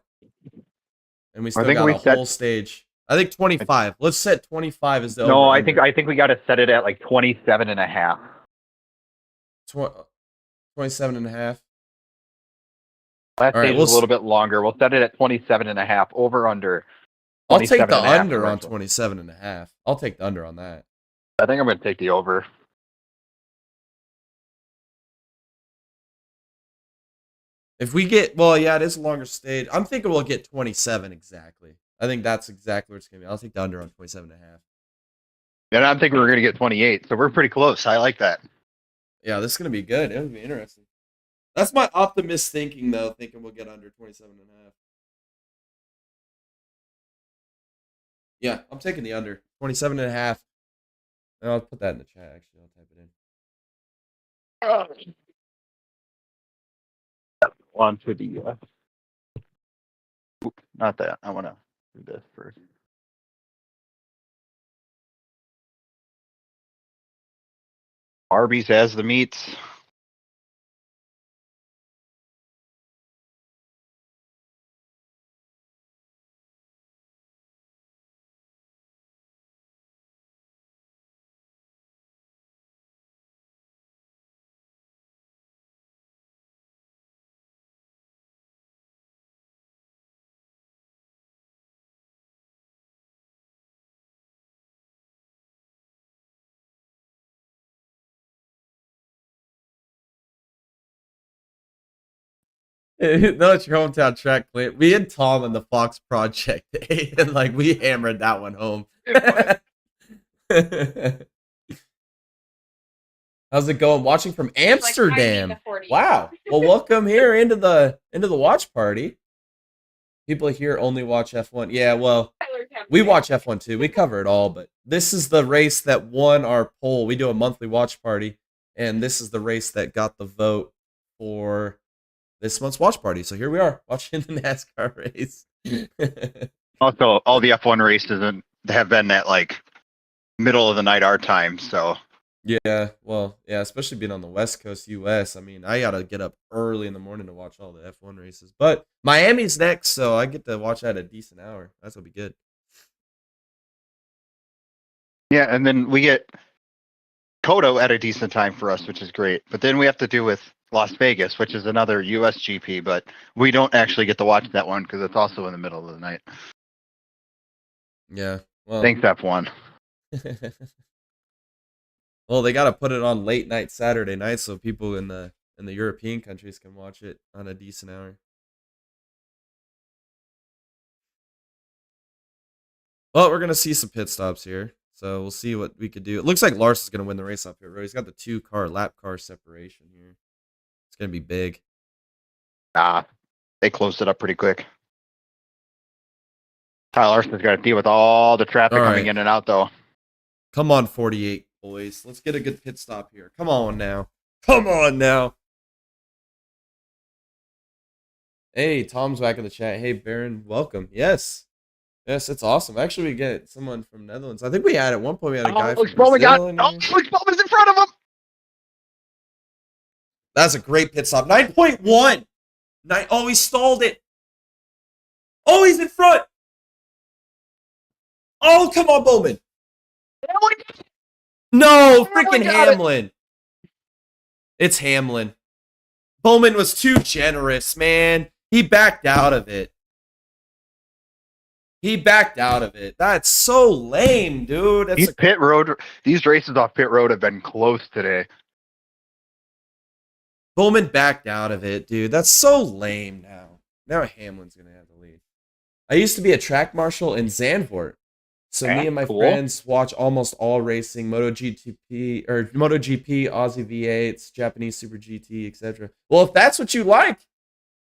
and we still got a whole stage. I think 25. Let's set 25 as the No, over. I think we got to set it at like 27 and a half. 27 and a half. Last stage is a little bit longer. We'll set it at 27 and a half. Over under. I'll take the under on 27 and a half. I'll take the under on that. I think I'm going to take the over. If we get, well, yeah, it is a longer stage. I'm thinking we'll get 27 exactly. I think that's exactly what it's going to be. I'll take the under on 27 and a half. And I'm thinking we're going to get 28, so we're pretty close. I like that. Yeah, this is going to be good. It'll be interesting. That's my optimist thinking, though, thinking we'll get under 27 and a half. Yeah, I'm taking the under. 27 and a half. And I'll put that in the chat, actually. I'll type it in. On to the... not that. I want to do this first. Arby's has the meats. No, it's your hometown track, Clint. We and Tom and the Fox Project, and like we hammered that one home. How's it going? Watching from Amsterdam. Like wow. Well, welcome here into the watch party. People here only watch F1. Yeah, well, we watch F1 too. We cover it all, but this is the race that won our poll. We do a monthly watch party. And this is the race that got the vote for this month's watch party. So here we are watching the NASCAR race. Also, all the F1 races have been at like middle of the night our time. So Yeah, well, yeah, especially being on the West Coast US. I mean, I got to get up early in the morning to watch all the F1 races. But Miami's next, so I get to watch at a decent hour. That's going to be good. yeah, and then we get Kodo at a decent time for us, which is great. But then we have to do with Las Vegas, which is another US GP, but we don't actually get to watch that one because it's also in the middle of the night. Yeah. Well, Thanks, F1. well, they got to put it on late night Saturday night so people in the European countries can watch it on a decent hour. Well, we're going to see some pit stops here. So we'll see what we could do. It looks like Lars is going to win the race up here, bro. He's got the 2-car lap car separation here. It's going to be big. They closed it up pretty quick. Kyle Larson's got to deal with all the traffic coming in and out, though. Come on, 48 boys. Let's get a good pit stop here. Come on now. Come on now. Hey, Tom's back in the chat. Hey, Baron, welcome. Yes. Yes, it's awesome. Actually, we get someone from Netherlands. I think we had at one point we had a guy from Brazil. Alex Bowman's in front of him. That's a great pit stop. 9.1. Oh, he stalled it. Oh, he's in front. Oh, come on, Bowman. No, freaking Hamlin. It's Hamlin. Bowman was too generous, man. He backed out of it. That's so lame, dude. These races off pit road have been close today. Bowman backed out of it, dude. That's so lame now. Now Hamlin's going to have to lead. I used to be a track marshal in Zandvoort. So me and my friends watch almost all racing, MotoGP, Aussie V8s, Japanese Super GT, etc. Well, if that's what you like,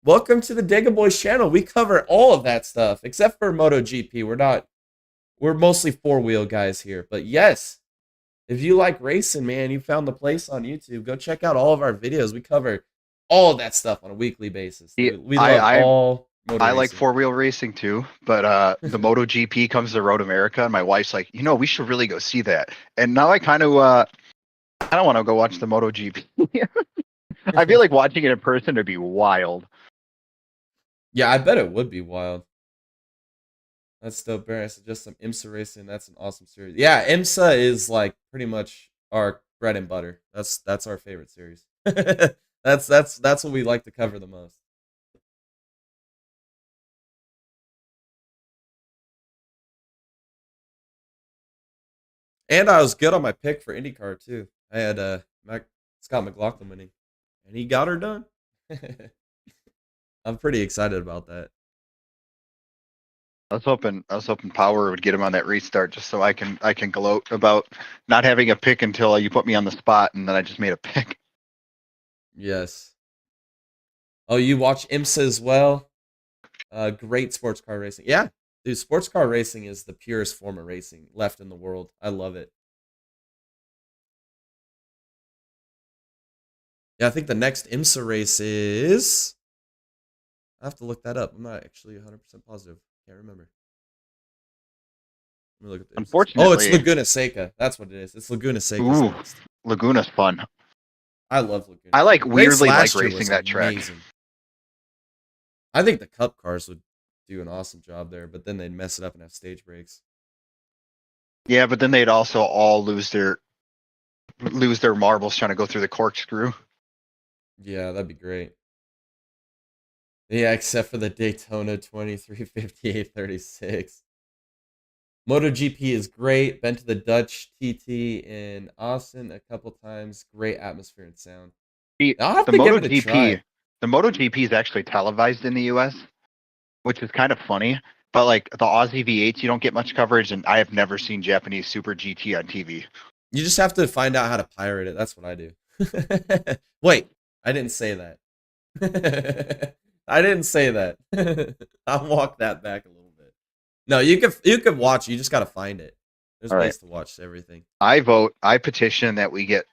welcome to the Dega Boys channel. We cover all of that stuff, except for MotoGP. We're mostly four-wheel guys here. But yes, if you like racing, man, you found the place on YouTube. Go check out all of our videos. We cover all of that stuff on a weekly basis. We love all motor I racing. like four-wheel racing too, but the MotoGP comes to Road America, and my wife's like, we should really go see that. And now I kind of want to go watch the MotoGP. I feel like watching it in person would be wild. Yeah, I bet it would be wild. That's dope, Barry. I suggest some IMSA racing. That's an awesome series. Yeah, IMSA is like pretty much our bread and butter. That's our favorite series. That's what we like to cover the most. And I was good on my pick for IndyCar too. I had Scott McLaughlin winning, and he got her done. I'm pretty excited about that. I was hoping Power would get him on that restart just so I can gloat about not having a pick until you put me on the spot, and then I just made a pick. Yes. Oh, you watch IMSA as well? Great sports car racing. Yeah, dude, sports car racing is the purest form of racing left in the world. I love it. Yeah, I think the next IMSA race is... I have to look that up. I'm not actually 100% positive. Can't remember. Let me look at this. Unfortunately, oh, it's Laguna Seca. That's what it is. It's Laguna Seca. Ooh, Laguna's fun. I love Laguna. I weirdly like racing that track. I think the Cup cars would do an awesome job there, but then they'd mess it up and have stage breaks. Yeah, but then they'd also all lose their marbles trying to go through the corkscrew. Yeah, that'd be great. Yeah, except for the Daytona 235836. MotoGP is great. Been to the Dutch TT in Austin a couple times. Great atmosphere and sound. I'll have to give it a try. The MotoGP is actually televised in the US, which is kind of funny. But like the Aussie V8s, you don't get much coverage, and I have never seen Japanese Super GT on TV. You just have to find out how to pirate it. That's what I do. Wait, I didn't say that. I didn't say that. I'll walk that back a little bit. No, you could watch. You just got to find it. There's ways to watch everything. I petition that we get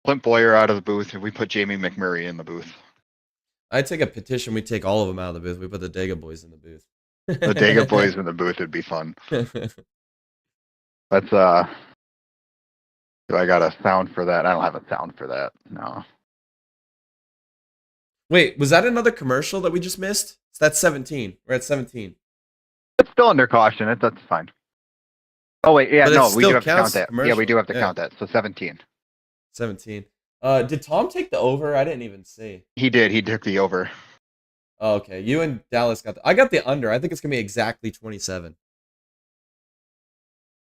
Clint Boyer out of the booth, and we put Jamie McMurray in the booth. I'd take a petition. We take all of them out of the booth. We put the Dega boys in the booth. The Dega boys in the booth would be fun. Let's do I got a sound for that? I don't have a sound for that. No. Wait, was that another commercial that we just missed? So that's 17. We're at 17. It's still under caution. That's fine. Oh wait, yeah, But it no, we still do have to count counts that. Yeah, commercial. we do have to Yeah. count that. So 17. 17. Did Tom take the over? I didn't even see. He did. He took the over. Oh, okay. You and Dallas got I got the under. I think it's gonna be exactly 27.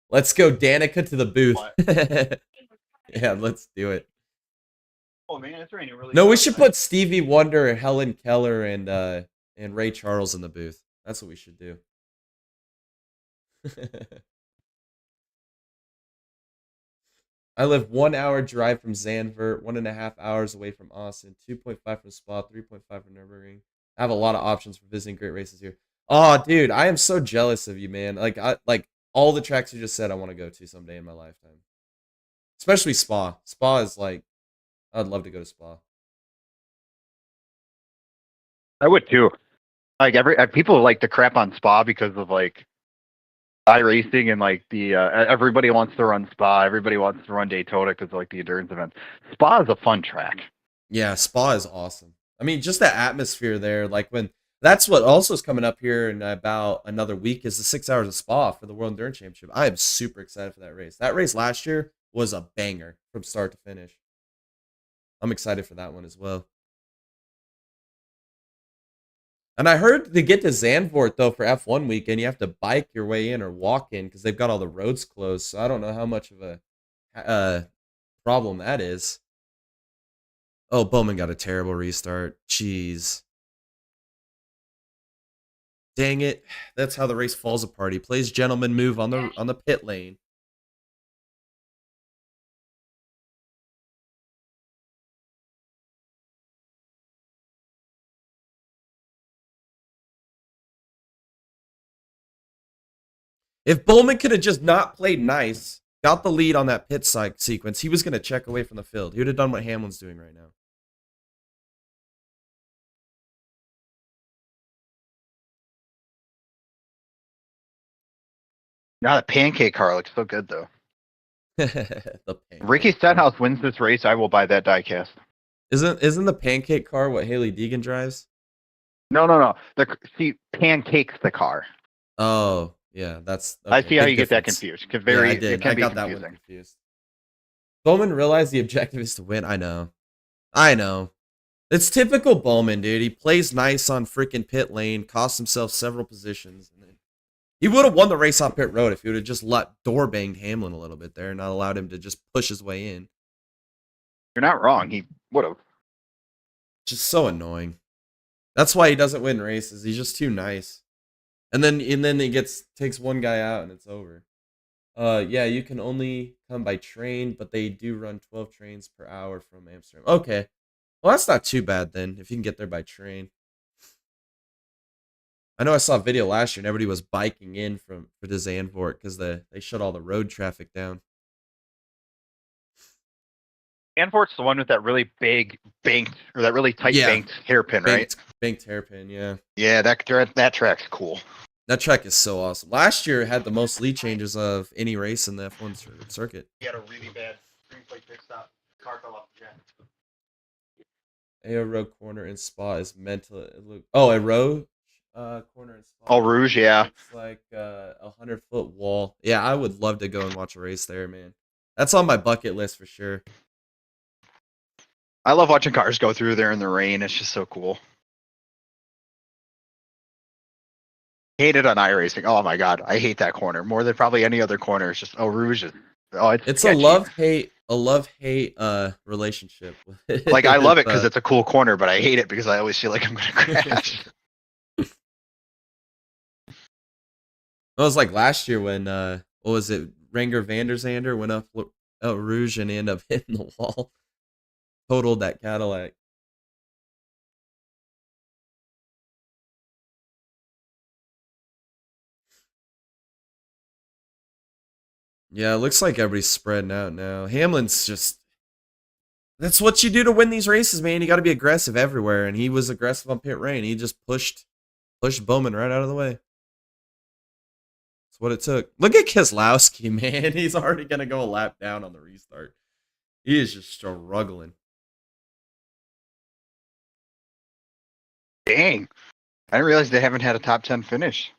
Let's go, Danica, to the booth. Yeah, let's do it. Oh man, it's raining really. No, we should put Stevie Wonder, Helen Keller, and Ray Charles in the booth. That's what we should do. I live 1 hour drive from Zandvoort, 1.5 hours away from Austin, 2.5 from Spa, 3.5 from Nürburgring. I have a lot of options for visiting great races here. Oh, dude, I am so jealous of you, man. Like all the tracks you just said I want to go to someday in my lifetime. Especially Spa. Spa is like, I'd love to go to Spa. I would too. Like people like to crap on Spa because of like iRacing and like the everybody wants to run Spa, everybody wants to run Daytona because like the endurance events. Spa is a fun track. Yeah, Spa is awesome. I mean, just the atmosphere there. Like when that's what also is coming up here in about another week is the 6 hours of Spa for the World Endurance Championship. I am super excited for that race. That race last year was a banger from start to finish. I'm excited for that one as well. And I heard to get to Zandvoort, though, for F1 weekend, you have to bike your way in or walk in because they've got all the roads closed. So I don't know how much of a problem that is. Oh, Bowman got a terrible restart. Jeez. Dang it. That's how the race falls apart. He plays gentleman move on the pit lane. If Bowman could have just not played nice, got the lead on that pit side sequence, he was going to check away from the field. He would have done what Hamlin's doing right now. Now the pancake car looks so good though. The Ricky Stenhouse wins this race, I will buy that diecast. Isn't the pancake car what Haley Deegan drives? No. She pancakes the car. Oh, yeah, that's. Okay. I see how Big you get that difference. confused. It did. can I be got that confusing. one confused. Bowman realized the objective is to win. I know. It's typical Bowman, dude. He plays nice on freaking pit lane, cost himself several positions. And then he would have won the race on pit road if he would have just door banged Hamlin a little bit there and not allowed him to just push his way in. You're not wrong. He would have. Just so annoying. That's why he doesn't win races. He's just too nice. And then he takes one guy out and it's over. Yeah, you can only come by train, but they do run 12 trains per hour from Amsterdam. Okay. Well, that's not too bad then, if you can get there by train. I know I saw a video last year and everybody was biking in for the Zandvoort because they shut all the road traffic down. Zandvoort's the one with that really big banked, or that really tight banked hairpin, right? Banked hairpin, yeah. Yeah, that track's cool. That track is so awesome. Last year it had the most lead changes of any race in the F1 circuit. He had a really bad green plate pit stop. Car fell off the track. A row corner in Spa is meant to look. Oh, a row corner in Spa. All Rouge, yeah. It's like a 100-foot wall. Yeah, I would love to go and watch a race there, man. That's on my bucket list for sure. I love watching cars go through there in the rain. It's just so cool. Hate it on iRacing. Oh my god, I hate that corner more than probably any other corner. It's just Rouge. It's a love-hate relationship. Like I love it because it's a cool corner, but I hate it because I always feel like I'm gonna crash. It was like last year when what was it? Renger van der Zander went up Rouge and he ended up hitting the wall. Totaled that Cadillac. Yeah, it looks like everybody's spreading out now. Hamlin's just That's what you do to win these races, man. You got to be aggressive everywhere, and he was aggressive on pit lane. He just pushed Bowman right out of the way. That's what it took. Look at Keselowski, man. He's already gonna go a lap down on the restart. He is just struggling. Dang. I didn't realize they haven't had a top 10 finish.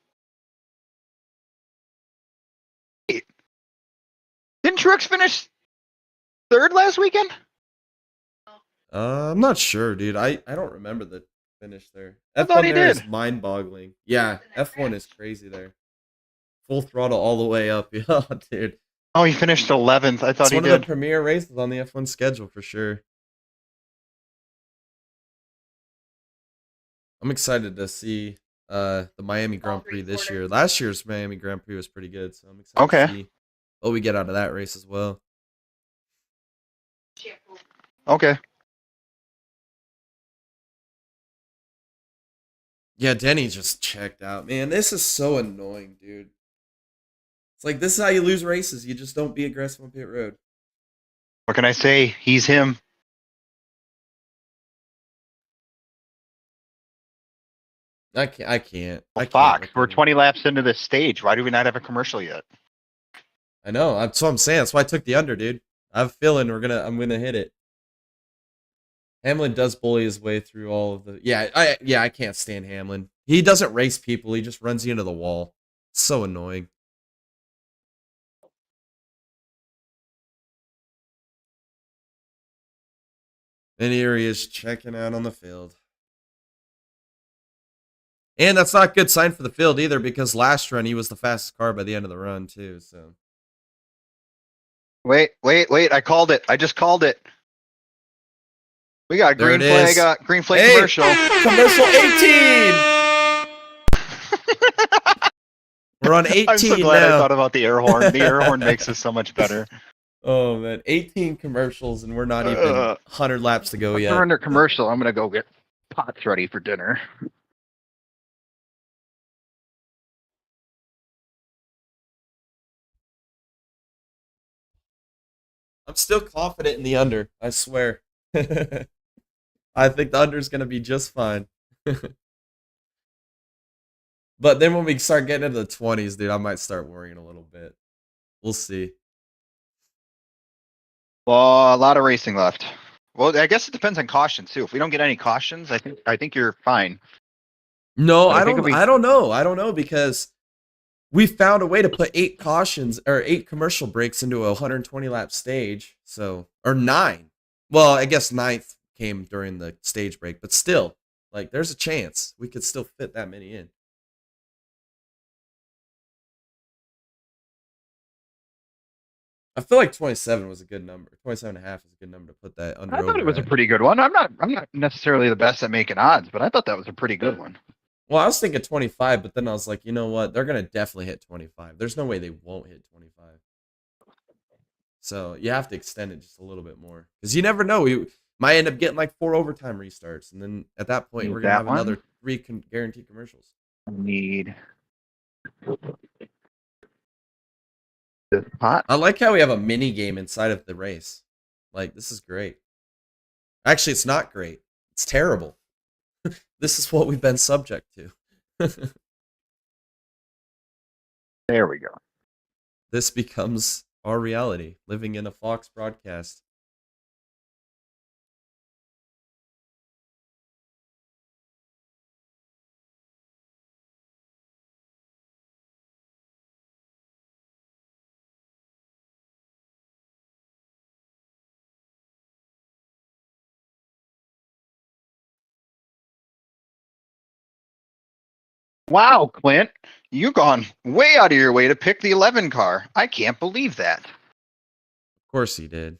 Wait. Didn't Truex finish third last weekend? I'm not sure, dude. I don't remember the finish there. I thought he F1 there did. is mind-boggling. Yeah, F1 is crazy there. Full throttle all the way up. Yeah, dude. Oh, he finished 11th. I thought It's he one did. of the premier races on the F1 schedule for sure. I'm excited to see the Miami Grand Prix this year. Last year's Miami Grand Prix was pretty good, so I'm excited to see what we get out of that race as well. Okay. Yeah, Denny just checked out. Man, this is so annoying, dude. It's like, this is how you lose races. You just don't be aggressive on pit road. What can I say? He's him. I can't. Well, I can't Fox, with we're him. 20 laps into this stage. Why do we not have a commercial yet? I know. That's what I'm saying. That's why I took the under, dude. I have a feeling I'm gonna hit it. Hamlin does bully his way through all of the. I can't stand Hamlin. He doesn't race people. He just runs you into the wall. It's so annoying. And here he is checking out on the field. And that's not a good sign for the field either, because last run he was the fastest car by the end of the run too. So Wait. I called it. I just called it. We got a there green it is. flag, Hey, commercial. Commercial 18. We're on 18 I'm so glad now. I thought about the air horn. The air horn makes this so much better. Oh man, 18 commercials and we're not even 100 laps to go yet. We're under commercial. I'm gonna go get pots ready for dinner. I'm still confident in the under. I swear. I think the under is going to be just fine. But then when we start getting into the 20s, dude, I might start worrying a little bit. We'll see. Well, a lot of racing left. Well, I guess it depends on cautions too. If we don't get any cautions, I think you're fine. No, I I think don't. we- I don't know. I don't know because we found a way to put 8 cautions or 8 commercial breaks into a 120 lap stage. So, or 9. Well, I guess 9th came during the stage break, but still, like, there's a chance we could still fit that many in. I feel like 27 was a good number. 27 and a half is a good number to put that under. I thought it was a at. pretty good one. I'm not necessarily the best at making odds, but I thought that was a pretty good one. Well, I was thinking 25, but then I was like, you know what? They're going to definitely hit 25. There's no way they won't hit 25. So you have to extend it just a little bit more. Because you never know. We might end up getting like 4 overtime restarts. And then at that point, we're going to have another 3 guaranteed commercials. Need this pot. I like how we have a mini game inside of the race. Like, this is great. Actually, it's not great. It's terrible. This is what we've been subject to. There we go. This becomes our reality, living in a Fox broadcast. Wow, Clint, you've gone way out of your way to pick the 11 car. I can't believe that. Of course he did.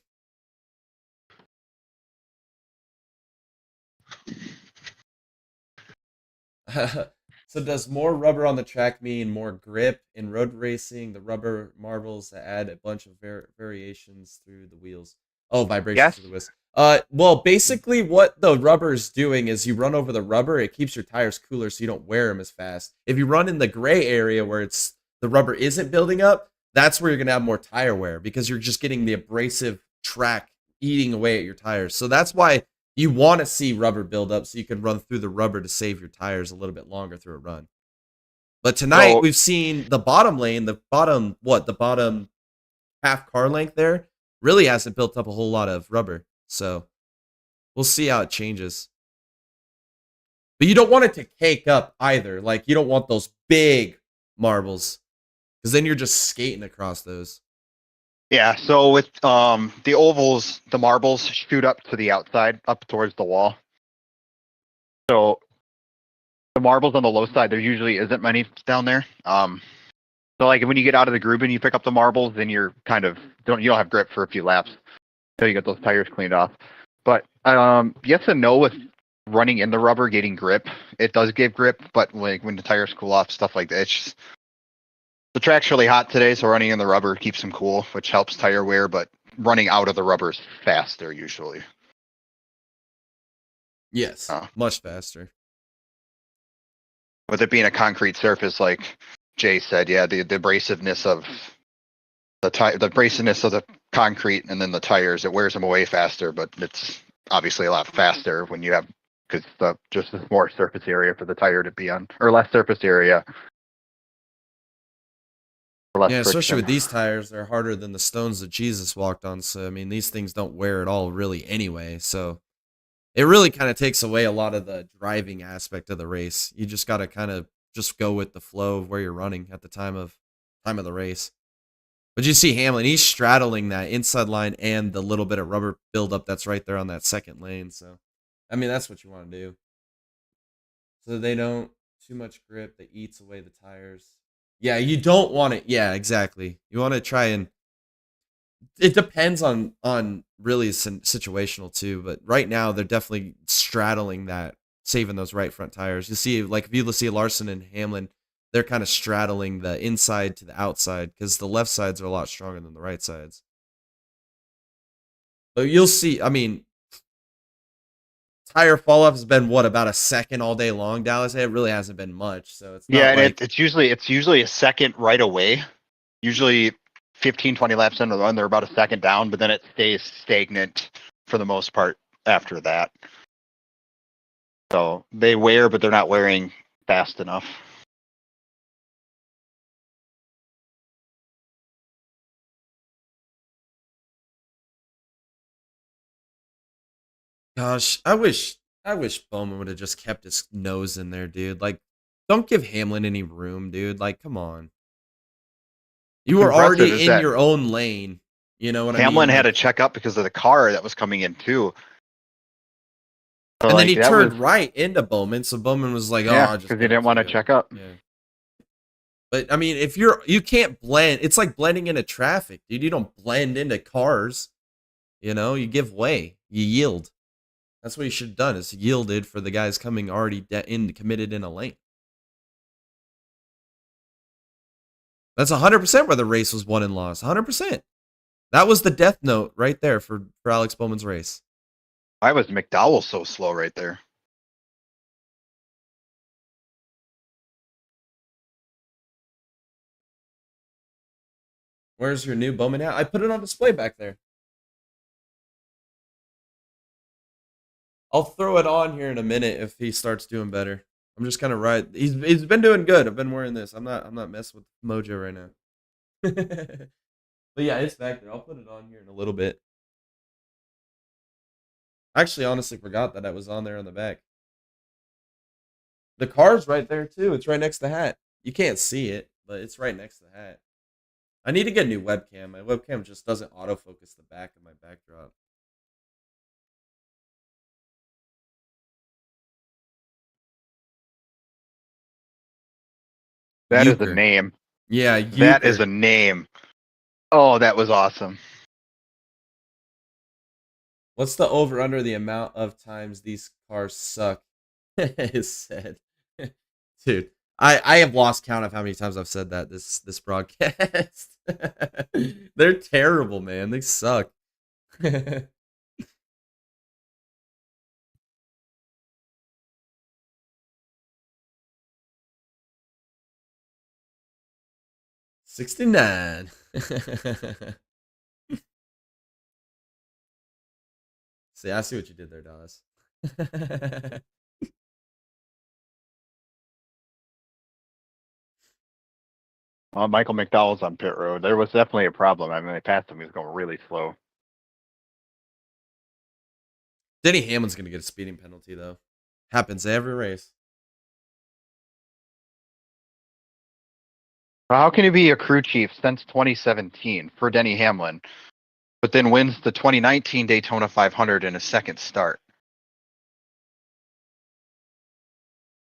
So does more rubber on the track mean more grip in road racing? The rubber marbles that add a bunch of variations through the wheels. Oh, vibrations Yes. through the wheels. Well, basically what the rubber is doing is you run over the rubber, it keeps your tires cooler so you don't wear them as fast. If you run in the gray area where the rubber isn't building up, that's where you're going to have more tire wear because you're just getting the abrasive track eating away at your tires. So that's why you want to see rubber build up so you can run through the rubber to save your tires a little bit longer through a run. But tonight So we've seen the bottom lane, the bottom half car length there really hasn't built up a whole lot of rubber. So we'll see how it changes. But you don't want it to cake up either. Like, you don't want those big marbles because then you're just skating across those. yeah, so with the ovals, the marbles shoot up to the outside, up towards the wall. So the marbles on the low side, there usually isn't many down there. So like when you get out of the groove and you pick up the marbles, then you're kind of you don't have grip for a few laps until you get those tires cleaned off. But yes and no with running in the rubber, getting grip. It does give grip, but like when the tires cool off, stuff like that, it's just, the track's really hot today, so running in the rubber keeps them cool, which helps tire wear. But running out of the rubber is faster usually. Yes, much faster. With it being a concrete surface, like Jay said, yeah, the abrasiveness of the abrasiveness of the concrete and then the tires, it wears them away faster. But it's obviously a lot faster when you have, because just more surface area for the tire to be on, or less surface area. Yeah, especially with these tires, they're harder than the stones that Jesus walked on. So, I mean, these things don't wear at all, really, anyway. So, it really kind of takes away a lot of the driving aspect of the race. You just got to kind of just go with the flow of where you're running at the time of the race. But you see Hamlin, he's straddling that inside line and the little bit of rubber buildup that's right there on that second lane. So, I mean, that's what you want to do. So they don't too much grip that eats away the tires. Yeah, you don't want it. Yeah, exactly. You want to try and it depends on really situational too, but right now they're definitely straddling that, saving those right front tires. You see, like if you see Larson and Hamlin, they're kind of straddling the inside to the outside because the left sides are a lot stronger than the right sides. So you'll see. I mean, tire fall off has been about a second all day long, Dallas. It really hasn't been much, so it's not like it's usually a second right away. Usually 15, 20 laps into the run, they're about a second down, but then it stays stagnant for the most part after that. So they wear, but they're not wearing fast enough. Gosh, I wish Bowman would have just kept his nose in there, dude. Like, don't give Hamlin any room, dude. Like, come on. You were already in your own lane. You know what I mean? Hamlin had to check up because of the car that was coming in too. So and then he turned right into Bowman, so Bowman was like, "Oh, because he didn't want to check up." Yeah. But I mean, if you can't blend. It's like blending into traffic, dude. You don't blend into cars. You know, you give way, you yield. That's what you should have done. Is yielded for the guys coming already committed in a lane. That's 100% where the race was won and lost. 100%. That was the death note right there for Alex Bowman's race. Why was McDowell so slow right there? Where's your new Bowman hat? I put it on display back there. I'll throw it on here in a minute if he starts doing better. I'm just kind of right. He's been doing good. I've been wearing this. I'm not messing with Mojo right now. But yeah, it's back there. I'll put it on here in a little bit. I actually honestly forgot that I was on there on the back. The car's right there too. It's right next to the hat. You can't see it, but it's right next to the hat. I need to get a new webcam. My webcam just doesn't autofocus the back of my backdrop. That is a name. Yeah, that is a name. Oh, that was awesome. What's the over under the amount of times these cars suck? Is said. Dude, I have lost count of how many times I've said that this broadcast. They're terrible, man. They suck. 69. See, I see what you did there, Dallas. Well, Michael McDowell's on pit road. There was definitely a problem. I mean, they passed him. He was going really slow. Denny Hamlin's going to get a speeding penalty, though. Happens every race. How can he be a crew chief since 2017 for Denny Hamlin, but then wins the 2019 Daytona 500 in his second start?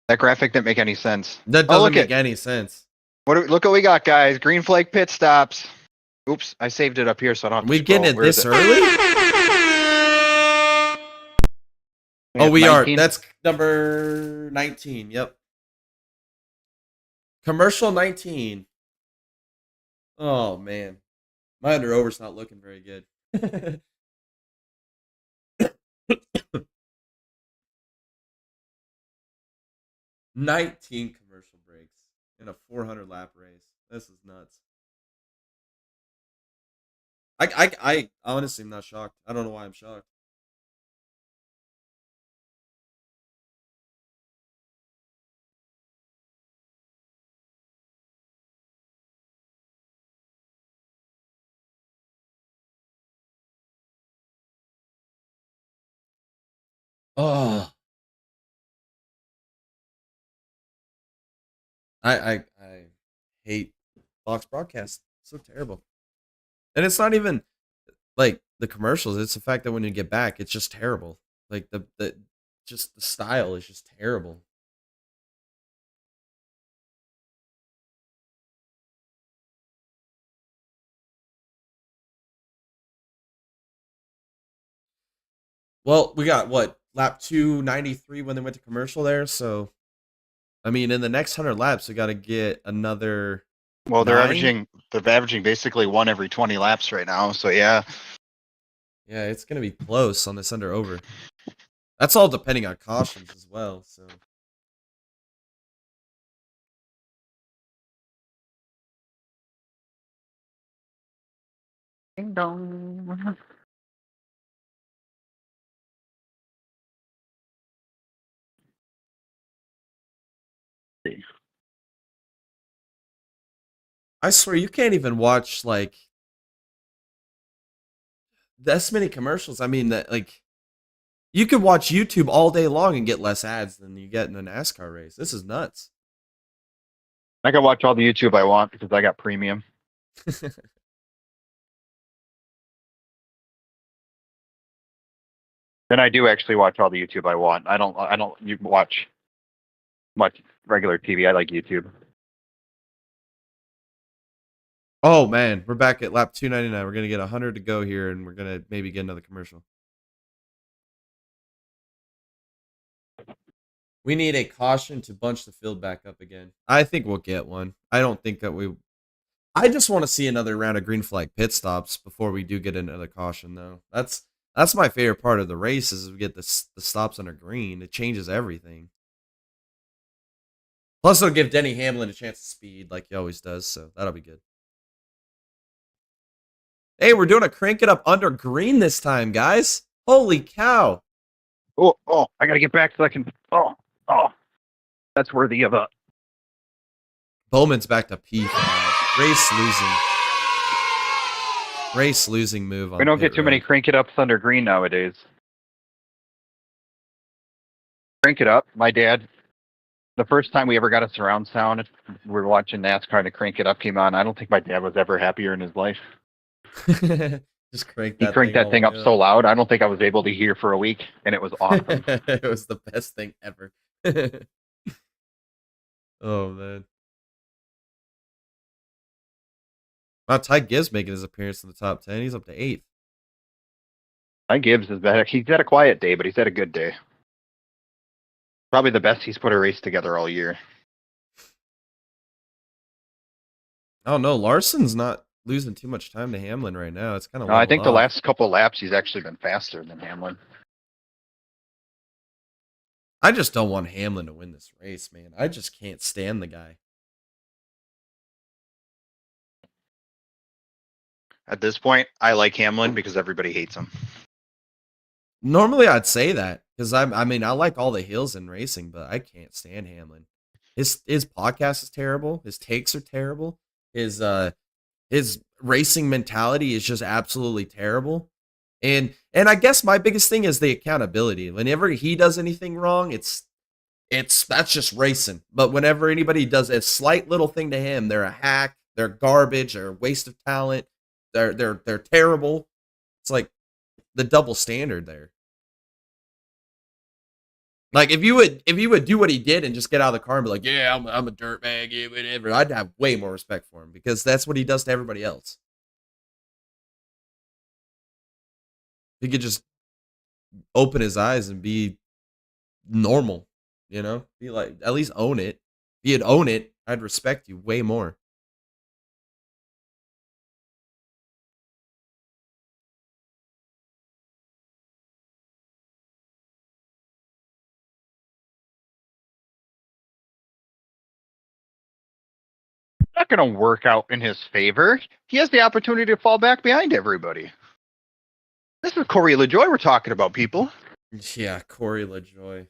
That graphic didn't make any sense. That Oh, doesn't look make any sense. look what we got, guys. Green flag pit stops. Oops, I saved it up here, so I don't have Are we to getting scroll. it Where is this it? early? Oh, we 19? are. That's number 19. Yep. Commercial 19. Oh, man. My under over's not looking very good. 19 commercial breaks in a 400 lap race. This is nuts. I honestly am not shocked. I don't know why I'm shocked. Oh, I hate Fox broadcast. So terrible. And it's not even like the commercials. It's the fact that when you get back, it's just terrible. Like the just the style is just terrible. Well, we got what lap 293 when they went to commercial there. So I mean, in the next 100 laps, we got to get another. Well, they're 9? averaging basically one every 20 laps right now. So yeah. Yeah, it's gonna be close on this under over. That's all depending on cautions as well. So Ding dong. I swear you can't even watch like this many commercials. I mean that like you could watch YouTube all day long and get less ads than you get in a NASCAR race. This is nuts. I can watch all the YouTube I want because I got premium. Then I do actually watch all the YouTube I want. I don't watch much regular TV. I like YouTube. Oh man, we're back at lap 299. We're gonna get 100 to go here, and we're gonna maybe get another commercial. We need a caution to bunch the field back up again. I think we'll get one. I don't think that we. I just want to see another round of green flag pit stops before we do get another caution, though. That's my favorite part of the race is we get the stops under green. It changes everything. Plus, it'll give Denny Hamlin a chance to speed like he always does, so that'll be good. Hey, we're doing a crank it up under green this time, guys. Holy cow. Oh, I gotta get back so I can. Oh, that's worthy of a. Bowman's back to P5. Race losing move on We don't pit get too many road. crank it ups under green nowadays. Crank it up. My dad. The first time we ever got a surround sound, we were watching NASCAR and the crank it up came on. I don't think my dad was ever happier in his life. Just crank He that cranked that thing up so loud. I don't think I was able to hear for a week, and it was awesome. It was the best thing ever. Oh man. Wow, Ty Gibbs making his appearance in the top 10. He's up to 8th. Ty Gibbs is better. He's had a quiet day, but he's had a good day. Probably the best he's put a race together all year. Oh no, Larson's not losing too much time to Hamlin right now. It's kind of. No, I think the last couple laps he's actually been faster than Hamlin. I just don't want Hamlin to win this race, man. I just can't stand the guy. At this point, I like Hamlin because everybody hates him. Normally, I'd say that because I mean, I like all the heels in racing, but I can't stand Hamlin. His podcast is terrible. His takes are terrible. His racing mentality is just absolutely terrible. And I guess my biggest thing is the accountability. Whenever he does anything wrong, it's that's just racing. But whenever anybody does a slight little thing to him, they're a hack, they're garbage, they're a waste of talent, they're terrible. It's like the double standard there. Like if you would do what he did and just get out of the car and be like, yeah, I'm a dirtbag, yeah, whatever, I'd have way more respect for him because that's what he does to everybody else. He could just open his eyes and be normal, be like at least own it. If you'd own it, I'd respect you way more. Not going to work out in his favor. He has the opportunity to fall back behind everybody. This is Corey LaJoy we're talking about, people. Yeah, Corey LaJoy.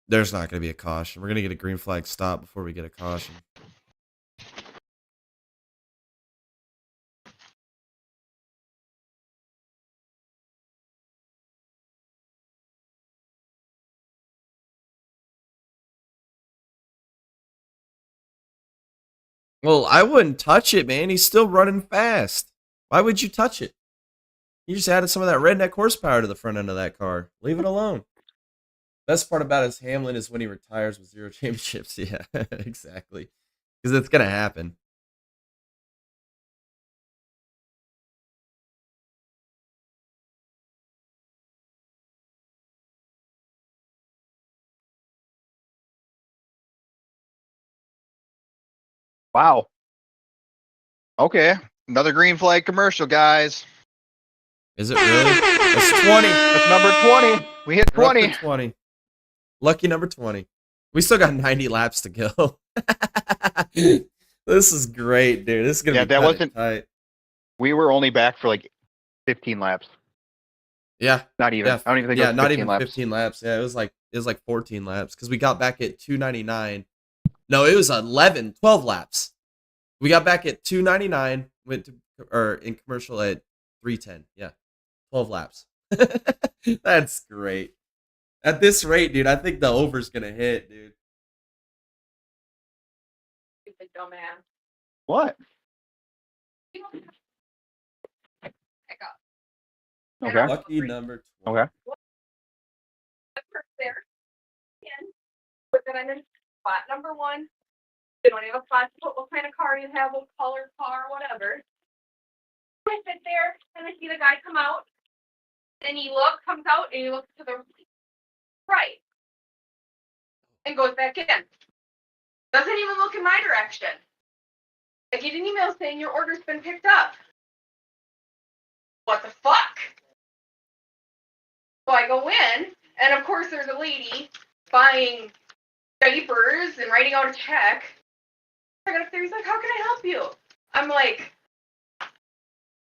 There's not going to be a caution. We're going to get a green flag stop before we get a caution. Well, I wouldn't touch it, man. He's still running fast. Why would you touch it? You just added some of that redneck horsepower to the front end of that car. Leave it alone. Best part about his Hamlin is when he retires with 0 championships. Yeah, exactly. Because it's going to happen. Wow. Okay. Another green flag commercial, guys. Is it really? That's 20. That's number 20. We hit 20. 20. Lucky number 20. We still got 90 laps to go. This is great, dude. This is going to be that wasn't tight. We were only back for like 15 laps. Yeah. Not even. Yeah. I don't even think it was not 15 even laps. 15 laps. Yeah, it was like 14 laps because we got back at 299. No, it was 12 laps. We got back at 299, went to in commercial at 310. Yeah. 12 laps. That's great. At this rate, dude, I think the over's gonna hit, dude. Stupid dumbass. What? I got Okay. Lucky number 20. Okay. the first there. And but then I'm in spot number 1. You don't have a spot to put what kind of car you have, what color car, whatever. I sit there and I see the guy come out. Then he comes out and he looks to the right and goes back in. Doesn't even look in my direction. I get an email saying your order's been picked up. What the fuck? So I go in, and of course there's a lady buying diapers and writing out a check. I got up there, he's like, how can I help you? I'm like,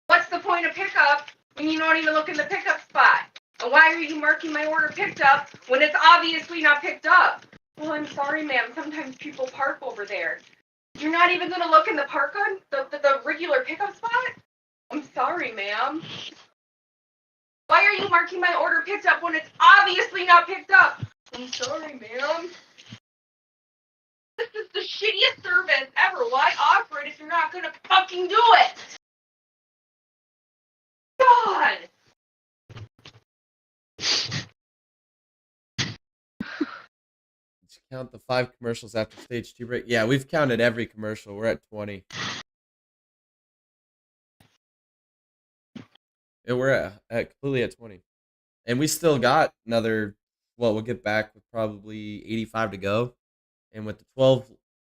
what's the point of pickup when you don't even look in the pickup spot? And why are you marking my order picked up when it's obviously not picked up? Well, I'm sorry, ma'am. Sometimes people park over there. You're not even going to look in the park on the regular pickup spot? I'm sorry, ma'am. Why are you marking my order picked up when it's obviously not picked up? I'm sorry, ma'am. This is the shittiest service ever. Why offer it if you're not going to fucking do it? God! Did you count the 5 commercials after stage 2 break? Yeah, we've counted every commercial. We're at 20. Yeah, we're at completely at 20. And we still got another, we'll get back with probably 85 to go. And with the 12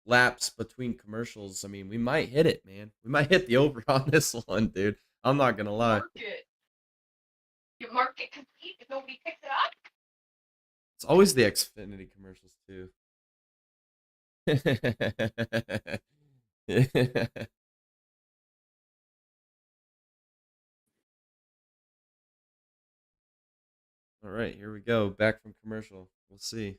laps between commercials, I mean, we might hit it, man. We might hit the over on this one, dude. I'm not going to lie. Mark it. You mark it complete if nobody picks it up. It's always the Xfinity commercials too. All right, here we go. Back from commercial. We'll see.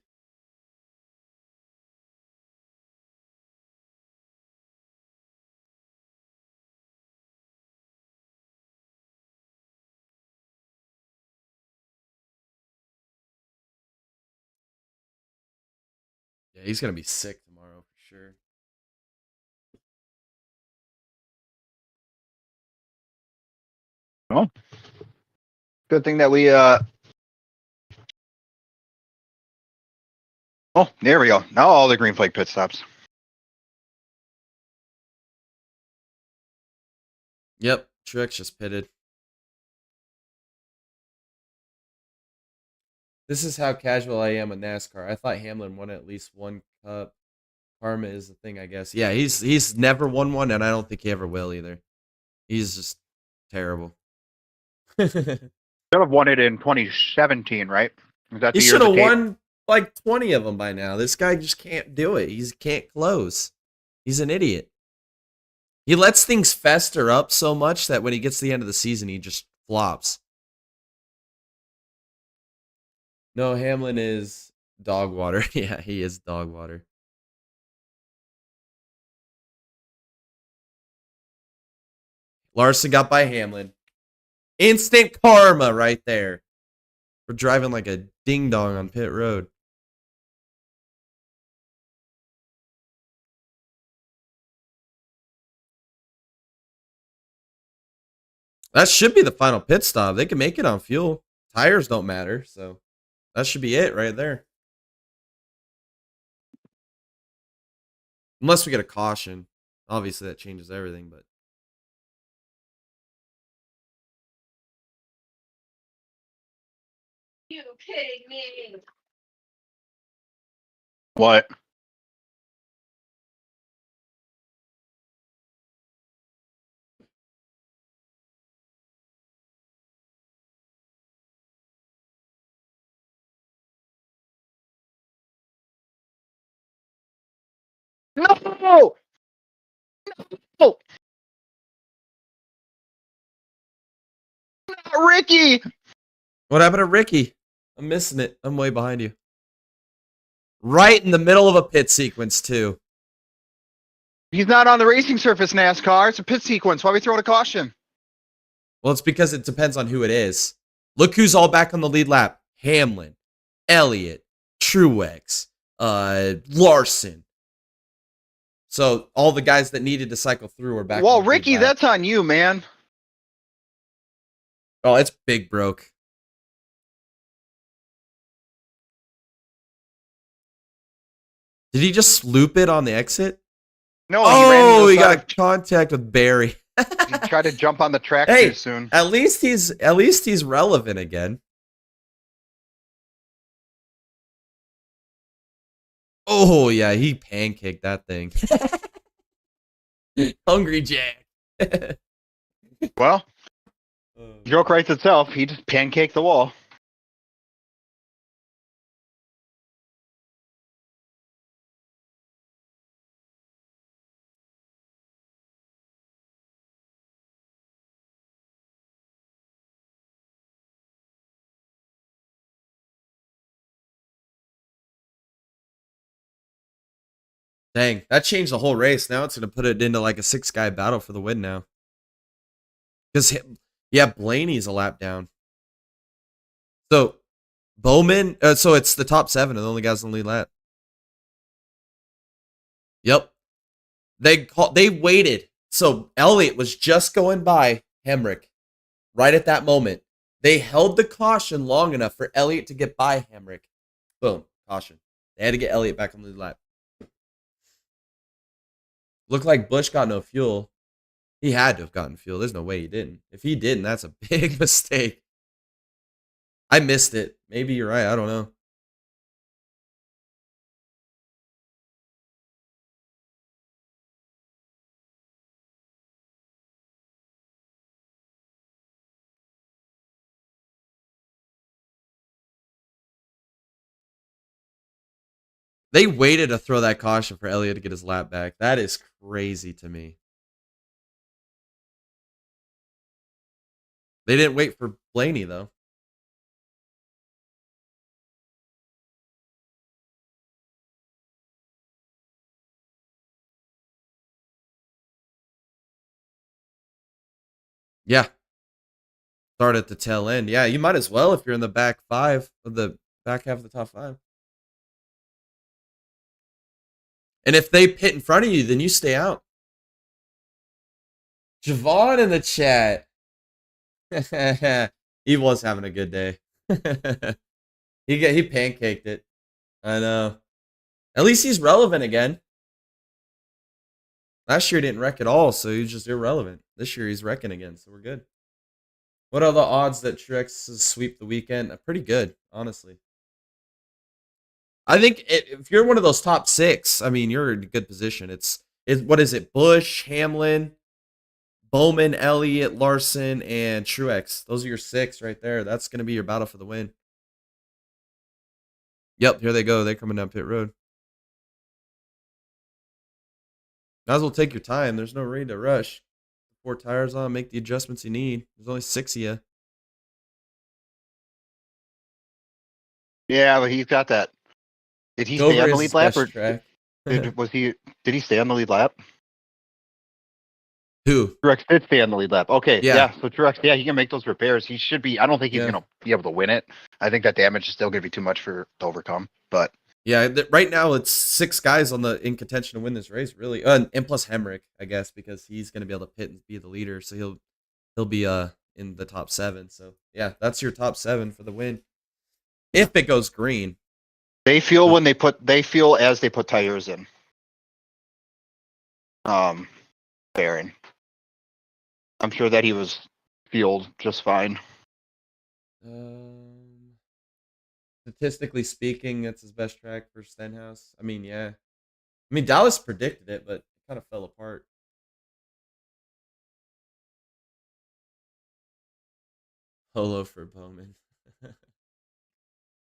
Yeah, he's gonna be sick tomorrow for sure. Oh, good thing that we Oh, there we go. Now all the green flag pit stops. Yep, Truex just pitted. This is how casual I am with NASCAR. I thought Hamlin won at least one cup. Karma is the thing, I guess. Yeah, he's never won one, and I don't think he ever will either. He's just terrible. Should have won it in 2017, right? Was that He the year should of have the tape? won like 20 of them by now. This guy just can't do it. He can't close. He's an idiot. He lets things fester up so much that when he gets to the end of the season, he just flops. No, Hamlin is dog water. Yeah, he is dog water. Larson got by Hamlin. Instant karma right there. We're driving like a ding dong on pit road. That should be the final pit stop. They can make it on fuel. Tires don't matter, so that should be it right there. Unless we get a caution. Obviously, that changes everything, but You kidding me? What? No! No! Not Ricky! what happened to Ricky? I'm missing it. I'm way behind you. Right in the middle of a pit sequence, too. He's not on the racing surface, NASCAR. It's a pit sequence. Why are we throwing a caution? Well, it's because it depends on who it is. Look who's all back on the lead lap. Hamlin, Elliott, Truex, Larson. So all the guys that needed to cycle through are back. Well, on the lead Ricky, lap. that's on you, man. Oh, it's big broke. Did he just loop it on the exit? No, Oh, he he ran got contact with Barry. he tried to jump on the track Hey, too soon. at least he's relevant again. Oh yeah, he pancaked that thing. Hungry Jack. Well, joke writes itself. He just pancaked the wall. Dang, that changed the whole race. Now it's going to put it into like a 6-guy battle for the win now. Because, yeah, Blaney's a lap down. So, Bowman, so it's the top 7 and the only guys in the lead lap. Yep. They waited. So, Elliott was just going by Hemrick right at that moment. They held the caution long enough for Elliott to get by Hemrick. Boom, caution. They had to get Elliott back on the lead lap. Looked like Busch got no fuel. He had to have gotten fuel. There's no way he didn't. If he didn't, that's a big mistake. I missed it. Maybe you're right. I don't know. They waited to throw that caution for Elliott to get his lap back. That is crazy to me. They didn't wait for Blaney, though. Yeah. Start at the tail end. Yeah, you might as well if you're in the back five of the back half of the top five. And if they pit in front of you, then you stay out. Javon in the chat. He was having a good day. He pancaked it. I know. At least he's relevant again. Last year he didn't wreck at all, so he's just irrelevant. This year he's wrecking again, so we're good. What are the odds that Truex sweep the weekend? Pretty good, honestly. I think if you're one of those top six, I mean, you're in a good position. It's what is it? Busch, Hamlin, Bowman, Elliott, Larson, and Truex. Those are your six right there. That's going to be your battle for the win. Yep, here they go. They're coming down pit road. Might as well take your time. There's no reason to rush. 4 tires on, make the adjustments you need. There's only 6 of you. Yeah, but he's got that. Did he stay Dover on the is lead his lap, best or track. did he stay on the lead lap? Who? Truex did stay on the lead lap. Okay, Yeah. yeah. So Truex, yeah, he can make those repairs. He should be. I don't think he's Yeah. gonna be able to win it. I think that damage is still gonna be too much to overcome. But Yeah, right now it's 6 guys in contention to win this race, really. And plus Hemrick, I guess, because he's going to be able to pit and be the leader, so he'll be in the top 7. So yeah, that's your top 7 for the win. If it goes green. they feel as they put tires in. Baron. I'm sure that he was fueled just fine. Statistically speaking, it's his best track for Stenhouse. I mean, yeah. I mean, Dallas predicted it, but it kind of fell apart. Polo for Bowman.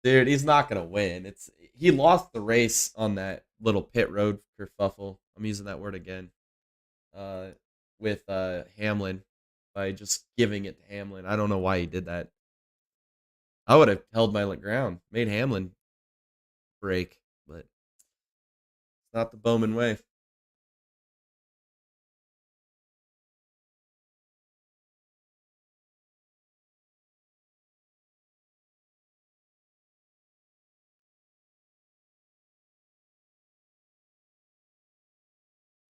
Dude, he's not gonna win. He lost the race on that little pit road kerfuffle. I'm using that word again. With Hamlin by just giving it to Hamlin. I don't know why he did that. I would have held my ground, made Hamlin break, but it's not the Bowman way.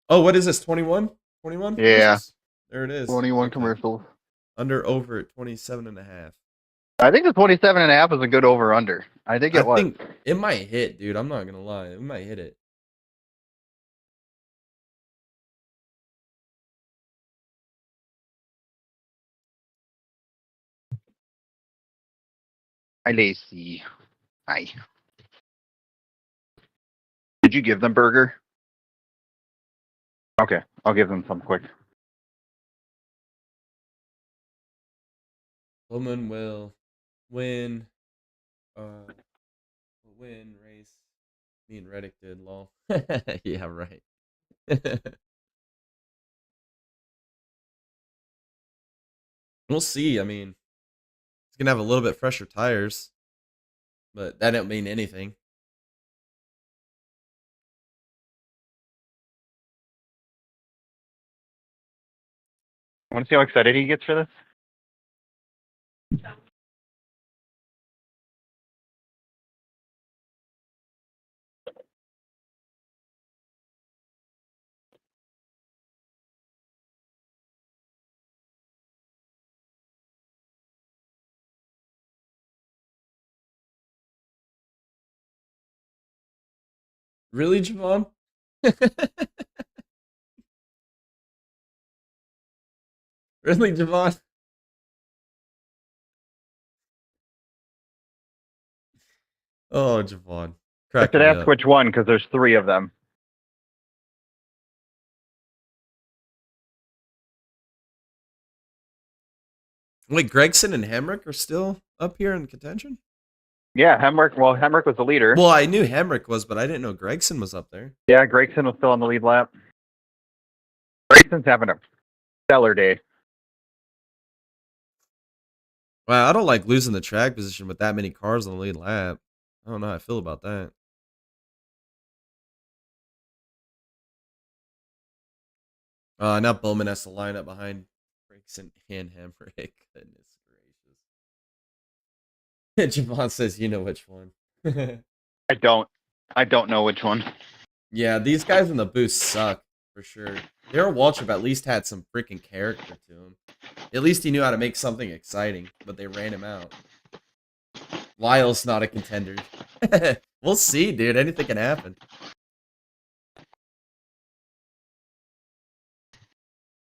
Oh, what is this? 21? 21? Yeah. There it is. 21 Okay. commercials. Under over at 27.5. I think the 27.5 is a good over under. I think it was. I think it might hit, dude. I'm not gonna lie. It might hit it. Hi, Lacey. Hi. Did you give them burger? Okay, I'll give them some quick. Bowman will win. Win race. Me and Reddick did, lol. Yeah, right. We'll see. I mean, he's gonna have a little bit fresher tires, but that don't mean anything. Want to see how excited he gets for this? Really, Javon? Really, Javon? Oh, Javon. I Cracking should me ask up. which one because there's 3 of them. Wait, Gregson and Hamrick are still up here in contention? Yeah, Hemrick. Well, Hemrick was the leader. Well, I knew Hemrick was, but I didn't know Gregson was up there. Yeah, Gregson was still on the lead lap. Gregson's having a stellar day. Wow, I don't like losing the track position with that many cars on the lead lap. I don't know how I feel about that. Now Bowman has to line up behind Gregson and Hemrick. Goodness gracious. Javon says, you know which one. I don't know which one. Yeah, these guys in the booth suck, for sure. Darrell Waltrip at least had some freaking character to him. At least he knew how to make something exciting, but they ran him out. Lyle's not a contender. We'll see, dude. Anything can happen.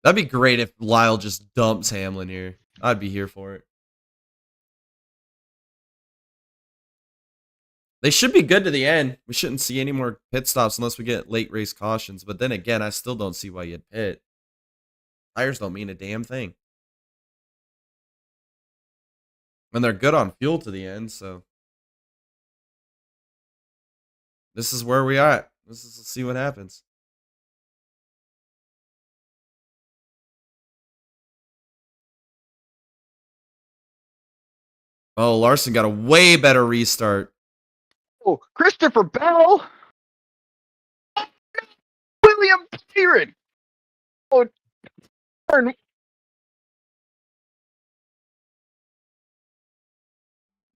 That'd be great if Lyle just dumps Hamlin here. I'd be here for it. They should be good to the end. We shouldn't see any more pit stops unless we get late race cautions. But then again, I still don't see why you'd pit. Tires don't mean a damn thing. And they're good on fuel to the end, so. This is where we are. Let's see what happens. Oh, Larson got a way better restart. Oh, Christopher Bell. William Byron. Oh, darn.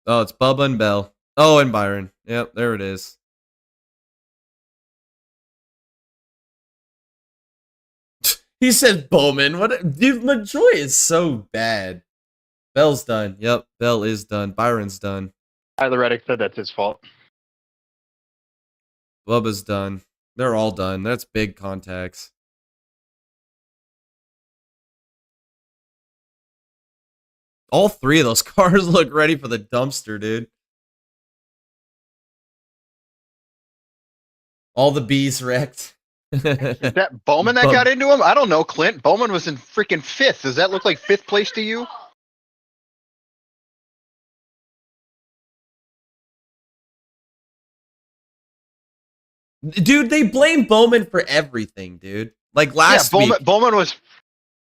Oh, it's Bubba and Bell. Oh, and Byron. Yep, there it is. He said Bowman. What? Dude, LaJoy is so bad. Bell's done. Yep, Bell is done. Byron's done. Tyler Reddick said that's his fault. Bubba's done. They're all done. That's big contacts. All three of those cars look ready for the dumpster, dude. All the B's wrecked. Is that Bowman that got into him? I don't know, Clint. Bowman was in freaking 5th. Does that look like 5th place to you? Dude, they blame Bowman for everything, dude. Like last week. Bowman was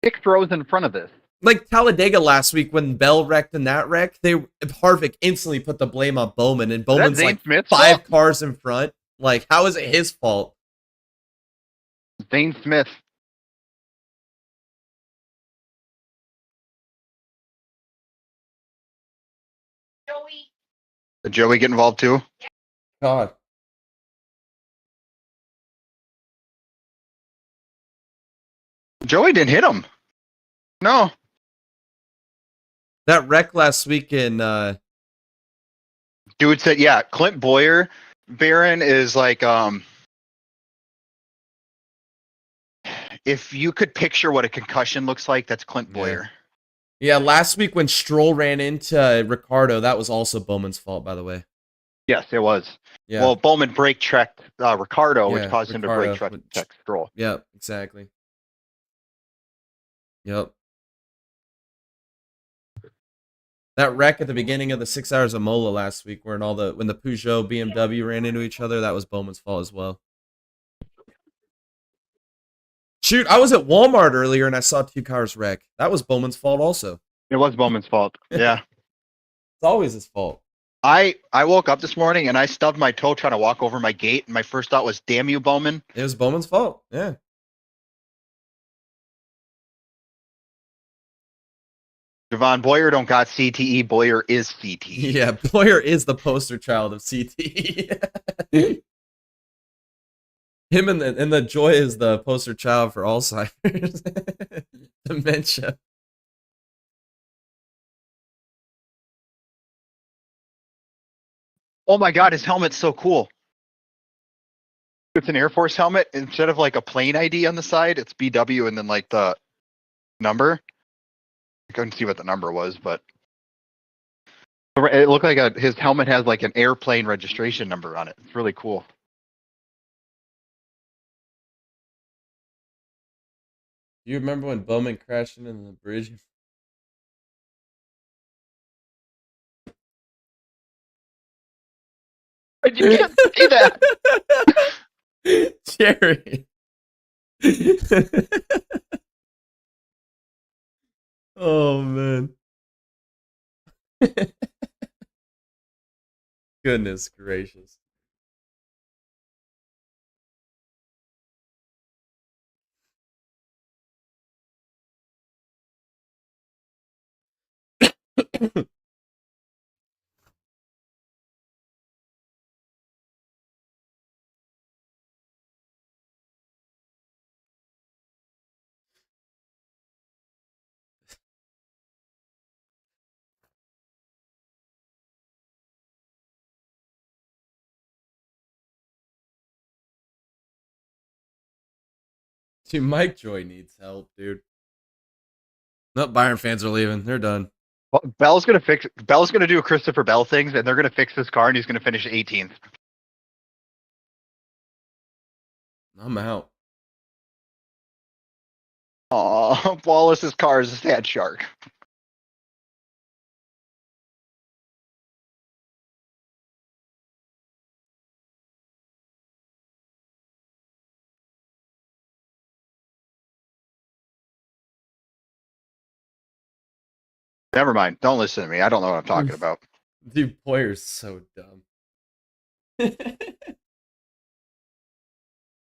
6 rows in front of this. Like Talladega last week when Bell wrecked in that wreck, Harvick instantly put the blame on Bowman, and Bowman's like Smith's 5 fault? cars in front. Like, how is it his fault? Zane Smith. Joey. Did Joey get involved too? God. Joey didn't hit him. No. That wreck last week in Dude said, yeah, Clint Boyer. Barron is like, if you could picture what a concussion looks like, that's Clint Boyer. Yeah, last week when Stroll ran into Ricardo, that was also Bowman's fault, by the way. Yes, it was. Yeah. Well, Bowman brake checked Ricardo, Yeah, which caused him to brake check Stroll. Yep, exactly. Yep. That wreck at the beginning of the 6 hours of Mola last week, when the Peugeot BMW ran into each other, that was Bowman's fault as well. Shoot, I was at Walmart earlier and I saw 2 cars wreck. That was Bowman's fault also. It was Bowman's fault. Yeah. It's always his fault. I woke up this morning and I stubbed my toe trying to walk over my gate, and my first thought was, damn you, Bowman. It was Bowman's fault. Yeah. Javon, Boyer don't got CTE. Boyer is CTE. Yeah, Boyer is the poster child of CTE. Him and the Joy is the poster child for Alzheimer's. Dementia. Oh my God, his helmet's so cool. It's an Air Force helmet. Instead of like a plane ID on the side, it's BW and then like the number. I couldn't see what the number was, but it looked like his helmet has like an airplane registration number on it. It's really cool. Do you remember when Bowman crashed into the bridge? You can't say that. Jerry. Oh man. Goodness gracious. Dude, Mike Joy needs help, dude. No, Bayern fans are leaving. They're done. Well, Bell's gonna do Christopher Bell things, and they're gonna fix this car, and he's gonna finish 18th. I'm out. Oh, Wallace's car is a sad shark. Never mind. Don't listen to me. I don't know what I'm talking about. Dude, Poyer's so dumb.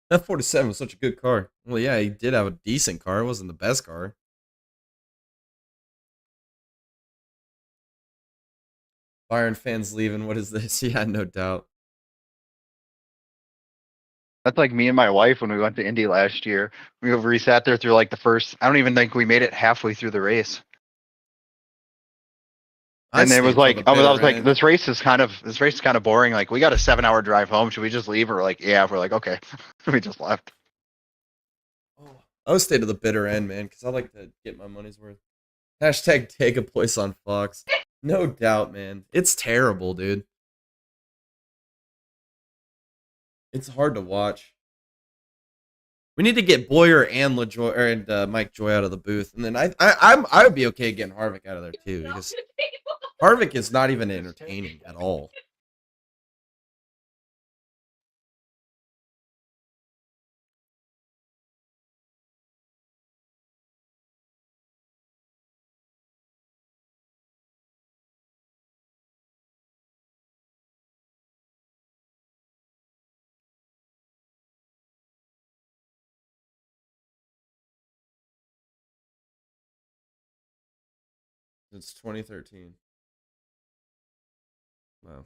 That 47 was such a good car. Well, yeah, he did have a decent car. It wasn't the best car. Bayern fans leaving. What is this? Yeah, no doubt. That's like me and my wife when we went to Indy last year. We sat there through like the first. I don't even think we made it halfway through the race. And it was like I was like, this race is kind of boring. Like, we got a 7-hour drive home. Should we just leave? We're like, yeah. We're like, okay. We just left. I would stay to the bitter end, man, because I like to get my money's worth. Hashtag take a place on Fox. No doubt, man. It's terrible, dude. It's hard to watch. We need to get Boyer and LaJoy and Mike Joy out of the booth, and then I would be okay getting Harvick out of there too, because Harvick is not even entertaining at all. It's 2013. Wow.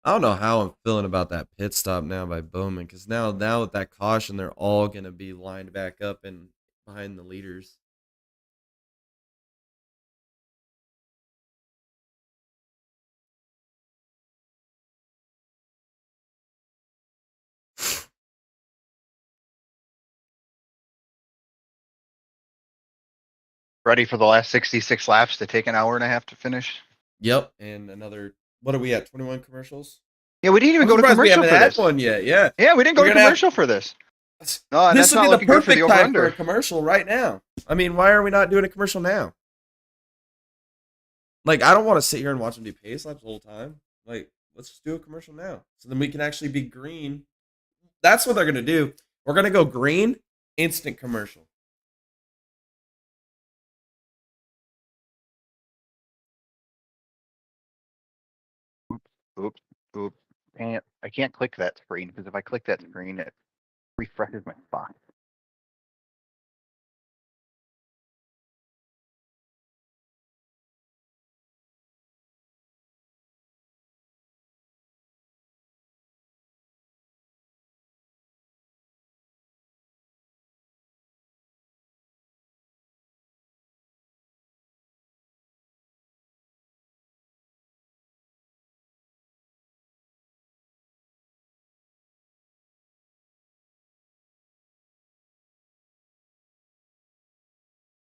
I don't know how I'm feeling about that pit stop now by Bowman, because now with that caution, they're all gonna be lined back up and behind the leaders. Ready for the last 66 laps to take an hour and a half to finish. Yep, and another. What are we at? 21 commercials. Yeah, we didn't even I'm go to surprised we commercial haven't for had this. one yet. Yeah, Yeah, we didn't go We're to gonna have- commercial for this. No, this that's would not be the looking good for perfect the time for a over-under. commercial right now. I mean, why are we not doing a commercial now? Like, I don't want to sit here and watch them do pace laps the whole time. Like, let's just do a commercial now, so then we can actually be green. That's what they're gonna do. We're gonna go green, instant commercial. Oops, oops. I can't click that screen, because if I click that screen, it refreshes my spot.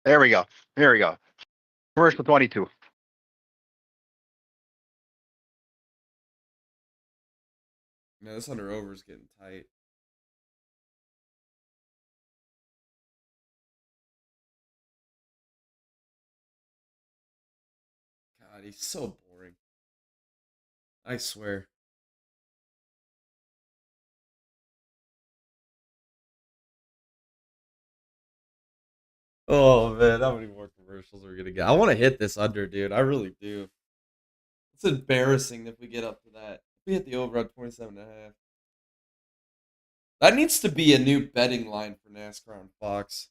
There we go. There we go. Commercial 22. Man, this under over is getting tight. God, he's so boring. I swear. Oh man, how many more commercials are we gonna get? I want to hit this under, dude. I really do. It's embarrassing if we get up to that. If we hit the over on 27.5. That needs to be a new betting line for NASCAR on Fox.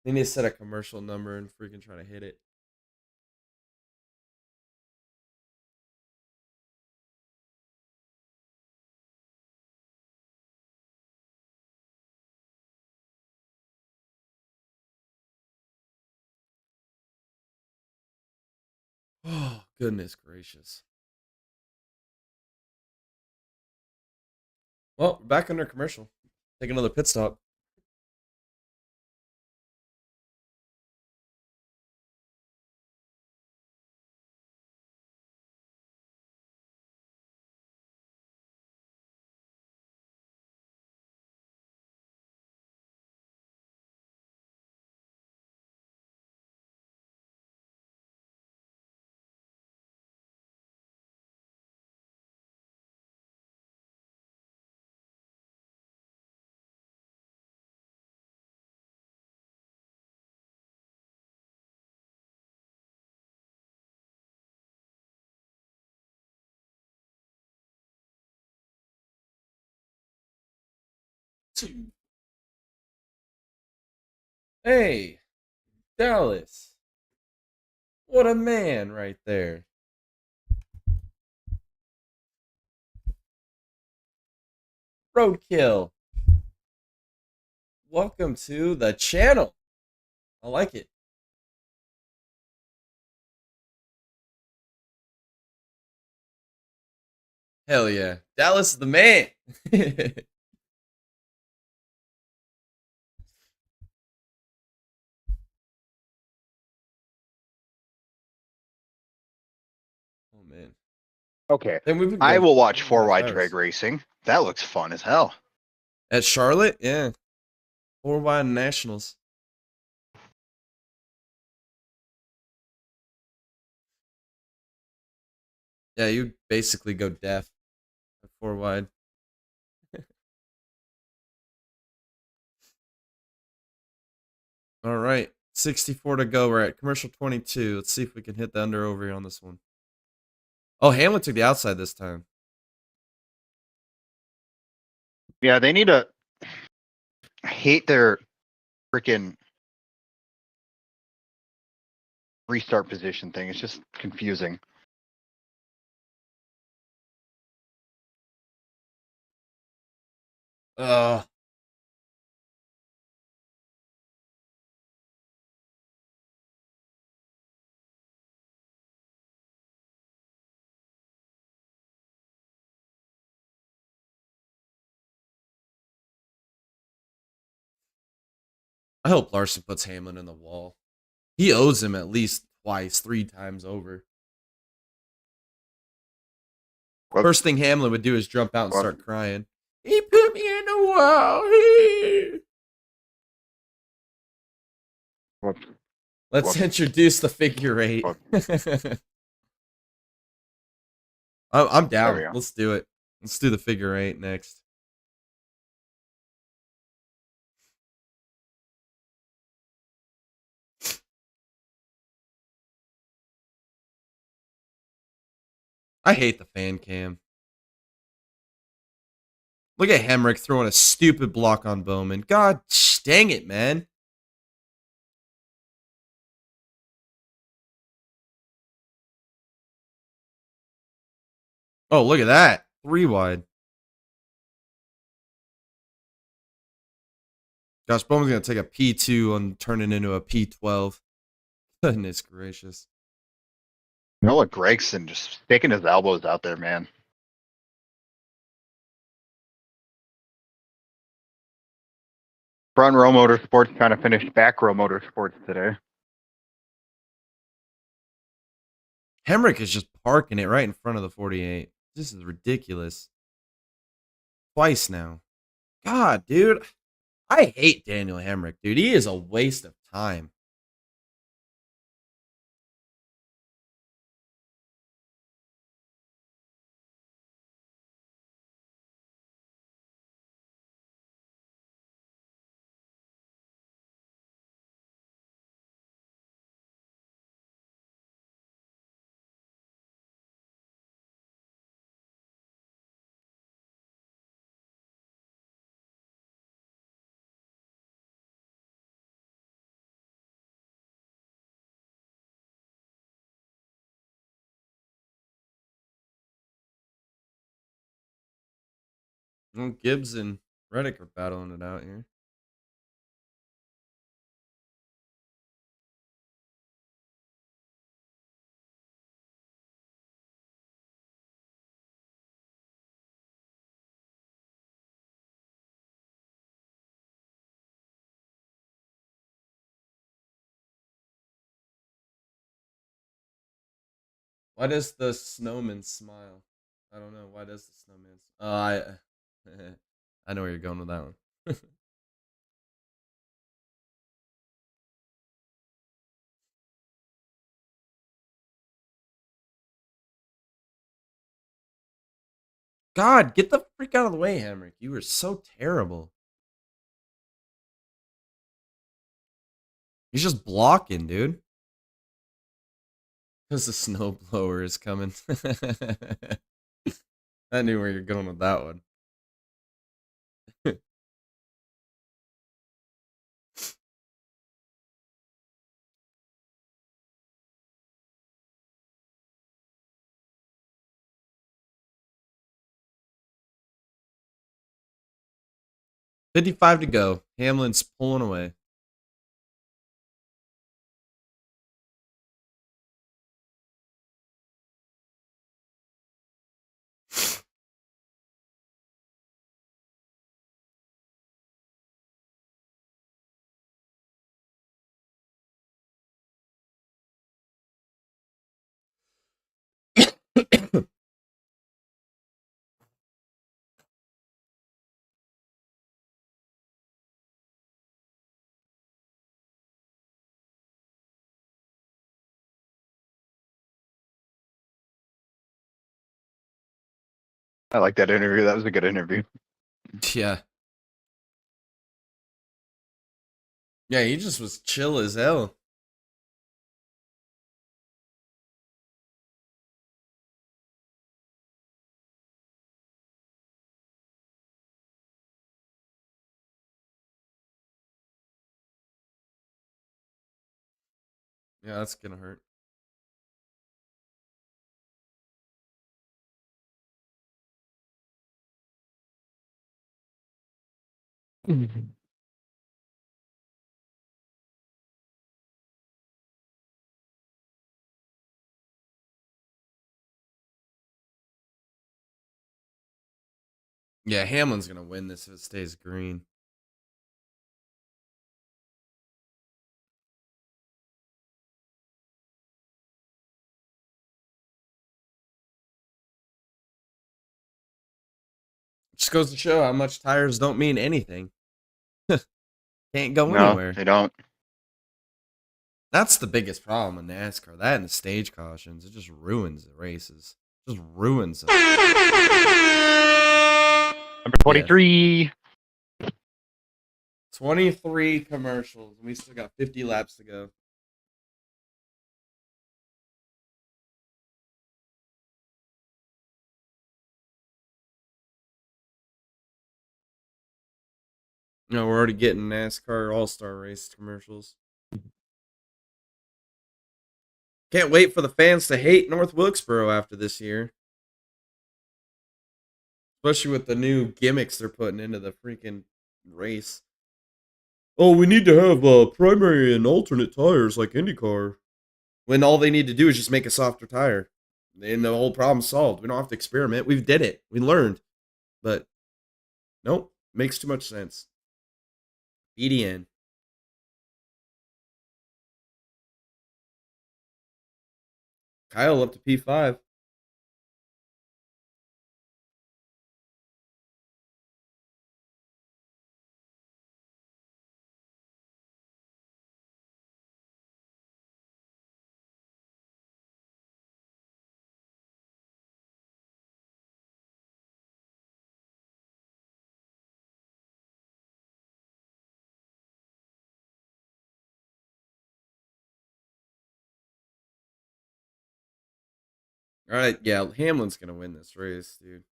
They need to set a commercial number and freaking try to hit it. Oh, goodness gracious. Well, we're back under commercial. Take another pit stop. Hey, Dallas. What a man right there. Roadkill. Welcome to the channel. I like it. Hell yeah. Dallas is the man. Oh man. Okay. Then we've been I going will watch 4.5 4 wide hours. drag racing. That looks fun as hell. At Charlotte? Yeah. 4 wide nationals. Yeah, you basically go deaf at 4 wide. All right. 64 to go. We're at commercial 22. Let's see if we can hit the under over on this one. Oh, Hamlin took the outside this time. Yeah, they need to. I hate their freaking restart position thing. It's just confusing. Uh, I hope Larson puts Hamlin in the wall. He owes him at least twice, 3 times over. Whoops. First thing Hamlin would do is jump out and Whoops. start crying. He put me in the wall. Whoops. Let's Whoops. introduce the figure 8. Whoops. I'm There we down. go. Let's do it. Let's do the figure 8 next. I hate the fan cam. Look at Hemrick throwing a stupid block on Bowman. God dang it, man. Oh, look at that. 3 wide. Gosh, Bowman's going to take a P2 and turn it into a P12. Goodness gracious. Noah Gregson just sticking his elbows out there, man. Front row motorsports kind of finished back row motorsports today. Hemrick is just parking it right in front of the 48. This is ridiculous. Twice now. God, dude. I hate Daniel Hemrick, dude. He is a waste of time. Well, Gibbs and Reddick are battling it out here. Why does the snowman smile? I don't know. Why does the snowman? I know where you're going with that one. God, get the freak out of the way, Hamrick. You were so terrible. He's just blocking, dude. Because the snowblower is coming. I knew where you're going with that one. 55 to go. Hamlin's pulling away. I like that interview. That was a good interview. Yeah. Yeah, he just was chill as hell. Yeah, that's gonna hurt. Yeah, Hamlin's gonna win this if it stays green. Just goes to show how much tires don't mean anything. Can't go No, anywhere. they don't. That's the biggest problem in NASCAR. That and the stage cautions. It just ruins the races. Just ruins them. Number 23. 23 commercials. We still got 50 laps to go. No, we're already getting NASCAR All-Star Race commercials. Can't wait for the fans to hate North Wilkesboro after this year. Especially with the new gimmicks they're putting into the freaking race. Oh, we need to have primary and alternate tires like IndyCar. When all they need to do is just make a softer tire. And the whole problem's solved. We don't have to experiment. We did it. We learned. But, nope. Makes too much sense. BDN. Kyle up to P5. All right, yeah, Hamlin's going to win this race, dude.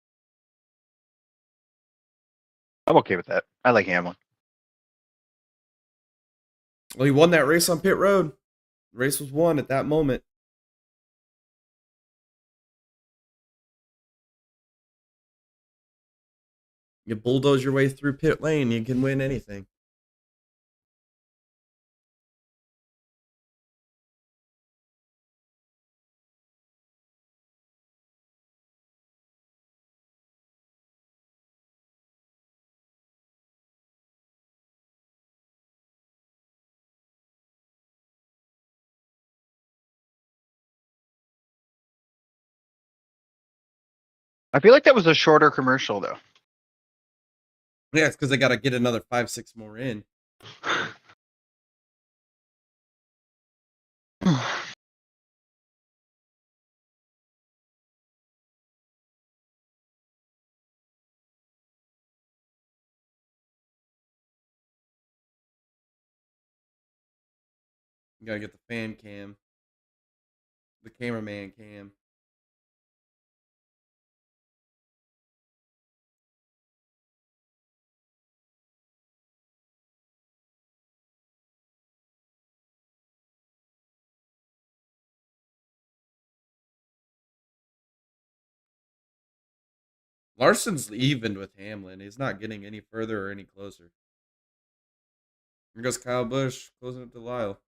I'm okay with that. I like Hamlin. Well, he won that race on pit road. The race was won at that moment. You bulldoze your way through pit lane, you can win anything. I feel like that was a shorter commercial though. Yeah, it's because they got to get another 5-6 more in. You got to get the fan cam, the cameraman cam. Larson's evened with Hamlin. He's not getting any further or any closer. Here goes Kyle Busch closing up to Lyle.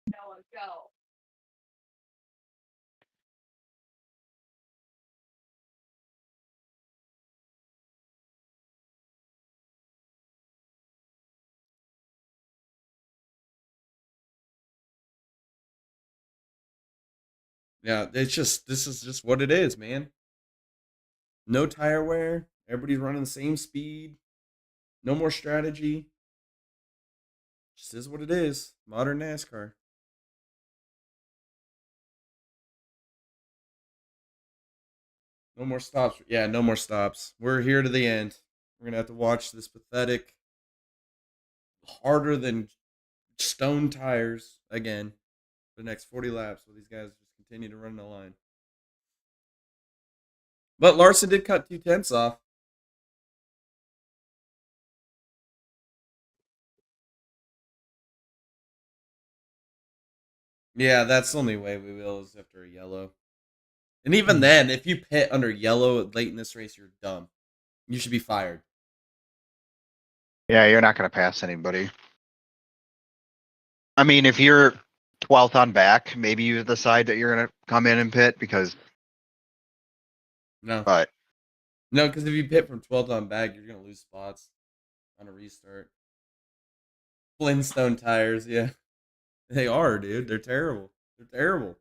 Noah, go. Yeah, it's just this is just what it is, man. No tire wear. Everybody's running the same speed. No more strategy. Just is what it is. Modern NASCAR. No more stops. Yeah, no more stops. We're here to the end. We're gonna have to watch this pathetic, harder than stone tires again for the next 40 laps while these guys just continue to run the line. But Larson did cut 2/10 off. Yeah, that's the only way we will is after a yellow. And even then, if you pit under yellow late in this race, you're dumb. You should be fired. Yeah, you're not going to pass anybody. I mean, if you're 12th on back, maybe you decide that you're going to come in and pit because. No. But No, because if you pit from 12th on back, you're going to lose spots on a restart. Flintstone tires, yeah. They are, dude. They're terrible. They're terrible.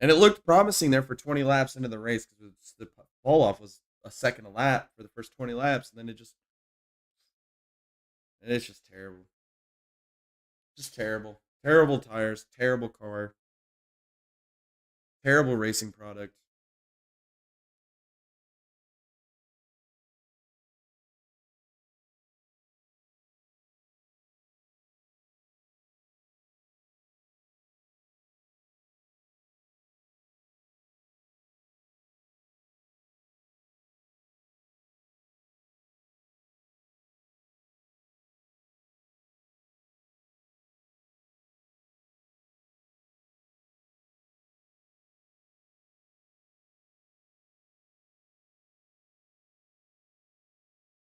And it looked promising there for 20 laps into the race because the fall off was a second a lap for the first 20 laps, and then it's just terrible. Just terrible. Terrible tires, terrible car, terrible racing product.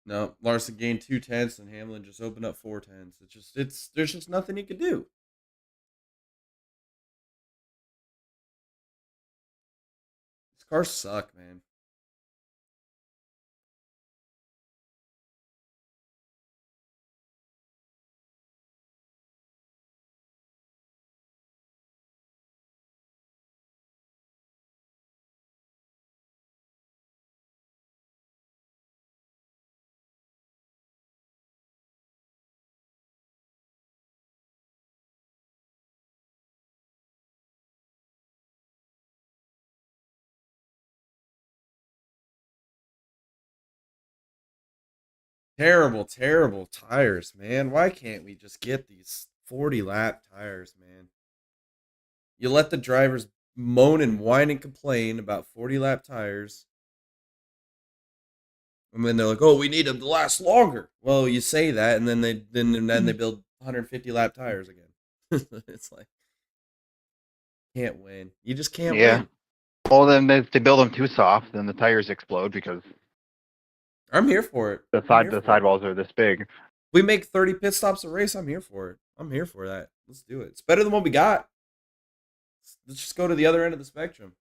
No, Larson gained 2/10 and Hamlin just opened up 4/10. It's there's just nothing he could do. These cars suck, man. Terrible, terrible tires, man. Why can't we just get these 40 lap tires, man? You let the drivers moan and whine and complain about 40 lap tires. And then they're like, "Oh, we need them to last longer." Well, you say that, and then they build 150 lap tires again. It's like can't win. You just can't Yeah. win. Well, then they build them too soft, then the tires explode because I'm here for it. the sidewalls are this big. We make 30 pit stops a race. I'm here for it. I'm here for that. Let's do it. It's better than what we got. Let's just go to the other end of the spectrum.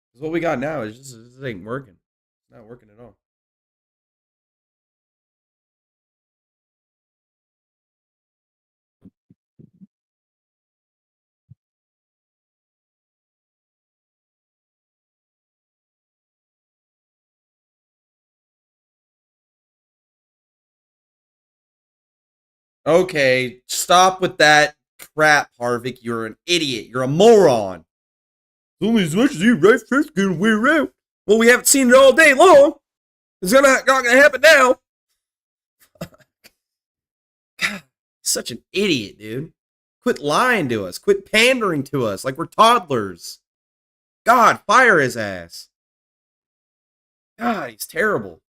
Because what we got now is just it ain't working. It's not working at all. Okay, stop with that crap, Harvick. You're an idiot. You're a moron. Only as much as you race first gonna wear out. Well, we haven't seen it all day long. It's not gonna happen now. God, such an idiot, dude. Quit lying to us. Quit pandering to us like we're toddlers. God, fire his ass. God, he's terrible.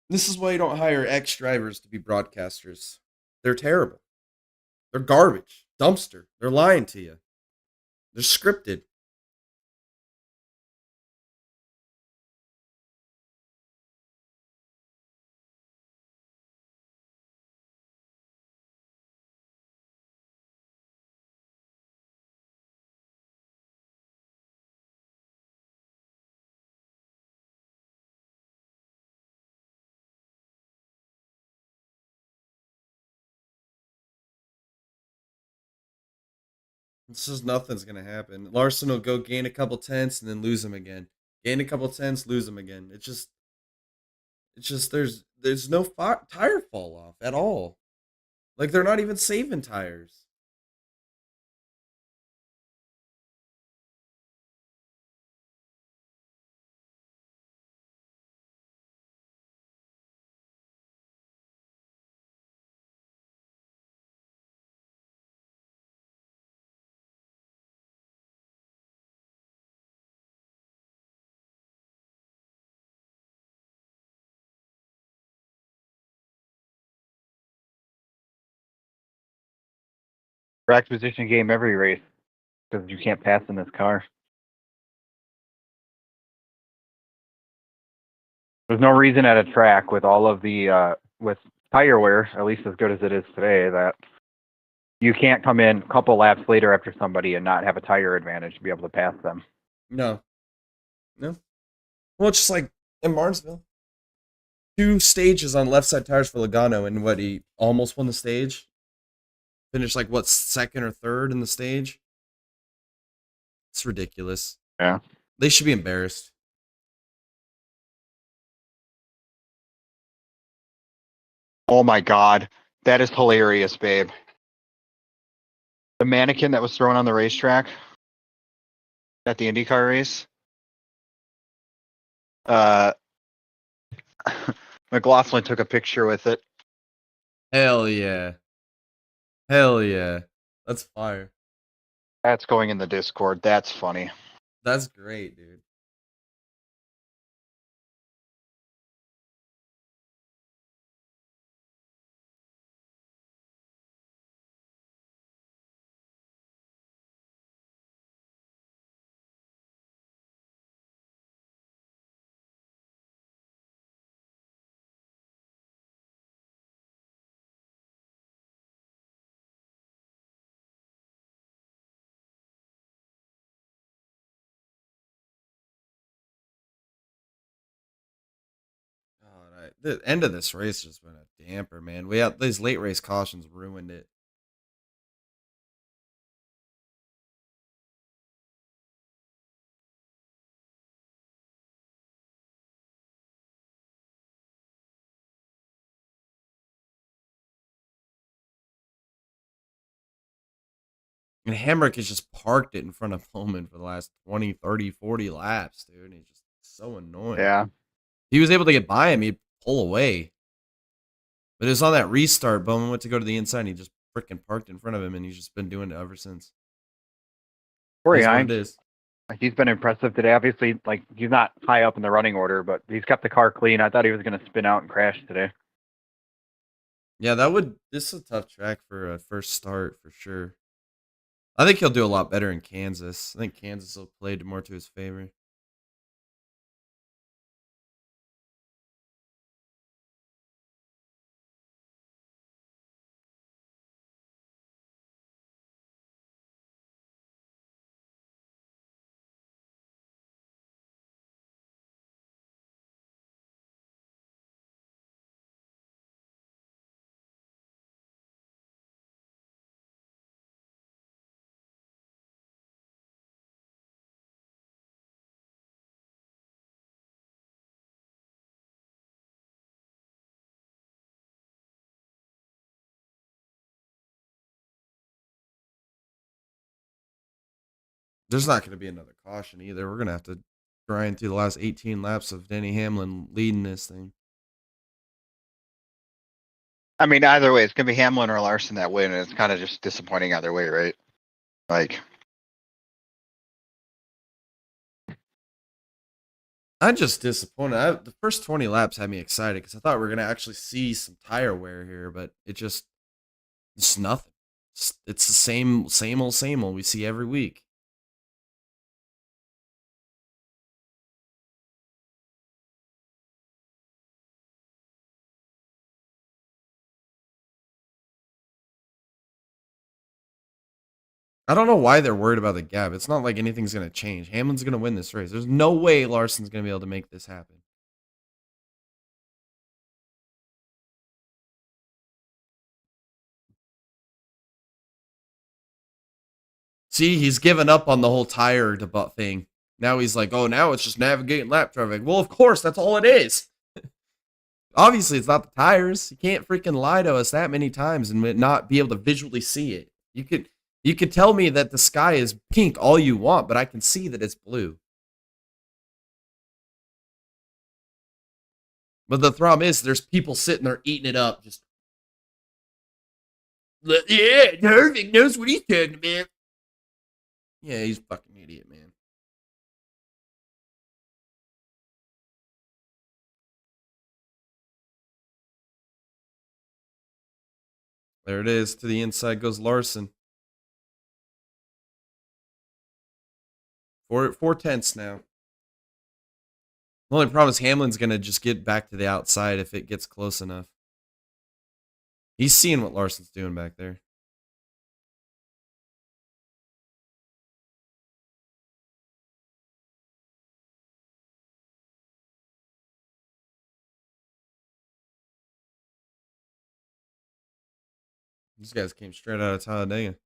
This is why you don't hire ex-drivers to be broadcasters. They're terrible. They're garbage. Dumpster. They're lying to you. They're scripted. This is nothing's gonna happen. Larson will go gain a couple tenths and then lose them again. Gain a couple tenths, lose them again. It's just there's no tire fall off at all. Like they're not even saving tires. Track position game every race because you can't pass in this car. There's no reason at a track with all of the with tire wear, at least as good as it is today, that you can't come in a couple laps later after somebody and not have a tire advantage to be able to pass them. No. No. Well, it's just like in Martinsville. 2 stages on left side tires for Logano, and what, he almost won the stage? Finished like what, second or third in the stage? It's ridiculous. Yeah. They should be embarrassed. Oh my God. That is hilarious, babe. The mannequin that was thrown on the racetrack at the IndyCar race. McLaughlin took a picture with it. Hell yeah. Hell yeah. That's fire. That's going in the Discord. That's funny. That's great, dude. God, the end of this race has been a damper, man. We had these late race cautions ruined it. And Hamrick has just parked it in front of Pullman for the last 20, 30, 40 laps, dude. He's just so annoying. Yeah. He was able to get by him, he'd pull away. But it was on that restart. Bowman went to go to the inside, and he just freaking parked in front of him, and he's just been doing it ever since. Corey Is what it Hines, is. he's been impressive today. Obviously, like he's not high up in the running order, but he's kept the car clean. I thought he was going to spin out and crash today. Yeah, this is a tough track for a first start for sure. I think he'll do a lot better in Kansas. I think Kansas will play more to his favor. There's not going to be another caution either. We're going to have to grind through the last 18 laps of Denny Hamlin leading this thing. I mean, either way, it's going to be Hamlin or Larson that win, and it's kind of just disappointing either way, right? Like, I'm just disappointed. The first 20 laps had me excited because I thought we were going to actually see some tire wear here, but it's nothing. It's the same old we see every week. I don't know why they're worried about the gap. It's not like anything's going to change. Hamlin's going to win this race. There's no way Larson's going to be able to make this happen. See, he's given up on the whole tire debut thing. Now he's like, oh, now it's just navigating lap traffic. Well, of course, that's all it is. Obviously, it's not the tires. You can't freaking lie to us that many times and not be able to visually see it. You could tell me that the sky is pink all you want, but I can see that it's blue. But the problem is, there's people sitting there eating it up. Just, yeah, Harvick knows what he's talking about. Yeah, he's a fucking idiot, man. There it is. To the inside goes Larson. 4/10 now. The only problem is Hamlin's going to just get back to the outside if it gets close enough. He's seeing what Larson's doing back there. These guys came straight out of Talladega.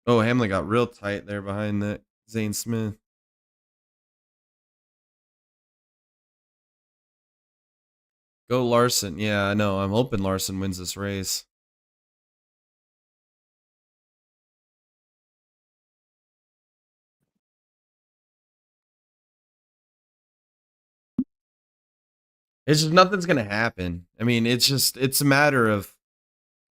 Oh, Hamlin got real tight there behind that Zane Smith. Go Larson. Yeah, I know. I'm hoping Larson wins this race. It's just nothing's going to happen. I mean, it's a matter of,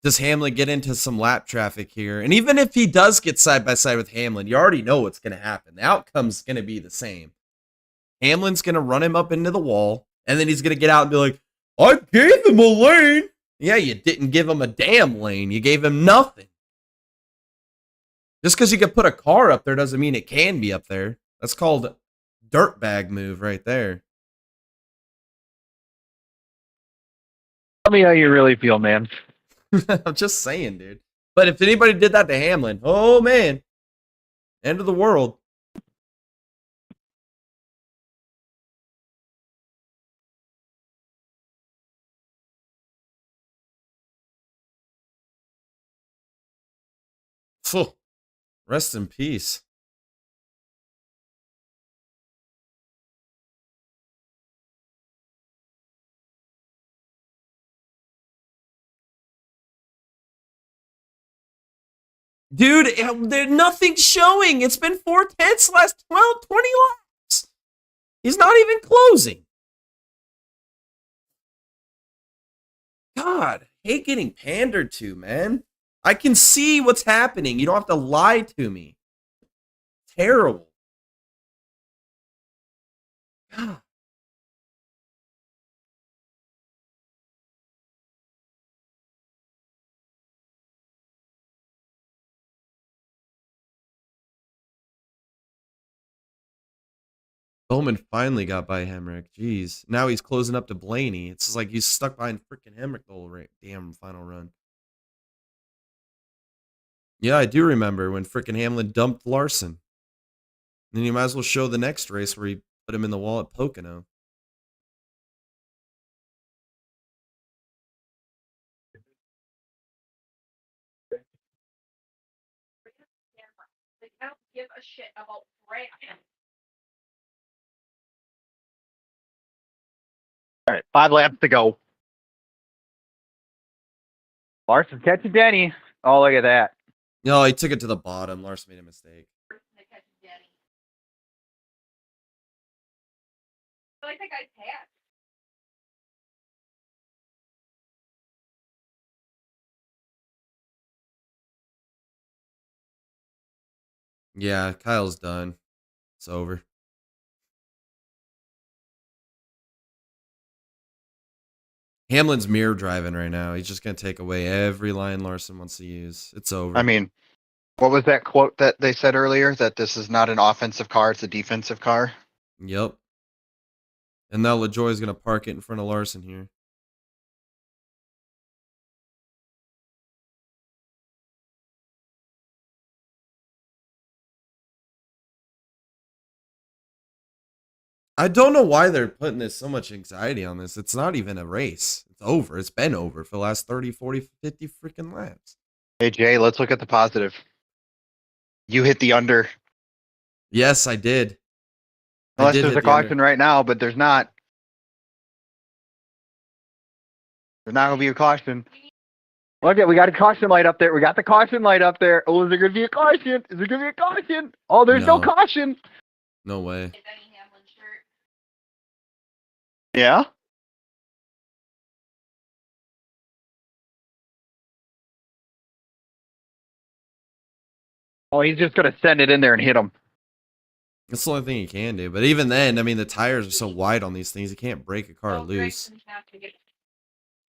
does Hamlin get into some lap traffic here? And even if he does get side by side with Hamlin, you already know what's going to happen. The outcome's going to be the same. Hamlin's going to run him up into the wall, and then he's going to get out and be like, I gave him a lane. Yeah, you didn't give him a damn lane. You gave him nothing. Just because you can put a car up there doesn't mean it can be up there. That's called dirtbag move right there. tell me how you really feel, man. I'm just saying, dude. But if anybody did that to Hamlin, oh man, end of the world. Phew. Rest in peace. Dude, nothing's showing. It's been 4/10 last 12, 20 laps. He's not even closing. God, I hate getting pandered to, man. I can see what's happening. You don't have to lie to me. Terrible. God. Bowman finally got by Hemrick. Jeez. Now he's closing up to Blaney. It's just like he's stuck behind freaking Hemrick the whole damn final run. Yeah, I do remember when freaking Hamlin dumped Larson. Then you might as well show the next race where he put him in the wall at Pocono. Like, I don't give a shit about brand. All right, 5 laps to go. Larson catching Denny. Oh, look at that. No, he took it to the bottom. Larson made a mistake. I like that guy's hat. Yeah, Kyle's done. It's over. Hamlin's mirror driving right now. He's just going to take away every line Larson wants to use. It's over. I mean, what was that quote that they said earlier? That this is not an offensive car, it's a defensive car? Yep. And now LaJoy's going to park it in front of Larson here. I don't know why they're putting this so much anxiety on this. It's not even a race. It's over. It's been over for the last 30, 40, 50 freaking laps. Hey, Jay, let's look at the positive. You hit the under. Yes, I did. Unless there's a caution right now, but there's not. There's not going to be a caution. Look at, we got a caution light up there. We got the caution light up there. Oh, is there going to be a caution? Is there going to be a caution? Oh, there's no caution. No way. Yeah? Oh, he's just going to send it in there and hit him. That's the only thing he can do. But even then, I mean, the tires are so wide on these things, you can't break a car loose.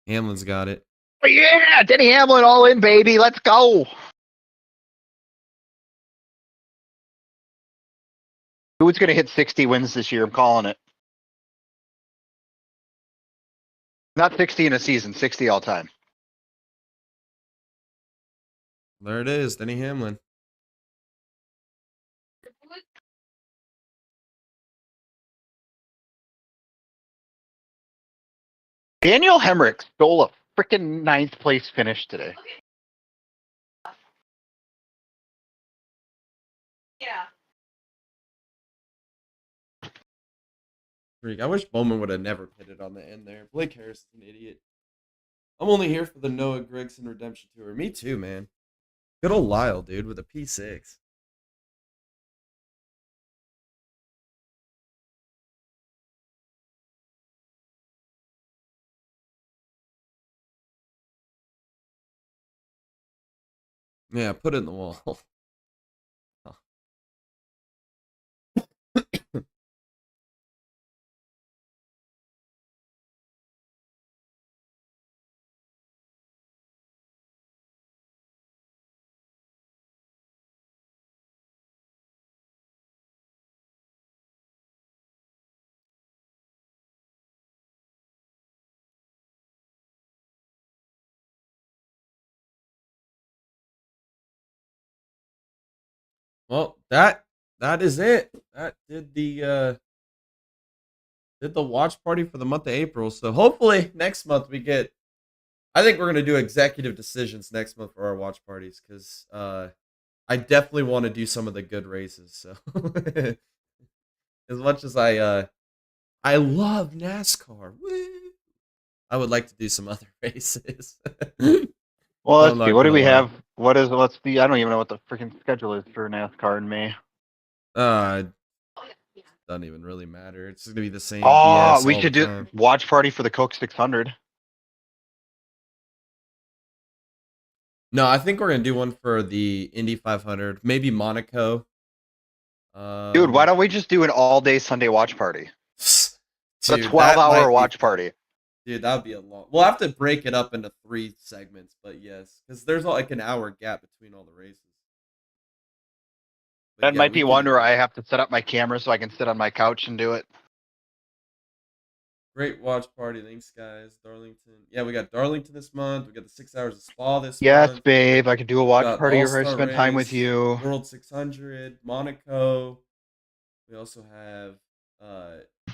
Hamlin's got it. Oh, yeah, Denny Hamlin all in, baby. Let's go. Who's going to hit 60 wins this year? I'm calling it. Not 60 in a season, 60 all time. There it is, Denny Hamlin. Daniel Hemrick stole a freaking 9th place finish today. Yeah. I wish Bowman would have never pitted on the end there. Blake Harris is an idiot. I'm only here for the Noah Gragson Redemption Tour. Me too, man. Good old Lyle, dude, with a P6. Yeah, put it in the wall. Well, that is it. That did the watch party for the month of April. So hopefully next month we get. I think we're gonna do executive decisions next month for our watch parties because I definitely want to do some of the good races. So as much as I love NASCAR, woo, I would like to do some other races. Well, let's see. What do we have? What's the? I don't even know what the freaking schedule is for NASCAR in May. Doesn't even really matter. It's gonna be the same Oh, BS we all should the do time. watch party for the Coke 600. No, I think we're gonna do one for the Indy 500, maybe Monaco. Dude, why don't we just do an all-day Sunday watch party? A Dude, that 12-hour might be watch fun. party. Dude, that would be a long. We'll have to break it up into 3 segments, but yes, because there's like an hour gap between all the races. But That yeah, might we be can one do where that. I have to set up my camera so I can sit on my couch and do it. Great watch party. Thanks, guys. Darlington. Yeah, we got Darlington this month. We got the 6 hours of Spa this Yes, month. babe. I could do a We watch got the party where I All-Star spend time with race, you. World 600, Monaco. We also have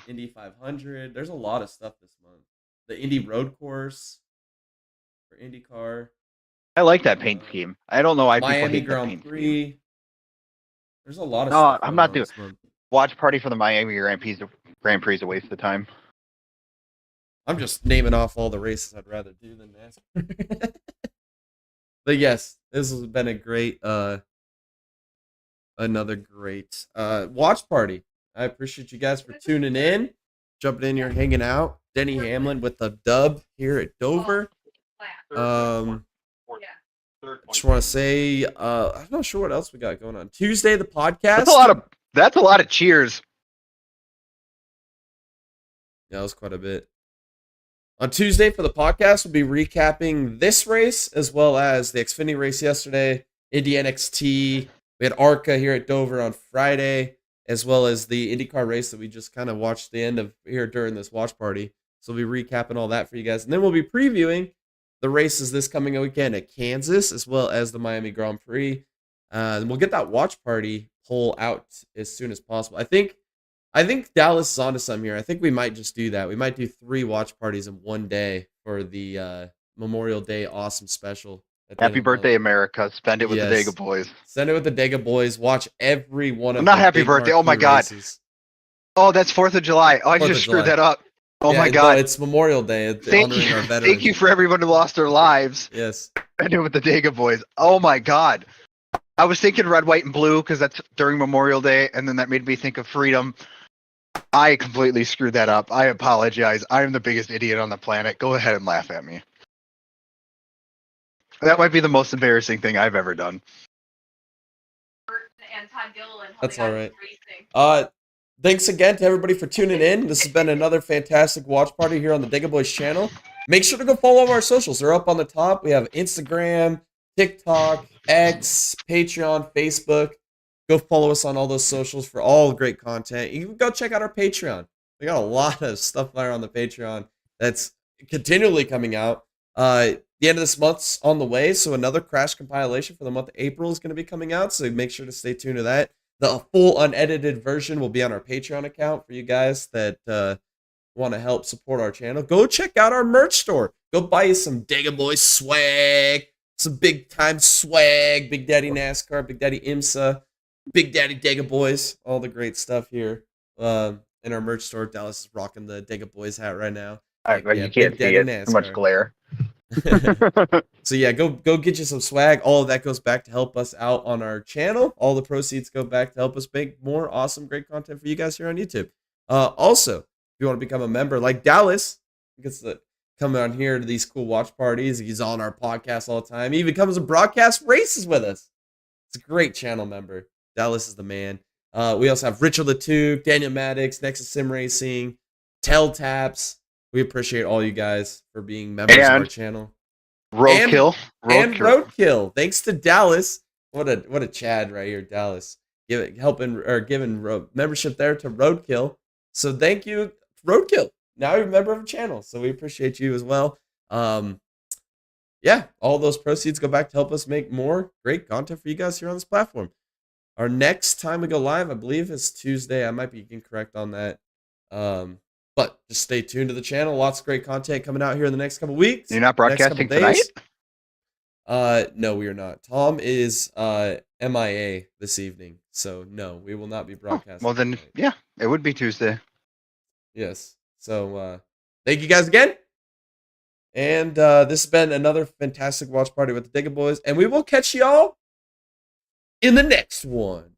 Indy 500. There's a lot of stuff this month. The Indy Road Course for IndyCar. I like that paint scheme. I don't know why people Miami hate that Grand paint scheme. Prix. There's a lot of No, stuff I'm going not on doing this month. watch party for the Miami Grand Prix. Grand Prix is a waste of time. I'm just naming off all the races I'd rather do than NASCAR. But yes, this has been a great another great watch party. I appreciate you guys for tuning in, jumping in here, hanging out. Denny Hamlin with the dub here at Dover. I just want to say, I'm not sure what else we got going on. Tuesday, the podcast. That's a lot of cheers. Yeah, that was quite a bit. On Tuesday for the podcast, we'll be recapping this race as well as the Xfinity race yesterday, Indy NXT. We had ARCA here at Dover on Friday, as well as the IndyCar race that we just kind of watched the end of here during this watch party. So we'll be recapping all that for you guys. And then we'll be previewing the races this coming weekend at Kansas, as well as the Miami Grand Prix. And we'll get that watch party poll out as soon as possible. I think Dallas is onto something here. I think we might just do that. We might do 3 watch parties in one day for the Memorial Day awesome special. At the end Happy of the month. birthday, America. Spend it with the Yes. Dega boys. Send it with the Dega boys. Watch every one of Not the happy big birthday. Oh my marquee God. races. Oh, that's 4th of July. Oh, I 4th just of screwed July. that up. Oh Yeah, my no, God. it's Memorial Day. It's Thank honoring you. our veterans. Thank you for everyone who lost their lives. Yes. Spend it with the Dega boys. Oh my God. I was thinking red, white, and blue because that's during Memorial Day, and then that made me think of freedom. I completely screwed that up. I apologize. I am the biggest idiot on the planet. Go ahead and laugh at me. That might be the most embarrassing thing I've ever done. And Todd Gilliland. That's all right. Thanks again to everybody for tuning in. This has been another fantastic watch party here on the Dega Boys channel. Make sure to go follow all of our socials. They're up on the top. We have Instagram, TikTok, X, Patreon, Facebook. Go follow us on all those socials for all great content. You can go check out our Patreon. We got a lot of stuff there on the Patreon that's continually coming out. The end of this month's on the way, so another Crash compilation for the month of April is going to be coming out, so make sure to stay tuned to that. The full unedited version will be on our Patreon account for you guys that want to help support our channel. Go check out our merch store. Go buy you some Dega Boy swag, some big time swag, Big Daddy NASCAR, Big Daddy IMSA, Big Daddy Dega Boys, all the great stuff here in our merch store. Dallas is rocking the Dega Boys hat right now. You can't see it. Too much glare. So yeah, go get you some swag. All of that goes back to help us out on our channel. All the proceeds go back to help us make more awesome, great content for you guys here on YouTube. Also, if you want to become a member like Dallas, he gets to come on here to these cool watch parties. He's on our podcast all the time. He even comes and broadcast races with us. It's a great channel member. Dallas is the man. We also have Richard Latuke, Daniel Maddox, Nexus Sim Racing, Tell Taps. We appreciate all you guys for being members of our channel. Roadkill. And Roadkill. Thanks to Dallas. What a Chad right here, Dallas. Giving membership there to Roadkill. So thank you, Roadkill. Now you're a member of the channel. So we appreciate you as well. Yeah, all those proceeds go back to help us make more great content for you guys here on this platform. Our next time we go live, I believe, is Tuesday. I might be incorrect on that. But just stay tuned to the channel. Lots of great content coming out here in the next couple weeks. You're not broadcasting tonight? No, we are not. Tom is MIA this evening. So, no, we will not be broadcasting. Well, then, tonight. yeah, it would be Tuesday. Yes. So, thank you guys again. And this has been another fantastic watch party with the Digga Boys. And we will catch y'all in the next one.